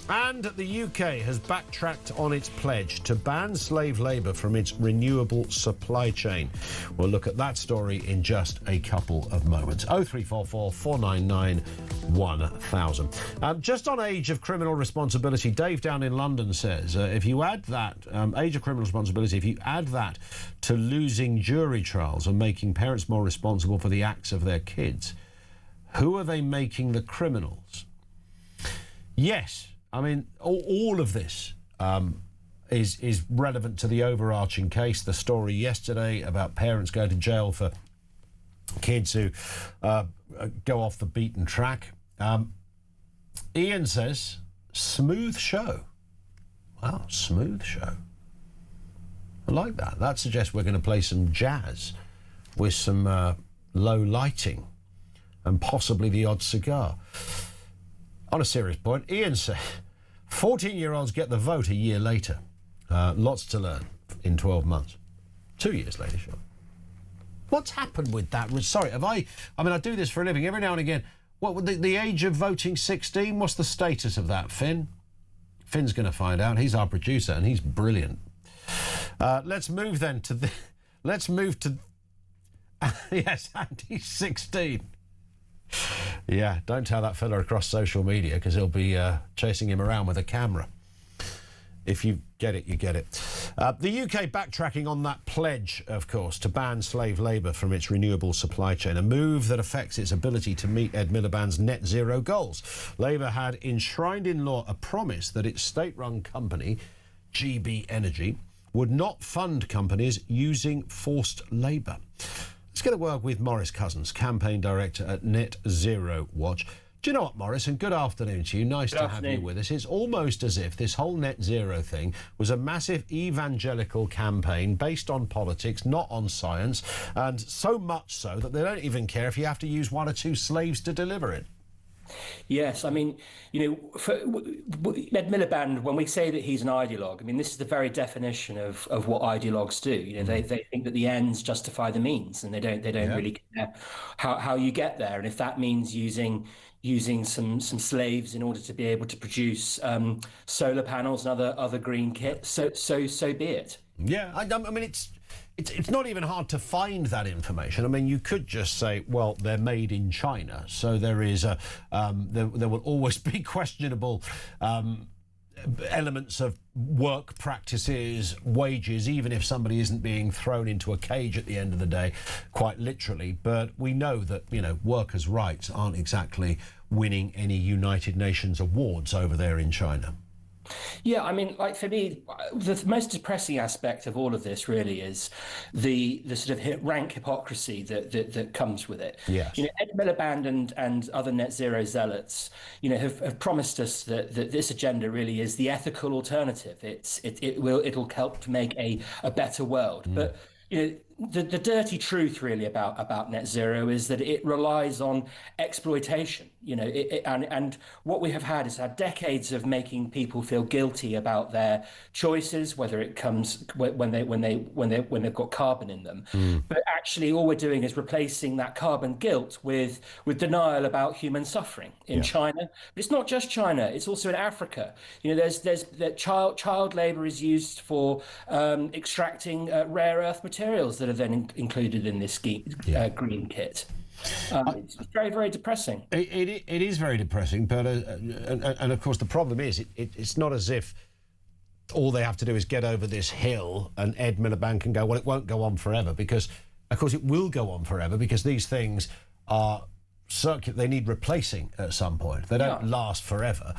[SPEAKER 2] And the UK has backtracked on its pledge to ban slave labour from its renewable supply chain. We'll look at that story in just a couple of moments. 0344 499 1000. Just on age of criminal responsibility, Dave down in London says, if you add that, age of criminal responsibility, if you add that to losing jury trials and making parents more responsible for the acts of their kids, who are they making the criminals? Yes. I mean, all of this is relevant to the overarching case. The story yesterday about parents going to jail for kids who go off the beaten track. Ian says, smooth show. Wow, smooth show. I like that. That suggests we're going to play some jazz with some low lighting and possibly the odd cigar. On a serious point, Ian said, 14-year-olds get the vote a year later. Lots to learn in 12 months. 2 years later, sure. What's happened with that? Sorry, I do this for a living. Every now and again, what the age of voting 16? What's the status of that, Finn? Finn's going to find out. He's our producer, and he's brilliant. Let's move then to the... Let's move to... Yes, Andy's 16. Yeah, don't tell that fella across social media because he'll be chasing him around with a camera. If you get it, you get it. The UK backtracking on that pledge, of course, to ban slave labour from its renewable supply chain, a move that affects its ability to meet Ed Miliband's net zero goals. Labour had enshrined in law a promise that its state-run company, GB Energy, would not fund companies using forced labour. Let's get a word with Maurice Cousins, campaign director at Net Zero Watch. Do you know what, Maurice? And good afternoon to you. Nice to have you with us. It's almost as if this whole net zero thing was a massive evangelical campaign based on politics, not on science, and so much so that they don't even care if you have to use one or two slaves to deliver it.
[SPEAKER 10] Yes, I mean, for Ed Miliband, when we say that he's an ideologue, I mean, this is the very definition of what ideologues do. They think that the ends justify the means, and they don't really care how you get there. And if that means using some slaves in order to be able to produce solar panels and other green kit, so be it. Yeah,
[SPEAKER 2] I mean, it's not even hard to find that information. I mean, you could just say, well, they're made in China, so there is there will always be questionable elements of work practices, wages, even if somebody isn't being thrown into a cage at the end of the day, quite literally. But we know that, workers' rights aren't exactly winning any United Nations awards over there in China.
[SPEAKER 10] Yeah, I mean, for me, the most depressing aspect of all of this really is the sort of rank hypocrisy that comes with it.
[SPEAKER 2] Yes.
[SPEAKER 10] Ed Miliband and other net zero zealots, have promised us that this agenda really is the ethical alternative. It'll help to make a better world. But the dirty truth really about net zero is that it relies on exploitation. And what we have had is decades of making people feel guilty about their choices, whether it comes when they've got carbon in them. But actually, all we're doing is replacing that carbon guilt with denial about human suffering in China. But it's not just China; it's also in Africa. There's child labour is used for extracting rare earth materials that are then included in this green kit. It's very, very depressing.
[SPEAKER 2] It is very depressing, but and of course the problem is it's not as if all they have to do is get over this hill and Ed Miliband can go, well, it won't go on forever, because of course it will go on forever, because these things are they need replacing at some point. They don't last forever,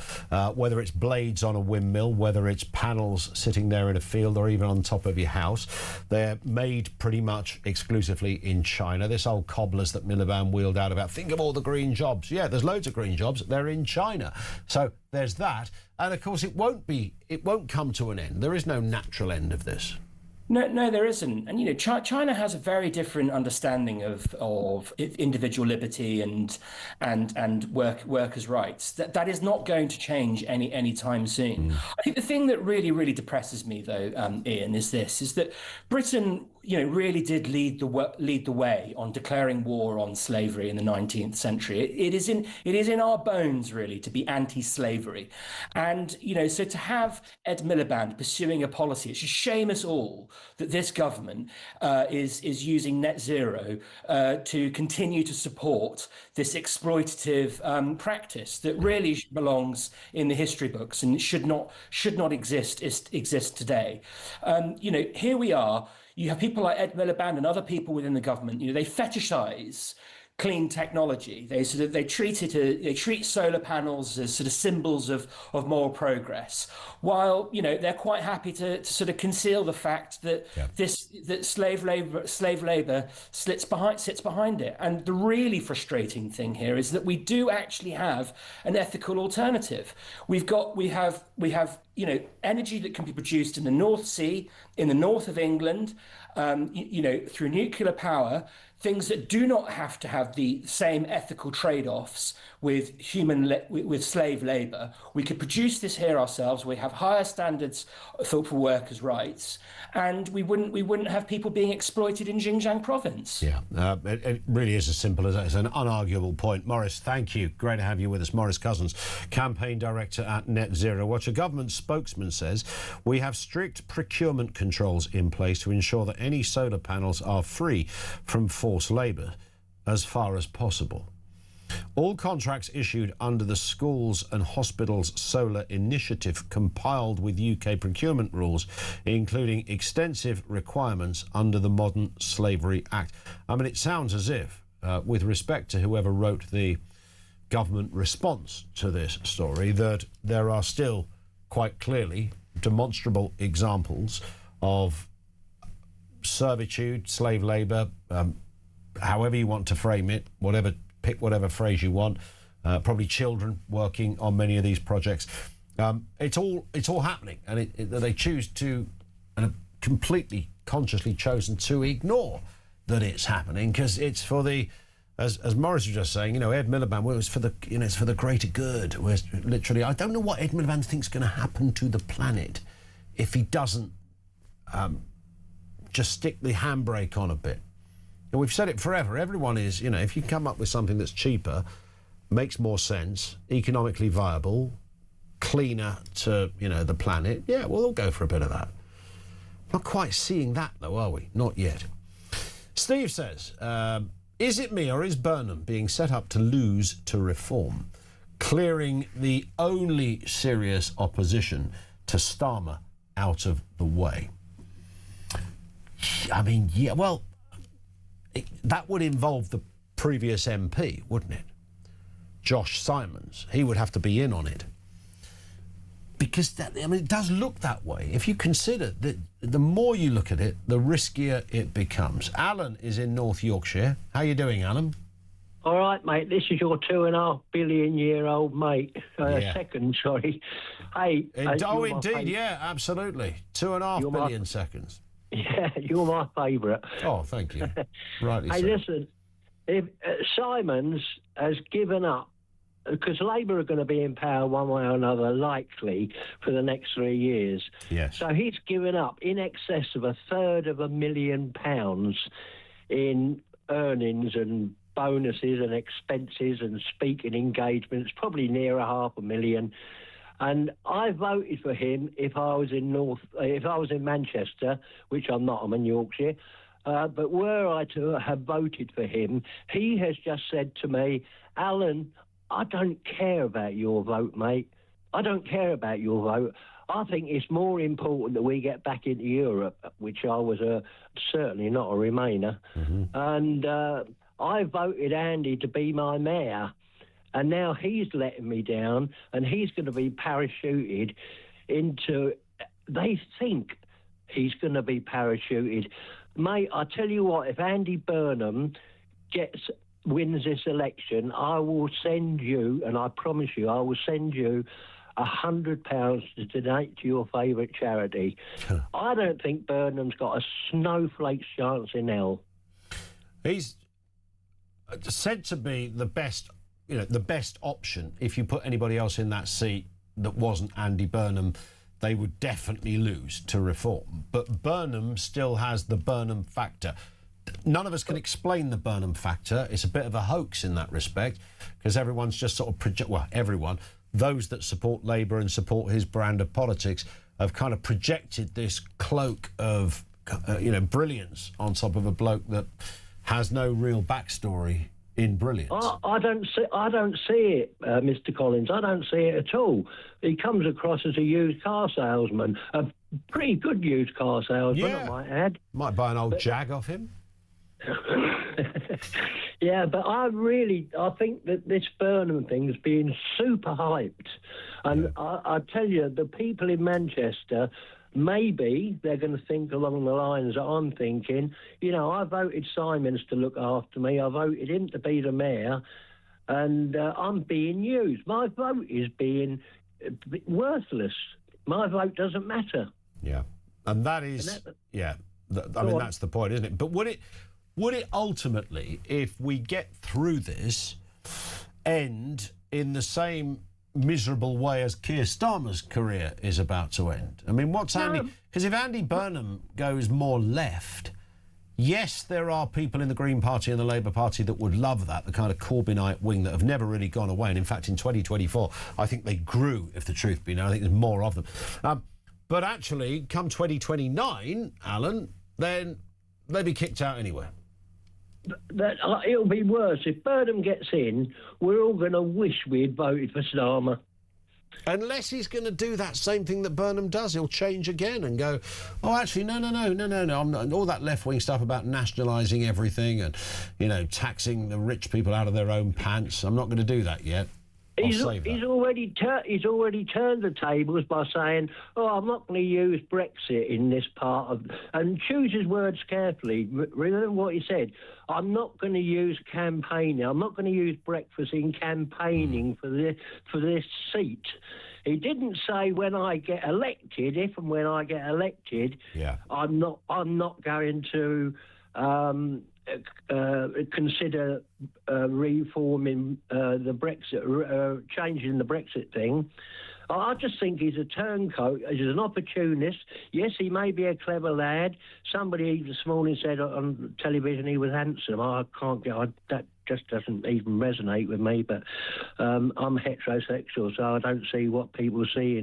[SPEAKER 2] whether it's blades on a windmill, whether it's panels sitting there in a field or even on top of your house. They're made pretty much exclusively in China. This old cobblers that Miliband wheeled out about, think of all the green jobs. Yeah, there's loads of green jobs. They're in China. So there's that. And of course it won't come to an end. There is no natural end of this.
[SPEAKER 10] No, there isn't. And China has a very different understanding of individual liberty and workers' rights. That is not going to change anytime soon. I think the thing that really, really depresses me, though, Ian, is that Britain, really did lead the way on declaring war on slavery in the 19th century. It is in our bones, really, to be anti-slavery, and so to have Ed Miliband pursuing a policy, it should shame us all that this government is using net zero to continue to support this exploitative practice that really belongs in the history books and should not exist today. Here we are. You have people like Ed Miliband and other people within the government. They fetishize clean technology. They treat solar panels as sort of symbols of moral progress, while they're quite happy to sort of conceal the fact that that slave labor sits behind it. And the really frustrating thing here is that we do actually have an ethical alternative. We have energy that can be produced in the North Sea, in the north of England, through nuclear power. Things that do not have to have the same ethical trade-offs with slave labour. We could produce this here ourselves. We have higher standards for workers' rights, and we wouldn't have people being exploited in Xinjiang province.
[SPEAKER 2] Yeah, it really is as simple as that. It's an unarguable point. Maurice, thank you. Great to have you with us. Maurice Cousins, campaign director at Net Zero. What a government spokesman says, we have strict procurement controls in place to ensure that any solar panels are free from forced labour as far as possible. All contracts issued under the Schools and Hospitals Solar Initiative compiled with UK procurement rules, including extensive requirements under the Modern Slavery Act. I mean, it sounds as if, with respect to whoever wrote the government response to this story, that there are still quite clearly demonstrable examples of servitude, slave labour, however you want to frame it, pick whatever phrase you want, probably children working on many of these projects. It's all happening, and they choose to, and have completely consciously chosen to ignore that it's happening, because it's for the, as Maurice was just saying, Ed Miliband, well, it's for the greater good. Whereas literally, I don't know what Ed Miliband thinks is going to happen to the planet if he doesn't just stick the handbrake on a bit. And we've said it forever. Everyone is, if you come up with something that's cheaper, makes more sense, economically viable, cleaner to, the planet, yeah, we'll all go for a bit of that. Not quite seeing that, though, are we? Not yet. Steve says, is it me or is Burnham being set up to lose to reform, clearing the only serious opposition to Starmer out of the way? I mean, yeah, well, that would involve the previous MP, wouldn't it? Josh Simons. He would have to be in on it. Because, it does look that way. If you consider that the more you look at it, the riskier it becomes. Alan is in North Yorkshire. How are you doing, Alan?
[SPEAKER 11] All right, mate. This is your 2.5 billion year old mate. Second, sorry. Hey.
[SPEAKER 2] Indeed, yeah, absolutely. 2.5 billion seconds.
[SPEAKER 11] Yeah, you're my favourite.
[SPEAKER 2] Oh, thank you. Rightly
[SPEAKER 11] Hey,
[SPEAKER 2] so.
[SPEAKER 11] listen, if Simons has given up, because Labour are going to be in power one way or another, likely, for the next 3 years.
[SPEAKER 2] Yes.
[SPEAKER 11] So he's given up in excess of £250,000 in earnings and bonuses and expenses and speaking engagements, probably near £500,000. And I voted for him if I was in Manchester, which I'm not, I'm in Yorkshire. But were I to have voted for him, he has just said to me, Alan, I don't care about your vote, mate. I don't care about your vote. I think it's more important that we get back into Europe, which I was certainly not a Remainer. And I voted Andy to be my mayor. And now he's letting me down, and he's going to be parachuted into... They think he's going to be parachuted. Mate, I tell you what, if Andy Burnham wins this election, I will send you, and I promise you, I will send you £100 to donate to your favourite charity. I don't think Burnham's got a snowflake's chance in hell.
[SPEAKER 2] He's said to be the best, the best option. If you put anybody else in that seat that wasn't Andy Burnham, they would definitely lose to Reform. But Burnham still has the Burnham factor. None of us can explain the Burnham factor. It's a bit of a hoax in that respect, because everyone's just sort of everyone, those that support Labour and support his brand of politics, have kind of projected this cloak of, brilliance on top of a bloke that has no real backstory in brilliance.
[SPEAKER 11] I don't see it, Mr. Collins. I don't see it at all. He comes across as a used car salesman, a pretty good used car salesman, I might add.
[SPEAKER 2] Might buy an old Jag off him.
[SPEAKER 11] Yeah, but I think that this Burnham thing has been super hyped. And I tell you, the people in Manchester, maybe they're going to think along the lines that I'm thinking. I voted Simons to look after me. I voted him to be the mayor. And I'm being used. My vote is being worthless. My vote doesn't matter.
[SPEAKER 2] Yeah. And that is... that's the point, isn't it? But would it ultimately, if we get through this, end in the same miserable way as Keir Starmer's career is about to end? I mean, what's Andy... Because if Andy Burnham goes more left, yes, there are people in the Green Party and the Labour Party that would love that, the kind of Corbynite wing that have never really gone away. And in fact, in 2024, I think they grew, if the truth be known. I think there's more of them. But actually, come 2029, Alan, then they'd be kicked out anyway.
[SPEAKER 11] It'll be worse. If Burnham gets in, we're all going to wish we'd voted for Starmer.
[SPEAKER 2] Unless he's going to do that same thing that Burnham does. He'll change again and go, oh, actually, no. I'm not, all that left-wing stuff about nationalising everything and, taxing the rich people out of their own pants. I'm not going to do that yet.
[SPEAKER 11] He's already turned the tables by saying, "Oh, I'm not going to use Brexit in this part of," and choose his words carefully. Remember what he said. I'm not going to use campaigning. I'm not going to use breakfast in campaigning for this seat. He didn't say when I get elected. If and when I get elected, I'm not going to. Consider reforming the Brexit, changing the Brexit thing. I just think he's a turncoat. He's an opportunist. Yes, he may be a clever lad. Somebody this morning said on television he was handsome. That just doesn't even resonate with me. But I'm heterosexual, so I don't see what people see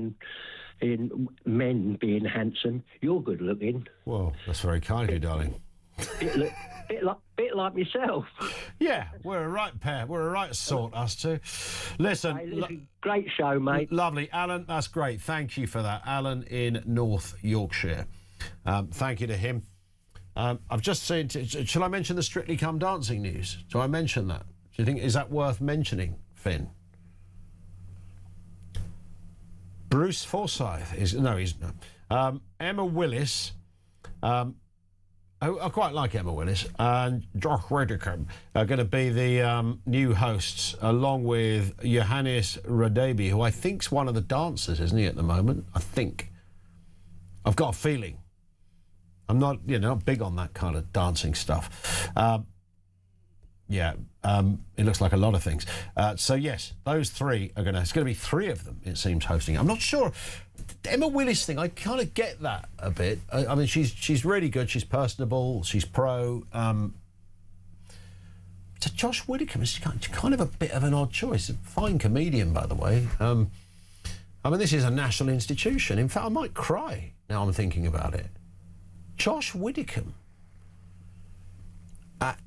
[SPEAKER 11] in men being handsome. You're good looking.
[SPEAKER 2] Well, that's very kind of you, darling.
[SPEAKER 11] Bit like myself.
[SPEAKER 2] Yeah, we're a right pair. We're a right sort, us two. Listen,
[SPEAKER 11] great show, mate.
[SPEAKER 2] Lovely. Alan, that's great. Thank you for that. Alan in North Yorkshire. Thank you to him. I've just seen... Shall I mention the Strictly Come Dancing news? Do I mention that? Do you think... Is that worth mentioning, Finn? Bruce Forsyth is... No, he's... Emma Willis... I quite like Emma Willis and Josh Redicam are going to be the new hosts, along with Johannes Radebi, who I think's one of the dancers, isn't he, at the moment? I think. I've got a feeling. I'm not, not big on that kind of dancing stuff. It looks like a lot of things. So yes, those three are it's going to be three of them, it seems, hosting. I'm not sure. Emma Willis thing, I kind of get that a bit. I mean, she's really good. She's personable. She's pro. So Josh Widdicombe is kind of a bit of an odd choice. A fine comedian, by the way. I mean, this is a national institution. In fact, I might cry now I'm thinking about it. Josh Widdicombe.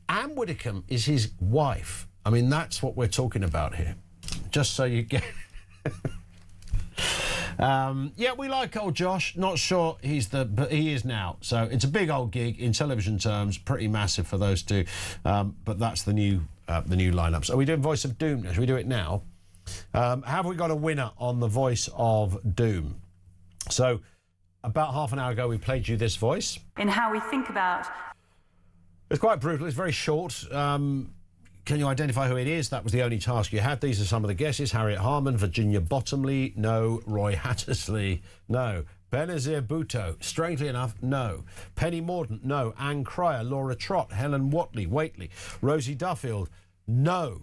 [SPEAKER 2] Anne Widdicombe is his wife. I mean, that's what we're talking about here. Just so you get... yeah, we like old Josh. Not sure but he is now. So it's a big old gig in television terms, pretty massive for those two. But that's the new lineup. So are we doing Voice of Doom? Should we do it now? Have we got a winner on the Voice of Doom? So about half an hour ago, we played you this voice.
[SPEAKER 4] In how we think about...
[SPEAKER 2] It's quite brutal. It's very short. Can you identify who it is? That was the only task you had. These are some of the guesses. Harriet Harman, Virginia Bottomley, no. Roy Hattersley, no. Benazir Bhutto, strangely enough, no. Penny Mordaunt, no. Anne Cryer, Laura Trott, Helen Whatley, Rosie Duffield, no.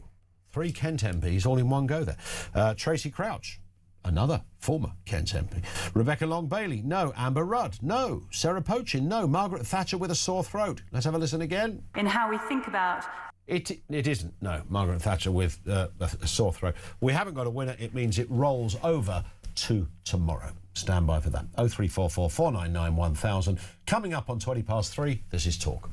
[SPEAKER 2] 3 Kent MPs all in one go there. Tracy Crouch, another former Kent MP. Rebecca Long-Bailey, no. Amber Rudd, no. Sarah Pochin, no. Margaret Thatcher with a sore throat. Let's have a listen again.
[SPEAKER 4] In how we think about...
[SPEAKER 2] It isn't, no. Margaret Thatcher with a sore throat. We haven't got a winner. It means it rolls over to tomorrow. Stand by for that. 0344 499 1000. Coming up on 3:20, this is Talk.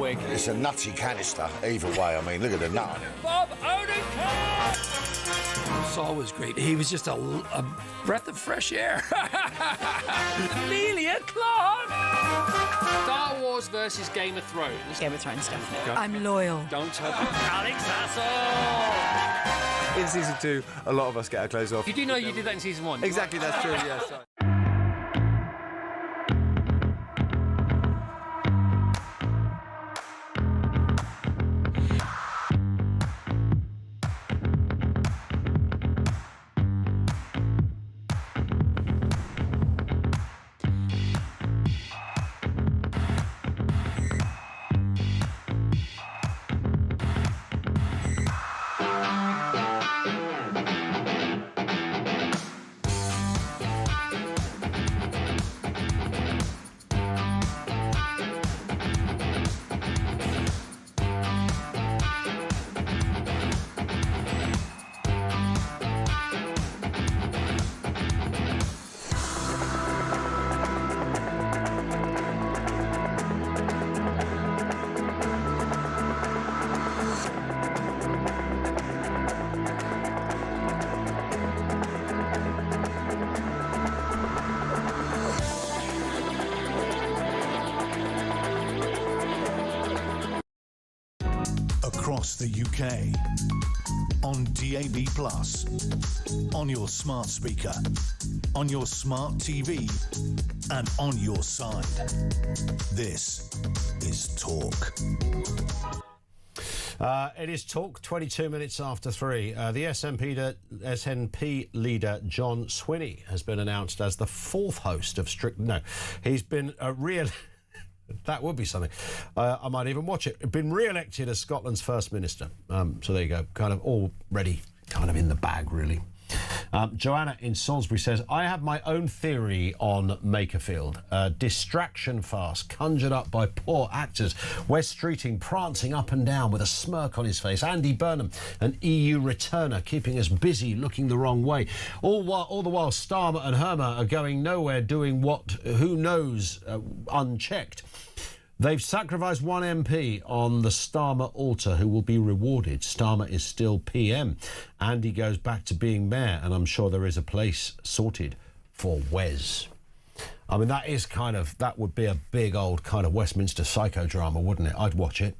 [SPEAKER 7] It's a nutty canister, either way. I mean, look at the nut on it.
[SPEAKER 21] Bob Odenkirk!
[SPEAKER 13] Saul was great. He was just a breath of fresh air.
[SPEAKER 21] Amelia Clark! Star Wars versus Game of Thrones.
[SPEAKER 8] Game of Thrones, definitely. I'm loyal.
[SPEAKER 21] Don't tell Alex Hassel!
[SPEAKER 9] In season 2, a lot of us get our clothes off.
[SPEAKER 21] You do know you did that in season 1?
[SPEAKER 9] Exactly, that's true, yes.
[SPEAKER 1] across the UK. On DAB+, on your smart speaker, on your smart TV, and on your side. This is Talk.
[SPEAKER 2] It is Talk, 22 minutes after 3. The SNP leader, John Swinney, has been announced as the fourth host of Strict... No, he's been that would be something. I might even watch it. Been re-elected as Scotland's First Minister. So there you go. Kind of already kind of in the bag, really. Joanna in Salisbury says, I have my own theory on Makerfield. Distraction farce conjured up by poor actors. Wes Streeting prancing up and down with a smirk on his face. Andy Burnham, an EU returner, keeping us busy looking the wrong way. All the while Starmer and Hermer are going nowhere, doing what, who knows, unchecked. They've sacrificed one MP on the Starmer altar who will be rewarded. Starmer is still PM. Andy goes back to being mayor, and I'm sure there is a place sorted for Wes. I mean, that would be a big old kind of Westminster psychodrama, wouldn't it? I'd watch it.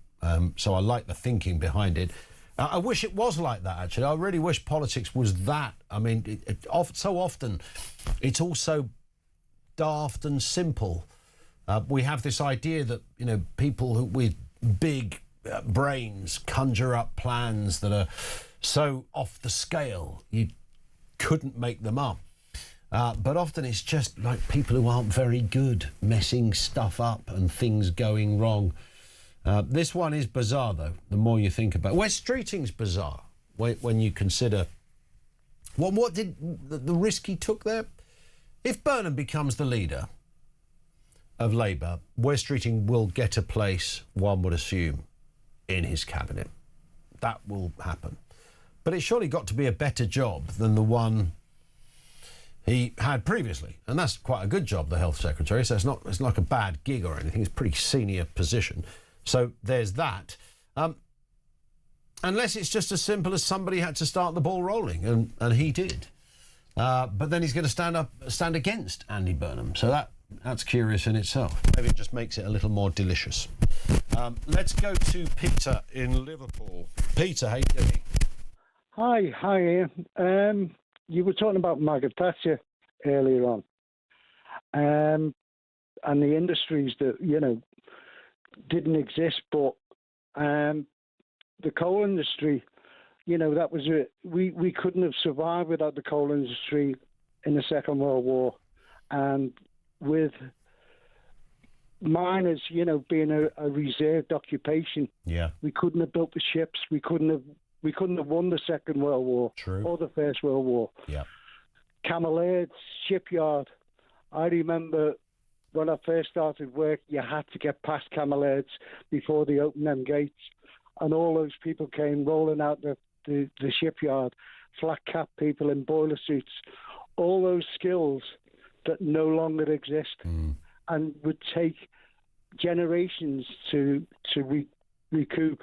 [SPEAKER 2] So I like the thinking behind it. I wish it was like that, actually. I really wish politics was that. I mean, so often it's all so daft and simple. We have this idea that, people with big brains conjure up plans that are so off the scale, you couldn't make them up. But often it's just like people who aren't very good, messing stuff up and things going wrong. This one is bizarre, though, the more you think about it. Wes Streeting's bizarre when you consider what did the risk he took there. If Burnham becomes the leader of Labour, Wes Streeting will get a place, one would assume, in his cabinet. That will happen. But it's surely got to be a better job than the one he had previously. And that's quite a good job, the Health Secretary, so it's not like a bad gig or anything. It's a pretty senior position. So there's that. Unless it's just as simple as somebody had to start the ball rolling, and he did. But then he's going to stand against Andy Burnham. So that's curious in itself. Maybe it just makes it a little more delicious. Let's go to Peter in Liverpool. Peter, how you doing?
[SPEAKER 6] Hi, Ian. You were talking about Margaret Thatcher earlier on, and the industries that didn't exist, but the coal industry, that was it. We couldn't have survived without the coal industry in the Second World War, and with miners, being a reserved occupation, we couldn't have built the ships. We couldn't have won the Second World War or the First World War. Camel shipyard. I remember when I first started work, you had to get past Camel before they opened them gates, and all those people came rolling out the shipyard, flat cap people in boiler suits, all those skills that no longer exist and would take generations to recoup.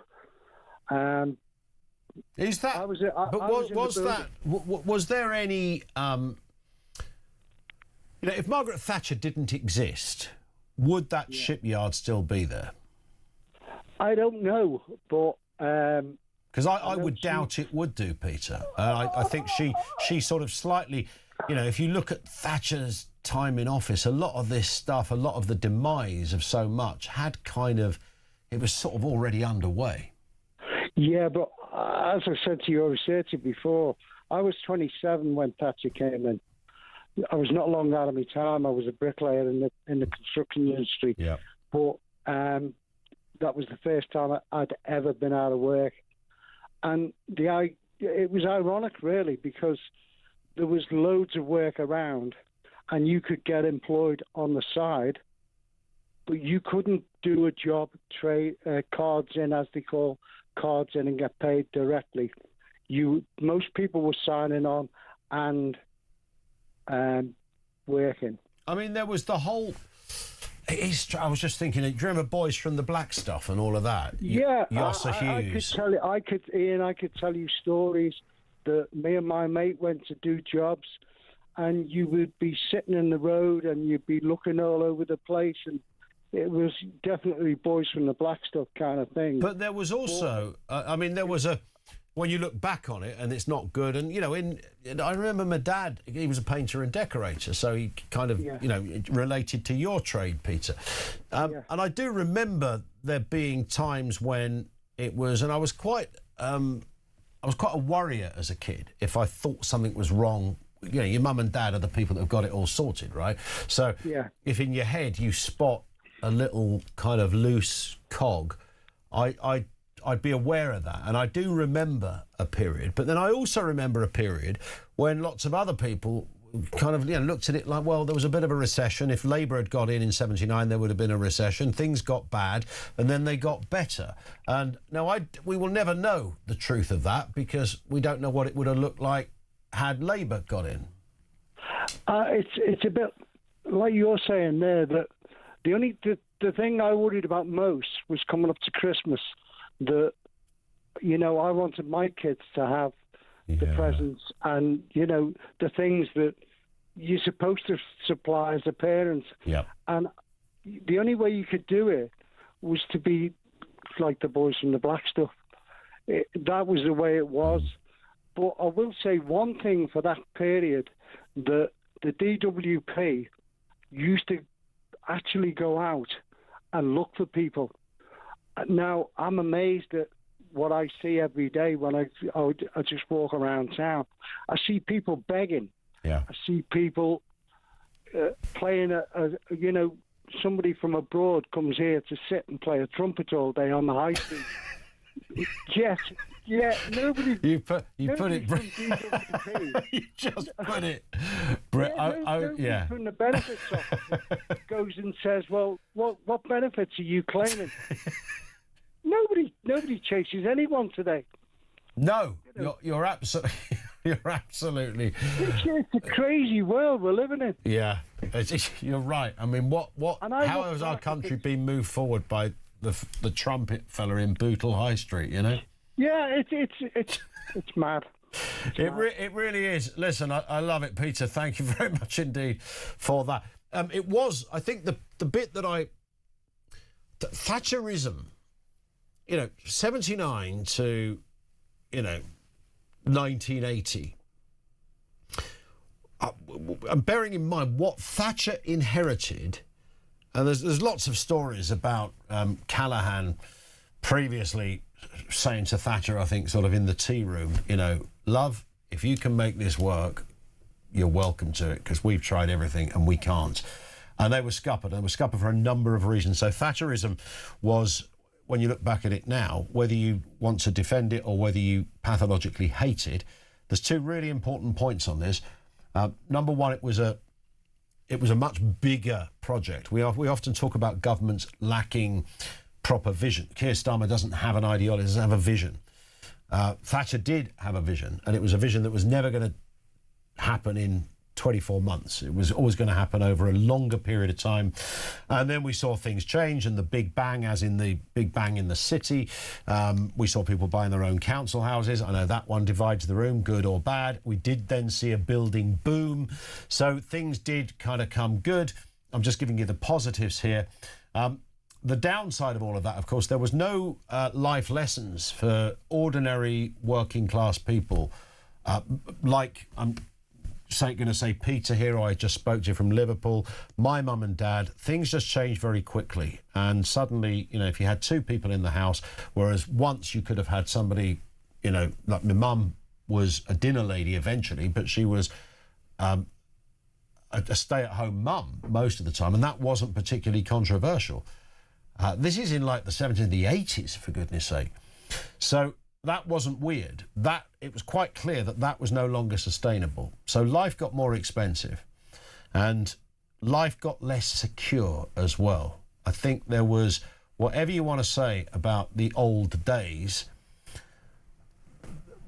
[SPEAKER 2] Is that? Was there any? If Margaret Thatcher didn't exist, would that shipyard still be there?
[SPEAKER 6] I don't know, but
[SPEAKER 2] because I would doubt it would do, Peter. I think she sort of slightly, if you look at Thatcher's time in office, a lot of this stuff, a lot of the demise of so much had it was sort of already underway.
[SPEAKER 6] Yeah, but as I said to your researcher before, I was 27 when Thatcher came in. I was not long out of my time. I was a bricklayer in the construction industry.
[SPEAKER 2] Yeah.
[SPEAKER 6] But that was the first time I'd ever been out of work. And it was ironic, really, because there was loads of work around and you could get employed on the side, but you couldn't do a job, cards in, as they call cards in, and get paid directly. Most people were signing on and working.
[SPEAKER 2] I mean, there was the whole... I was just thinking, do you remember Boys from the Black Stuff and all of that?
[SPEAKER 6] Yeah,
[SPEAKER 2] Yasser Hughes.
[SPEAKER 6] I could tell you stories that me and my mate went to do jobs, and you would be sitting in the road and you'd be looking all over the place, and it was definitely boys from the black stuff kind of thing.
[SPEAKER 2] But there was also, there was a, when you look back on it, and it's not good. And, I remember my dad, he was a painter and decorator, so he kind of, related to your trade, Peter. And I do remember there being times when it was, and I was quite a worrier as a kid if I thought something was wrong. Your mum and dad are the people that have got it all sorted, right? So if in your head you spot a little kind of loose cog, I'd be aware of that. And I do remember a period, but then I also remember a period when lots of other people kind of looked at it like, well, there was a bit of a recession. If Labour had got in 79, there would have been a recession. Things got bad, and then they got better. And now we will never know the truth of that because we don't know what it would have looked like had Labour got in.
[SPEAKER 6] It's a bit like you're saying there, that the thing I worried about most was coming up to Christmas, that, I wanted my kids to have the presents and, the things that you're supposed to supply as a parent.
[SPEAKER 2] Yeah.
[SPEAKER 6] And the only way you could do it was to be like the boys from the black stuff. That was the way it was. But I will say one thing for that period, that the DWP used to actually go out and look for people. Now, I'm amazed at what I see every day when I just walk around town. I see people begging.
[SPEAKER 2] Yeah.
[SPEAKER 6] I see people playing somebody from abroad comes here to sit and play a trumpet all day on the high street. Yes, yeah, nobody.
[SPEAKER 2] You put it. You just put it.
[SPEAKER 6] Nobody from the benefits office goes and says, "Well, what benefits are you claiming?" Nobody chases anyone today.
[SPEAKER 2] No, you're absolutely. You're absolutely.
[SPEAKER 6] It's a crazy world we're living in.
[SPEAKER 2] Yeah, you're right. I mean, how has our country been moved forward by the trumpet fella in Bootle High Street?
[SPEAKER 6] Yeah, it's mad.
[SPEAKER 2] It really is. Listen, I love it, Peter. Thank you very much indeed for that. It was, I think, the bit that Thatcherism, 79 to, 1980. And bearing in mind what Thatcher inherited, and there's lots of stories about Callaghan previously saying to Thatcher, I think, sort of in the tea room, love, if you can make this work, you're welcome to it, because we've tried everything and we can't. And they were scuppered. They were scuppered for a number of reasons. So Thatcherism was, when you look back at it now, whether you want to defend it or whether you pathologically hate it, there's two really important points on this. Number one, it was a much bigger project. We often talk about governments lacking proper vision. Keir Starmer doesn't have an ideology, doesn't have a vision. Thatcher did have a vision, and it was a vision that was never going to happen in 24 months. It was always going to happen over a longer period of time. And then we saw things change, and the Big Bang, as in the Big Bang in the city. We saw people buying their own council houses. I know that one divides the room, good or bad. We did then see a building boom. So things did kind of come good. I'm just giving you the positives here. The downside of all of that, of course, there was no life lessons for ordinary working class people. Like I'm going to say Peter here, I just spoke to you from Liverpool, my mum and dad, things just changed very quickly. And suddenly, if you had two people in the house, whereas once you could have had somebody, like my mum was a dinner lady eventually, but she was a stay-at-home mum most of the time, and that wasn't particularly controversial. This is in like the 70s and the 80s, for goodness sake. So that wasn't weird. It was quite clear that was no longer sustainable. So life got more expensive, and life got less secure as well. I think there was, whatever you want to say about the old days,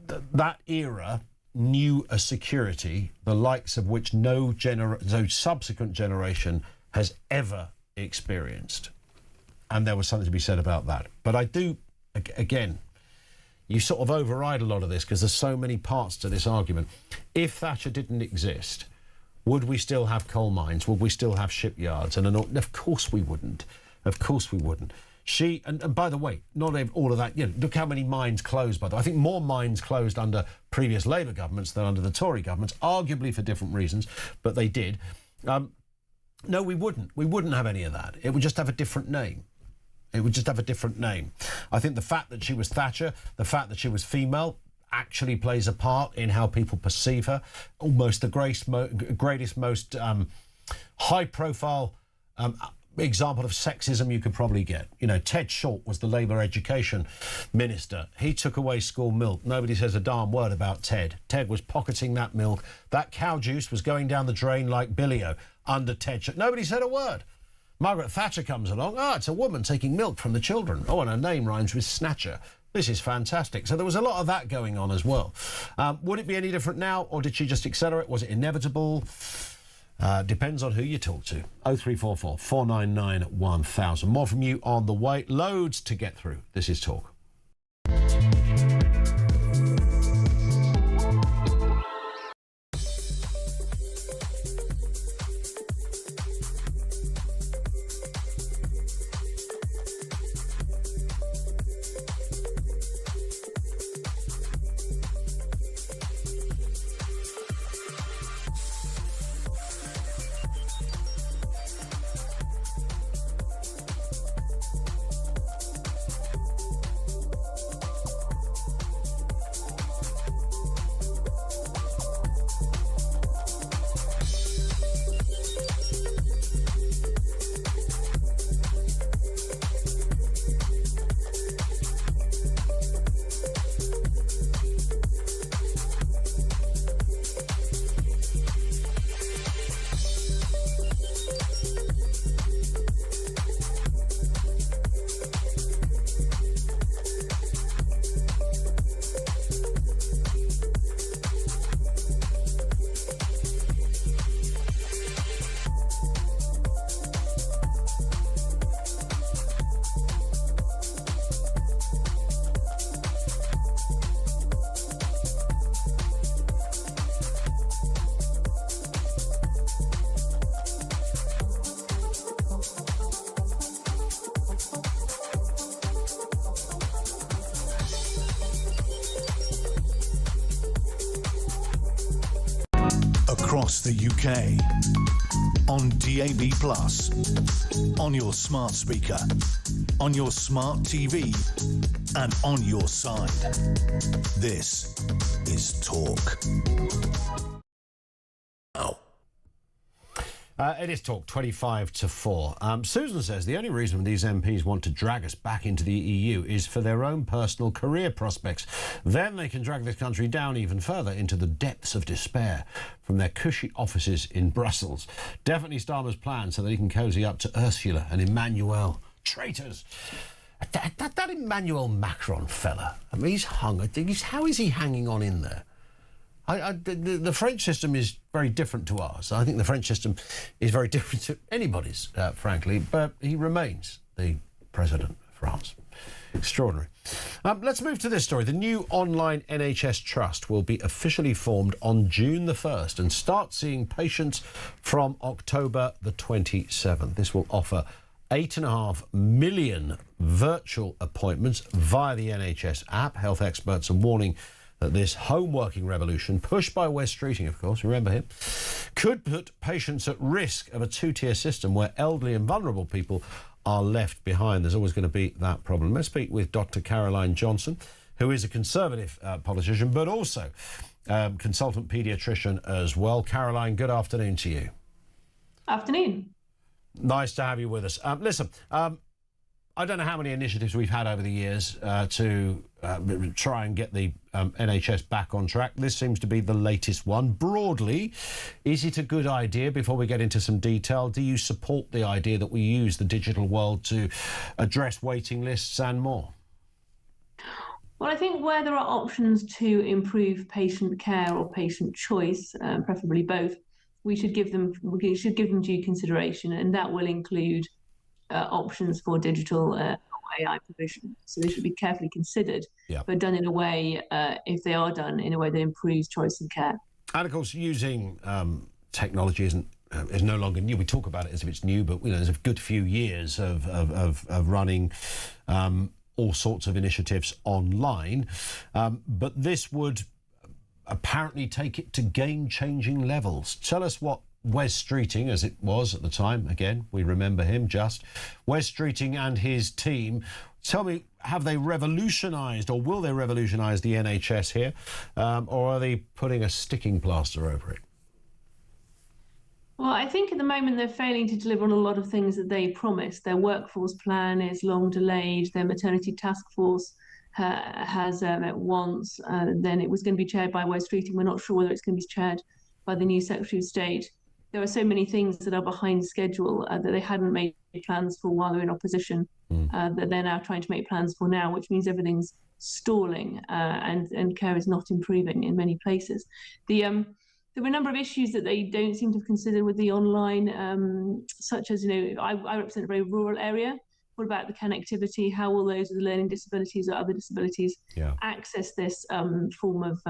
[SPEAKER 2] that era knew a security the likes of which no subsequent generation has ever experienced. And there was something to be said about that. But I do, again, you sort of override a lot of this because there's so many parts to this argument. If Thatcher didn't exist, would we still have coal mines? Would we still have shipyards? And of course we wouldn't. Of course we wouldn't. She, and by the way, not all of that, look how many minds closed, by the way. I think more minds closed under previous Labour governments than under the Tory governments, arguably for different reasons, but they did. No, we wouldn't. We wouldn't have any of that. It would just have a different name. It would just have a different name. I think the fact that she was Thatcher, the fact that she was female, actually plays a part in how people perceive her. Almost the greatest, most high-profile example of sexism you could probably get. Ted Short was the Labour education minister. He took away school milk. Nobody says a darn word about Ted. Ted was pocketing that milk. That cow juice was going down the drain like Billy-O under Ted Short. Nobody said a word. Margaret Thatcher comes along. It's a woman taking milk from the children. And her name rhymes with Snatcher. This is fantastic. So there was a lot of that going on as well. Would it be any different now, or did she just accelerate? Was it inevitable? Depends on who you talk to. 0344 499 1000. More from you on the way. Loads to get through. This is Talk.
[SPEAKER 1] Across the UK, on DAB+, on your smart speaker, on your smart TV, and on your side. This is Talk.
[SPEAKER 2] It is Talk, 25 to 4. Susan says the only reason these MPs want to drag us back into the EU is for their own personal career prospects. Then they can drag this country down even further into the depths of despair from their cushy offices in Brussels. Definitely Starmer's plan so that he can cosy up to Ursula and Emmanuel. Traitors. That Emmanuel Macron fella, I mean, he's hung. How is he hanging on in there? The French system is very different to ours. I think the French system is very different to anybody's, frankly, but he remains the president of France. Extraordinary. Let's move to this story. The new online NHS trust will be officially formed on June the 1st and start seeing patients from October the 27th. This will offer 8.5 million virtual appointments via the NHS app. Health experts are warning that this home working revolution, pushed by Wes Streeting, of course, remember him, could put patients at risk of a two-tier system where elderly and vulnerable people are left behind. There's always going to be that problem. Let's speak with Dr. Caroline Johnson, who is a Conservative politician, but also consultant paediatrician as well. Caroline, good afternoon to you.
[SPEAKER 12] Afternoon.
[SPEAKER 2] Nice to have you with us. Listen, I don't know how many initiatives we've had over the years to try and get the NHS back on track. This seems to be the latest one. Broadly, is it a good idea? Before we get into some detail, do you support the idea that we use the digital world to address waiting lists and more?
[SPEAKER 12] Well, I think where there are options to improve patient care or patient choice, preferably both, we should give them due consideration, and that will include options for digital AI provision. So they should be carefully considered, but done in a way, if they are done in a way that improves choice and care.
[SPEAKER 2] And of course, using technology isn't is no longer new. We talk about it as if it's new, but there's a good few years of running all sorts of initiatives online. But this would apparently take it to game-changing levels. Tell us what Wes Streeting, as it was at the time, again, we remember him, Wes Streeting and his team. Tell me, have they revolutionised, or will they revolutionise the NHS here, or are they putting a sticking plaster over it?
[SPEAKER 12] Well, I think at the moment they're failing to deliver on a lot of things that they promised. Their workforce plan is long delayed. Their maternity task force has met once. Then it was going to be chaired by Wes Streeting. We're not sure whether it's going to be chaired by the new Secretary of State. There are so many things that are behind schedule that they hadn't made plans for while they were in opposition, that they're now trying to make plans for now, which means everything's stalling and care is not improving in many places. There were a number of issues that they don't seem to have considered with the online, such as, I represent a very rural area. What about the connectivity? How will those with learning disabilities or other disabilities access this form of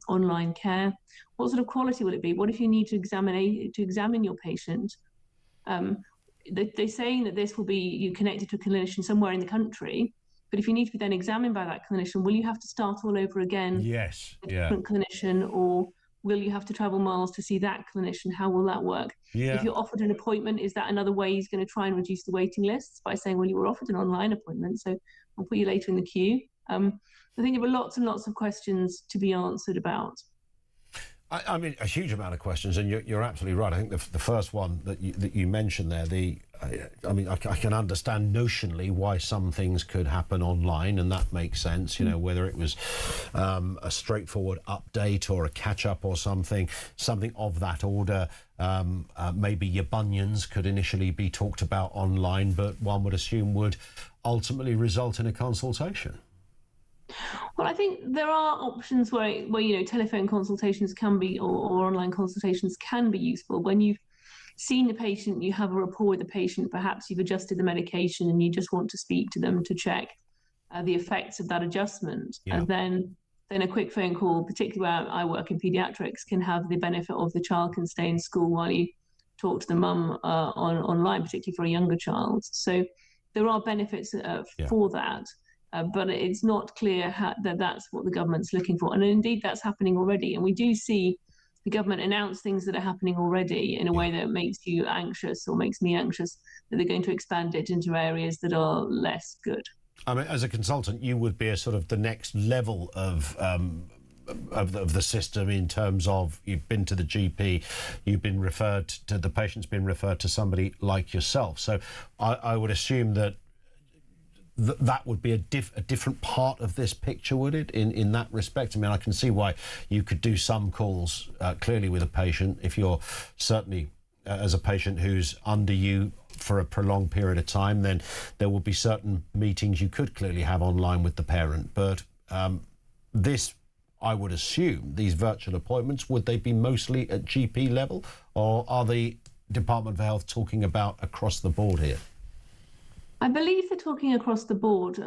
[SPEAKER 12] online care? What sort of quality will it be? What if you need to examine your patient? They're saying that this will be you connected to a clinician somewhere in the country, but if you need to be then examined by that clinician, will you have to start all over again?
[SPEAKER 2] Yes.
[SPEAKER 12] With a different clinician, or will you have to travel miles to see that clinician? How will that work?
[SPEAKER 2] Yeah.
[SPEAKER 12] If you're offered an appointment, is that another way he's going to try and reduce the waiting lists by saying, well, you were offered an online appointment, so I'll put you later in the queue? I think there were lots and lots of questions to be answered about.
[SPEAKER 2] I mean, a huge amount of questions, and you're absolutely right. I think the first one that you mentioned there, I can understand notionally why some things could happen online, and that makes sense, whether it was a straightforward update or a catch-up or something of that order. Maybe your bunions could initially be talked about online, but one would assume would ultimately result in a consultation.
[SPEAKER 12] Well, I think there are options where telephone consultations can be, or online consultations can be useful. When you've seen the patient, you have a rapport with the patient, perhaps you've adjusted the medication and you just want to speak to them to check the effects of that adjustment.
[SPEAKER 2] Yeah.
[SPEAKER 12] And then a quick phone call, particularly where I work in paediatrics, can have the benefit of the child can stay in school while you talk to the mum online, particularly for a younger child. So there are benefits for that. But it's not clear that that's what the government's looking for. And indeed, that's happening already. And we do see the government announce things that are happening already in a way that makes you anxious, or makes me anxious, that they're going to expand it into areas that are less good.
[SPEAKER 2] I mean, as a consultant, you would be a sort of the next level of the system, in terms of you've been to the GP, you've been referred to, the patient's been referred to somebody like yourself. So I would assume that that would be a different part of this picture, would it, in that respect? I mean, I can see why you could do some calls clearly with a patient if you're certainly as a patient who's under you for a prolonged period of time, then there will be certain meetings you could clearly have online with the parent. But this, I would assume, these virtual appointments, would they be mostly at GP level, or are the Department of Health talking about across the board here?
[SPEAKER 12] I believe they're talking across the board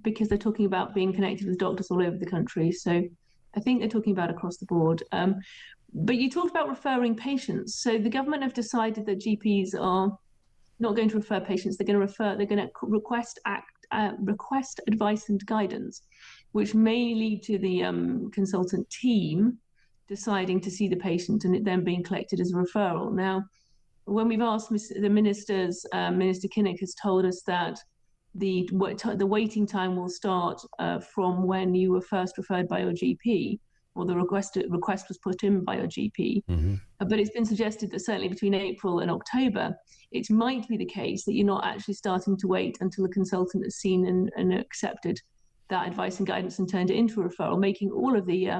[SPEAKER 12] because they're talking about being connected with doctors all over the country. So I think they're talking about across the board. But you talked about referring patients. So the government have decided that GPs are not going to refer patients. They're going to request advice and guidance, which may lead to the consultant team deciding to see the patient and it then being collected as a referral. Now, when we've asked the ministers, Minister Kinnock has told us that the waiting time will start from when you were first referred by your GP, or the request was put in by your GP.
[SPEAKER 2] Mm-hmm.
[SPEAKER 12] But it's been suggested that certainly between April and October, it might be the case that you're not actually starting to wait until the consultant has seen and accepted that advice and guidance and turned it into a referral, making all of the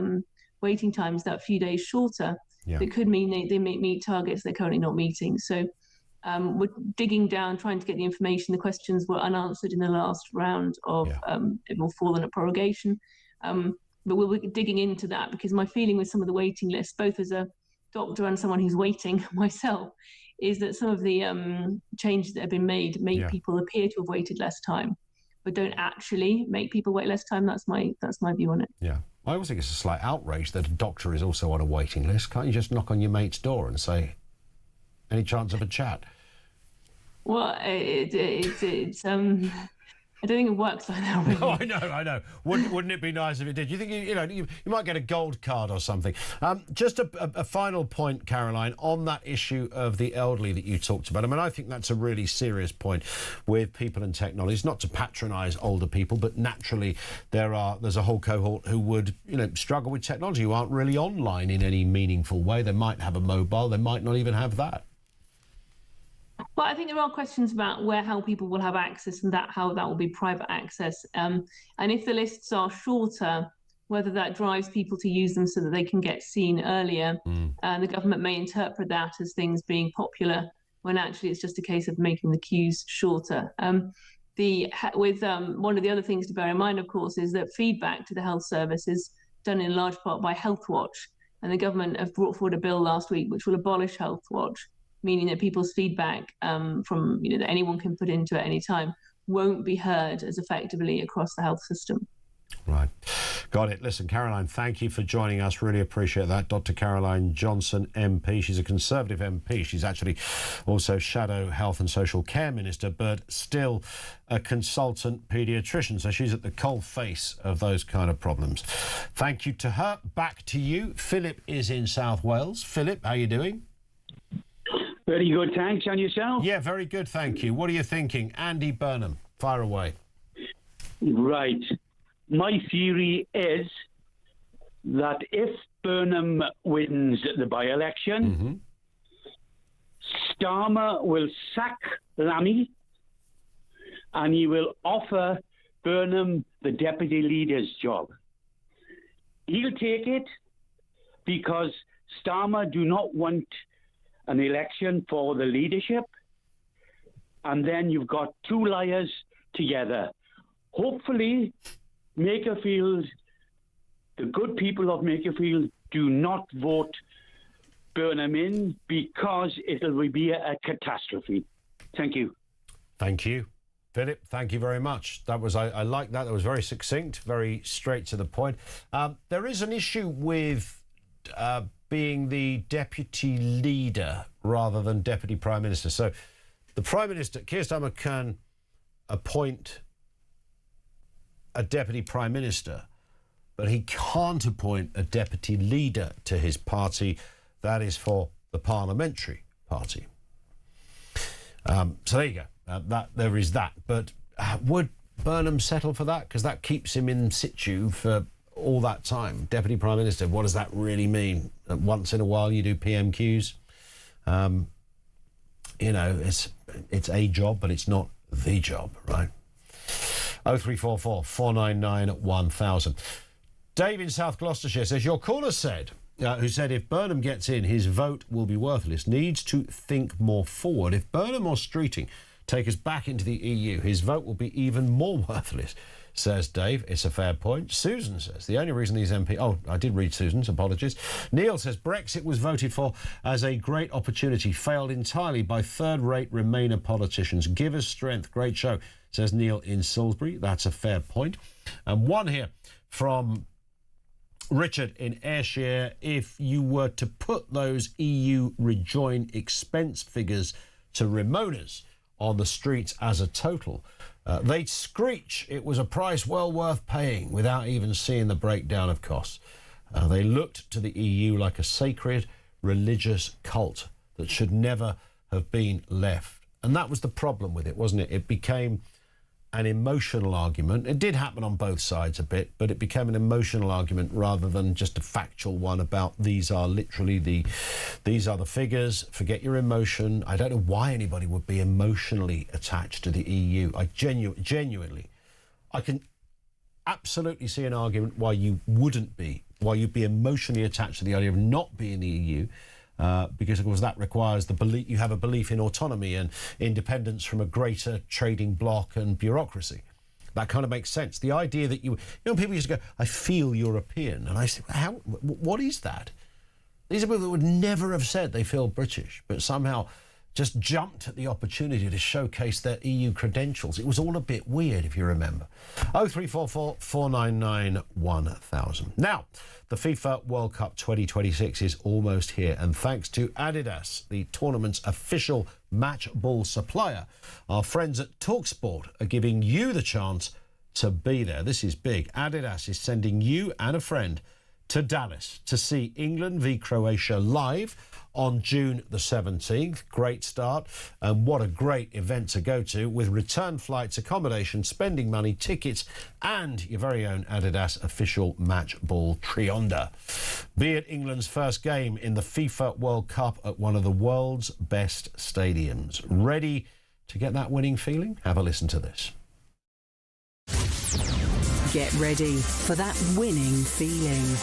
[SPEAKER 12] waiting times that few days shorter.
[SPEAKER 2] Yeah.
[SPEAKER 12] That could mean they meet targets they're currently not meeting. So we're digging down, trying to get the information. The questions were unanswered in the last round of it will fall under prorogation. But we're digging into that, because my feeling with some of the waiting lists, both as a doctor and someone who's waiting myself, is that some of the changes that have been made make people appear to have waited less time, but don't actually make people wait less time. That's my view on it.
[SPEAKER 2] Yeah. I always think it's a slight outrage that a doctor is also on a waiting list. Can't you just knock on your mate's door and say, Any chance of a chat?
[SPEAKER 12] Well, it's I don't think it works like that. Really.
[SPEAKER 2] No, I know. Wouldn't it be nice if it did? You think you might get a gold card or something? Just a final point, Caroline, on that issue of the elderly that you talked about. I mean, I think that's a really serious point with people and technology. It's not to patronise older people, but naturally there's a whole cohort who would struggle with technology, who aren't really online in any meaningful way. They might have a mobile, they might not even have that.
[SPEAKER 12] Well, I think there are questions about how people will have access and how that will be private access. And if the lists are shorter, whether that drives people to use them so that they can get seen earlier. And the government may interpret that as things being popular when actually it's just a case of making the queues shorter. One of the other things to bear in mind, of course, is that feedback to the health service is done in large part by Health Watch. And the government have brought forward a bill last week which will abolish Health Watch, meaning that people's feedback from that anyone can put into at any time won't be heard as effectively across the health system.
[SPEAKER 2] Right. Got it. Listen, Caroline, thank you for joining us. Really appreciate that. Dr. Caroline Johnson, MP. She's a Conservative MP. She's actually also Shadow Health and Social Care Minister, but still a consultant paediatrician. So she's at the cold face of those kind of problems. Thank you to her. Back to you. Philip is in South Wales. Philip, how are you doing?
[SPEAKER 3] Very good, thanks. And yourself?
[SPEAKER 2] Yeah, very good, thank you. What are you thinking? Andy Burnham, fire away.
[SPEAKER 3] Right. My theory is that if Burnham wins the by-election, Starmer will sack Lammy and he will offer Burnham the deputy leader's job. He'll take it because Starmer do not want an election for the leadership, and then you've got two liars together. Hopefully, Makerfield, the good people of Makerfield, do not vote Burnham in because it will be a catastrophe. Thank you.
[SPEAKER 2] Thank you. Philip, thank you very much. That was, I like that. That was very succinct, very straight to the point. There is an issue with being the deputy leader rather than deputy prime minister. So the prime minister, Keir Starmer, can appoint a deputy prime minister, but he can't appoint a deputy leader to his party. That is for the parliamentary party. So there you go. There is that. But would Burnham settle for that? Because that keeps him in situ for all that time. Deputy Prime Minister, what does that really mean? Once in a while you do PMQs. It's a job, but it's not the job, right? 0344 499 1000. Dave in South Gloucestershire says, your caller said, who said if Burnham gets in, his vote will be worthless, needs to think more forward. If Burnham or Streeting take us back into the EU, his vote will be even more worthless, says Dave. It's a fair point. Susan says, the only reason these MP... Oh, I did read Susan's, apologies. Neil says, Brexit was voted for as a great opportunity, failed entirely by third-rate Remainer politicians. Give us strength. Great show, says Neil in Salisbury. That's a fair point. And one here from Richard in Ayrshire. If you were to put those EU rejoin expense figures to Remoaners on the streets as a total, they'd screech it was a price well worth paying without even seeing the breakdown of costs. They looked to the EU like a sacred religious cult that should never have been left. And that was the problem with it, wasn't it? It became an emotional argument. It did happen on both sides a bit, but it became an emotional argument rather than just a factual one about these are literally these are the figures. Forget your emotion. I don't know why anybody would be emotionally attached to the EU. I genuinely, I can absolutely see an argument why you wouldn't be, why you'd be emotionally attached to the idea of not being in the EU. Because, of course, that requires the belief you have a belief in autonomy and independence from a greater trading bloc and bureaucracy. That kind of makes sense. The idea that people used to go, I feel European. And I say, what is that? These are people that would never have said they feel British, but somehow just jumped at the opportunity to showcase their EU credentials. It was all a bit weird, if you remember. 0344 499 1000. Now, the FIFA World Cup 2026 is almost here, and thanks to Adidas, the tournament's official match ball supplier, our friends at talkSPORT are giving you the chance to be there. This is big. Adidas is sending you and a friend to Dallas to see England v Croatia live on June the 17th. Great start, and what a great event to go to, with return flights, accommodation, spending money, tickets, and your very own Adidas official match ball trionda. Be at England's first game in the FIFA World Cup at one of the world's best stadiums. Ready to get that winning feeling? Have a listen to this.
[SPEAKER 8] Get ready for that winning feeling.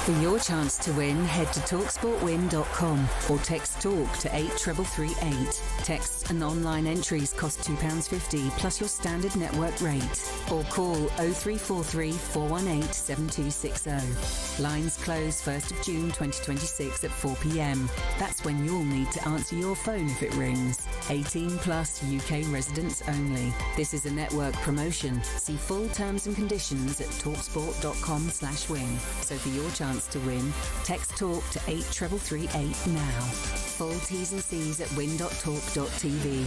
[SPEAKER 8] For your chance to win, head to talksportwin.com or text TALK to 83338. Texts and online entries cost £2.50 plus your standard network rate. Or call 0343 418 7260. Lines close 1st of June 2026 at 4 p.m. That's when you'll need to answer your phone if it rings. 18 plus UK residents only. This is a network promotion. See full terms and conditions at talksport.com/win. So for your chance to win, text TALK to 83338 now. Full T's and C's at win.talk.tv.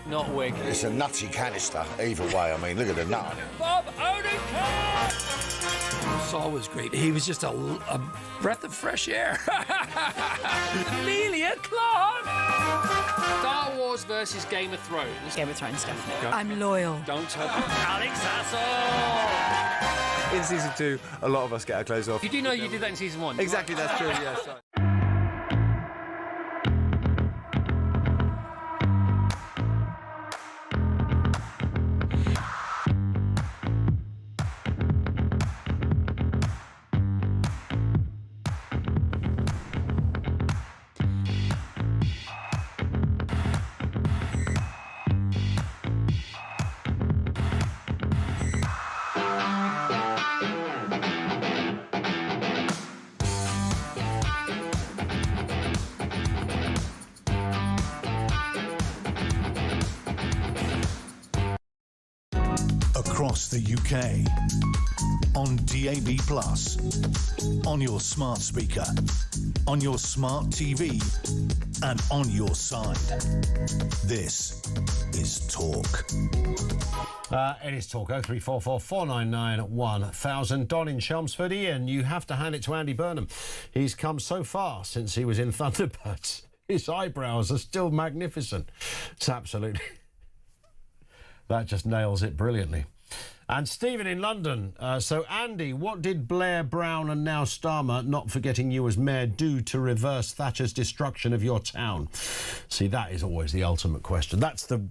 [SPEAKER 21] Not wig.
[SPEAKER 7] It's a nutty canister, either way. I mean, look at the nut on it.
[SPEAKER 21] Bob Odenkirk! Saul was great. He was just a breath of fresh air. Amelia Clark! Star Wars versus Game of Thrones.
[SPEAKER 8] Game of Thrones, definitely. I'm loyal.
[SPEAKER 21] Don't tell me. Alex Hassel!
[SPEAKER 9] In season 2, a lot of us get our clothes off.
[SPEAKER 21] You do know you did that in season 1?
[SPEAKER 9] Exactly, that's true, yes.
[SPEAKER 1] Across the UK, on DAB+, on your smart speaker, on your smart TV, and on your side. This is Talk.
[SPEAKER 2] It is Talk. 0344 499 1000. Don in Chelmsford. Ian, you have to hand it to Andy Burnham. He's come so far since he was in Thunderbirds. His eyebrows are still magnificent. It's absolutely... That just nails it brilliantly. And Stephen in London. So, Andy, what did Blair, Brown and now Starmer, not forgetting you as mayor, do to reverse Thatcher's destruction of your town? See, that is always the ultimate question. That's the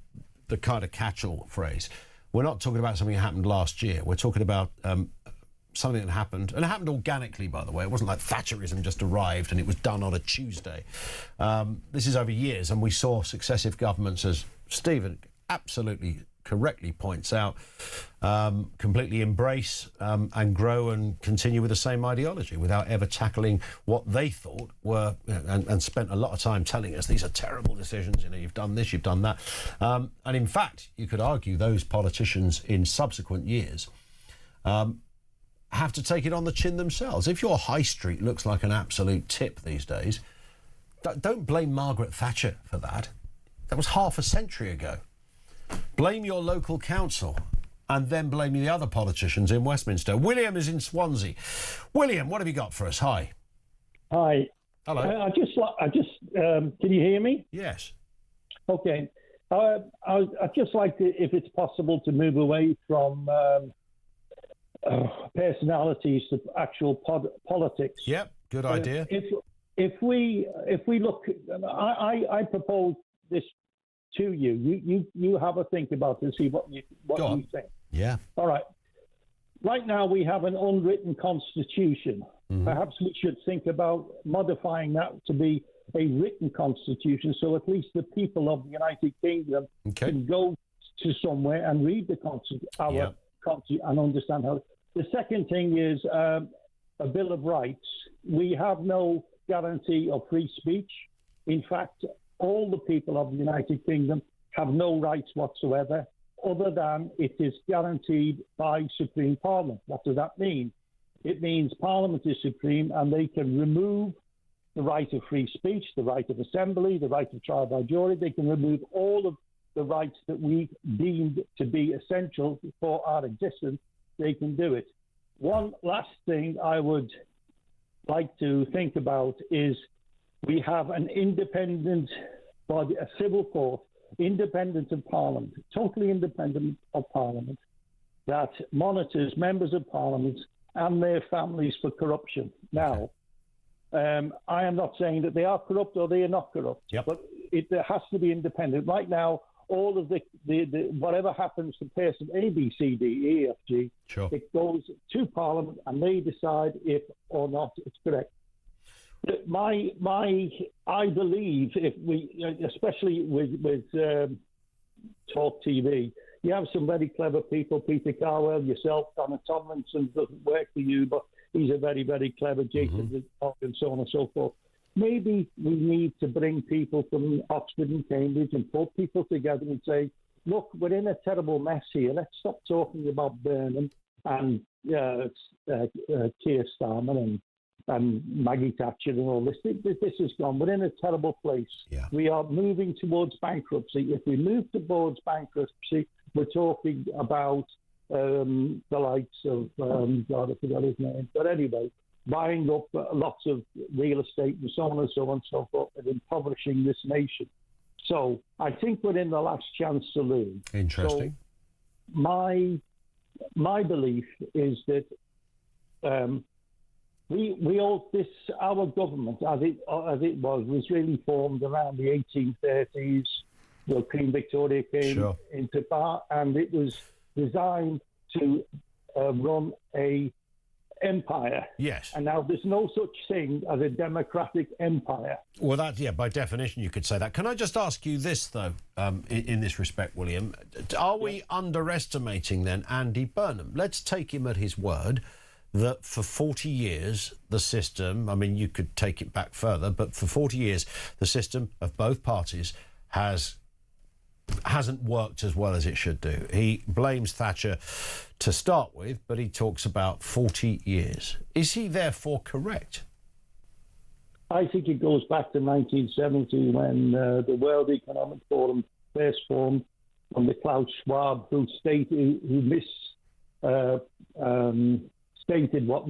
[SPEAKER 2] kind of catch-all phrase. We're not talking about something that happened last year. We're talking about something that happened, and it happened organically, by the way. It wasn't like Thatcherism just arrived and it was done on a Tuesday. This is over years, and we saw successive governments, as Stephen absolutely correctly points out, completely embrace and grow and continue with the same ideology without ever tackling what they thought were, and spent a lot of time telling us these are terrible decisions, you've done this, you've done that. And in fact, you could argue those politicians in subsequent years have to take it on the chin themselves. If your high street looks like an absolute tip these days, don't blame Margaret Thatcher for that. That was half a century ago. Blame your local council and then blame the other politicians in Westminster. William is in Swansea. William, what have you got for us? Hi.
[SPEAKER 14] Hi.
[SPEAKER 2] Hello.
[SPEAKER 14] Can you hear me?
[SPEAKER 2] Yes.
[SPEAKER 14] Okay. I'd just like to, if it's possible, to move away from personalities to actual politics.
[SPEAKER 2] Yep. Good idea.
[SPEAKER 14] If we look, I propose this to you. You have a think about it and see what you think.
[SPEAKER 2] Yeah.
[SPEAKER 14] All right. Right now we have an unwritten constitution.
[SPEAKER 2] Mm-hmm.
[SPEAKER 14] Perhaps we should think about modifying that to be a written constitution, so at least the people of the United Kingdom can go to somewhere and read the constitution and understand how. The second thing is a Bill of Rights. We have no guarantee of free speech. In fact, all the people of the United Kingdom have no rights whatsoever, other than it is guaranteed by Supreme Parliament. What does that mean? It means Parliament is supreme, and they can remove the right of free speech, the right of assembly, the right of trial by jury. They can remove all of the rights that we deemed to be essential for our existence. They can do it. One last thing I would like to think about is we have an independent body, a civil court, independent of Parliament, totally independent of Parliament, that monitors members of Parliament and their families for corruption. Now, I am not saying that they are corrupt or they are not corrupt, but it has to be independent. Right now, all of the whatever happens to person A, B, C, D, E, F, G, it goes to Parliament and they decide if or not it's correct. I believe if we, especially with talkTV, you have some very clever people. Peter Carwell, yourself, Donna Tomlinson doesn't work for you, but he's a very, very clever Jason and so on and so forth. Maybe we need to bring people from Oxford and Cambridge and put people together and say, look, we're in a terrible mess here. Let's stop talking about Burnham and Keir Starmer and Maggie Thatcher and all this. This is gone. We're in a terrible place.
[SPEAKER 2] Yeah.
[SPEAKER 14] We are moving towards bankruptcy. If we move towards bankruptcy, we're talking about the likes of, God, I forgot his name. But anyway, buying up lots of real estate and so on and so on and so forth, and impoverishing this nation. So I think we're in the last chance saloon.
[SPEAKER 2] Interesting.
[SPEAKER 14] So my belief is that our government, as it was really formed around the 1830s. Well, Queen Victoria came into power, and it was designed to run a empire.
[SPEAKER 2] Yes.
[SPEAKER 14] And now there's no such thing as a democratic empire.
[SPEAKER 2] Well, by definition, you could say that. Can I just ask you this, though, in this respect, William? Are we underestimating, then, Andy Burnham? Let's take him at his word that for 40 years, the system, I mean, you could take it back further, but for 40 years, the system of both parties hasn't worked as well as it should do. He blames Thatcher to start with, but he talks about 40 years. Is he therefore correct?
[SPEAKER 14] I think it goes back to 1970 when the World Economic Forum first formed, under Klaus Schwab, who stated what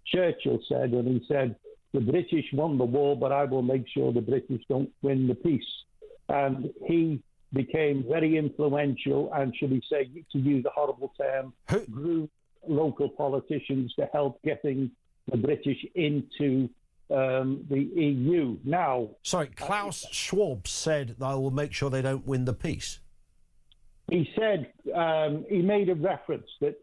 [SPEAKER 14] Churchill said, and he said, the British won the war, but I will make sure the British don't win the peace. And he became very influential and, should we say, to use a horrible term, grew local politicians to help getting the British into the EU. Now,
[SPEAKER 2] sorry, Klaus Schwab said, I will make sure they don't win the peace.
[SPEAKER 14] He said he made a reference to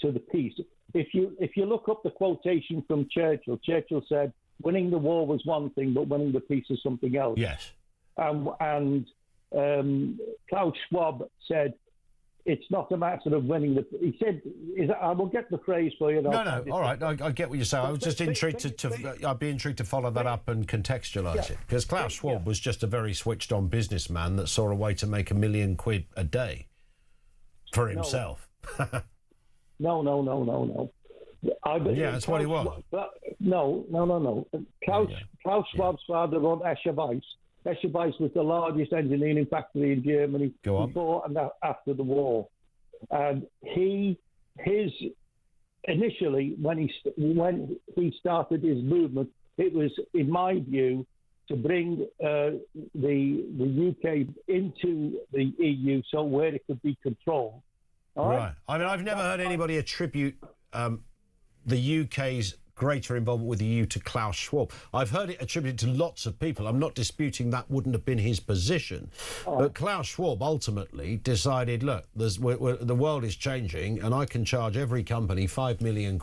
[SPEAKER 14] the peace. If you look up the quotation from Churchill said, "Winning the war was one thing, but winning the peace is something else."
[SPEAKER 2] Yes.
[SPEAKER 14] And Klaus Schwab said, "It's not a matter of winning the." He said, "I will get the phrase for you."
[SPEAKER 2] No, all right. I get what you're saying. I was just intrigued I'd be intrigued to follow that up and contextualise it, because Klaus Schwab was just a very switched-on businessman that saw a way to make £1 million a day for himself.
[SPEAKER 14] No.
[SPEAKER 2] Yeah, that's what he was.
[SPEAKER 14] No. Klaus Schwab's father owned Escher Weiss. Escher Weiss was the largest engineering factory in Germany before and after the war. And initially, when he started his movement, it was, in my view, to bring the UK into the EU, so where it could be controlled. All right.
[SPEAKER 2] I mean, I've never heard anybody attribute the UK's greater involvement with the EU to Klaus Schwab. I've heard it attributed to lots of people. I'm not disputing that wouldn't have been his position. But Klaus Schwab ultimately decided, look, the world is changing and I can charge every company £5 million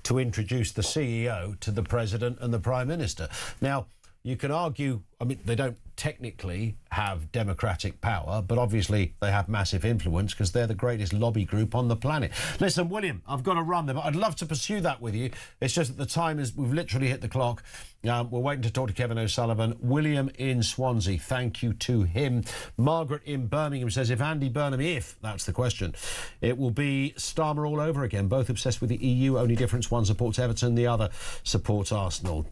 [SPEAKER 2] to introduce the CEO to the President and the Prime Minister. Now, you can argue, I mean, they don't technically have democratic power, but obviously they have massive influence because they're the greatest lobby group on the planet. Listen, William, I've got to run there, but I'd love to pursue that with you. It's just that the time is, we've literally hit the clock. We're waiting to talk to Kevin O'Sullivan. William in Swansea, thank you to him. Margaret in Birmingham says, if Andy Burnham, if that's the question, it will be Starmer all over again. Both obsessed with the EU, only difference, one supports Everton, the other supports Arsenal.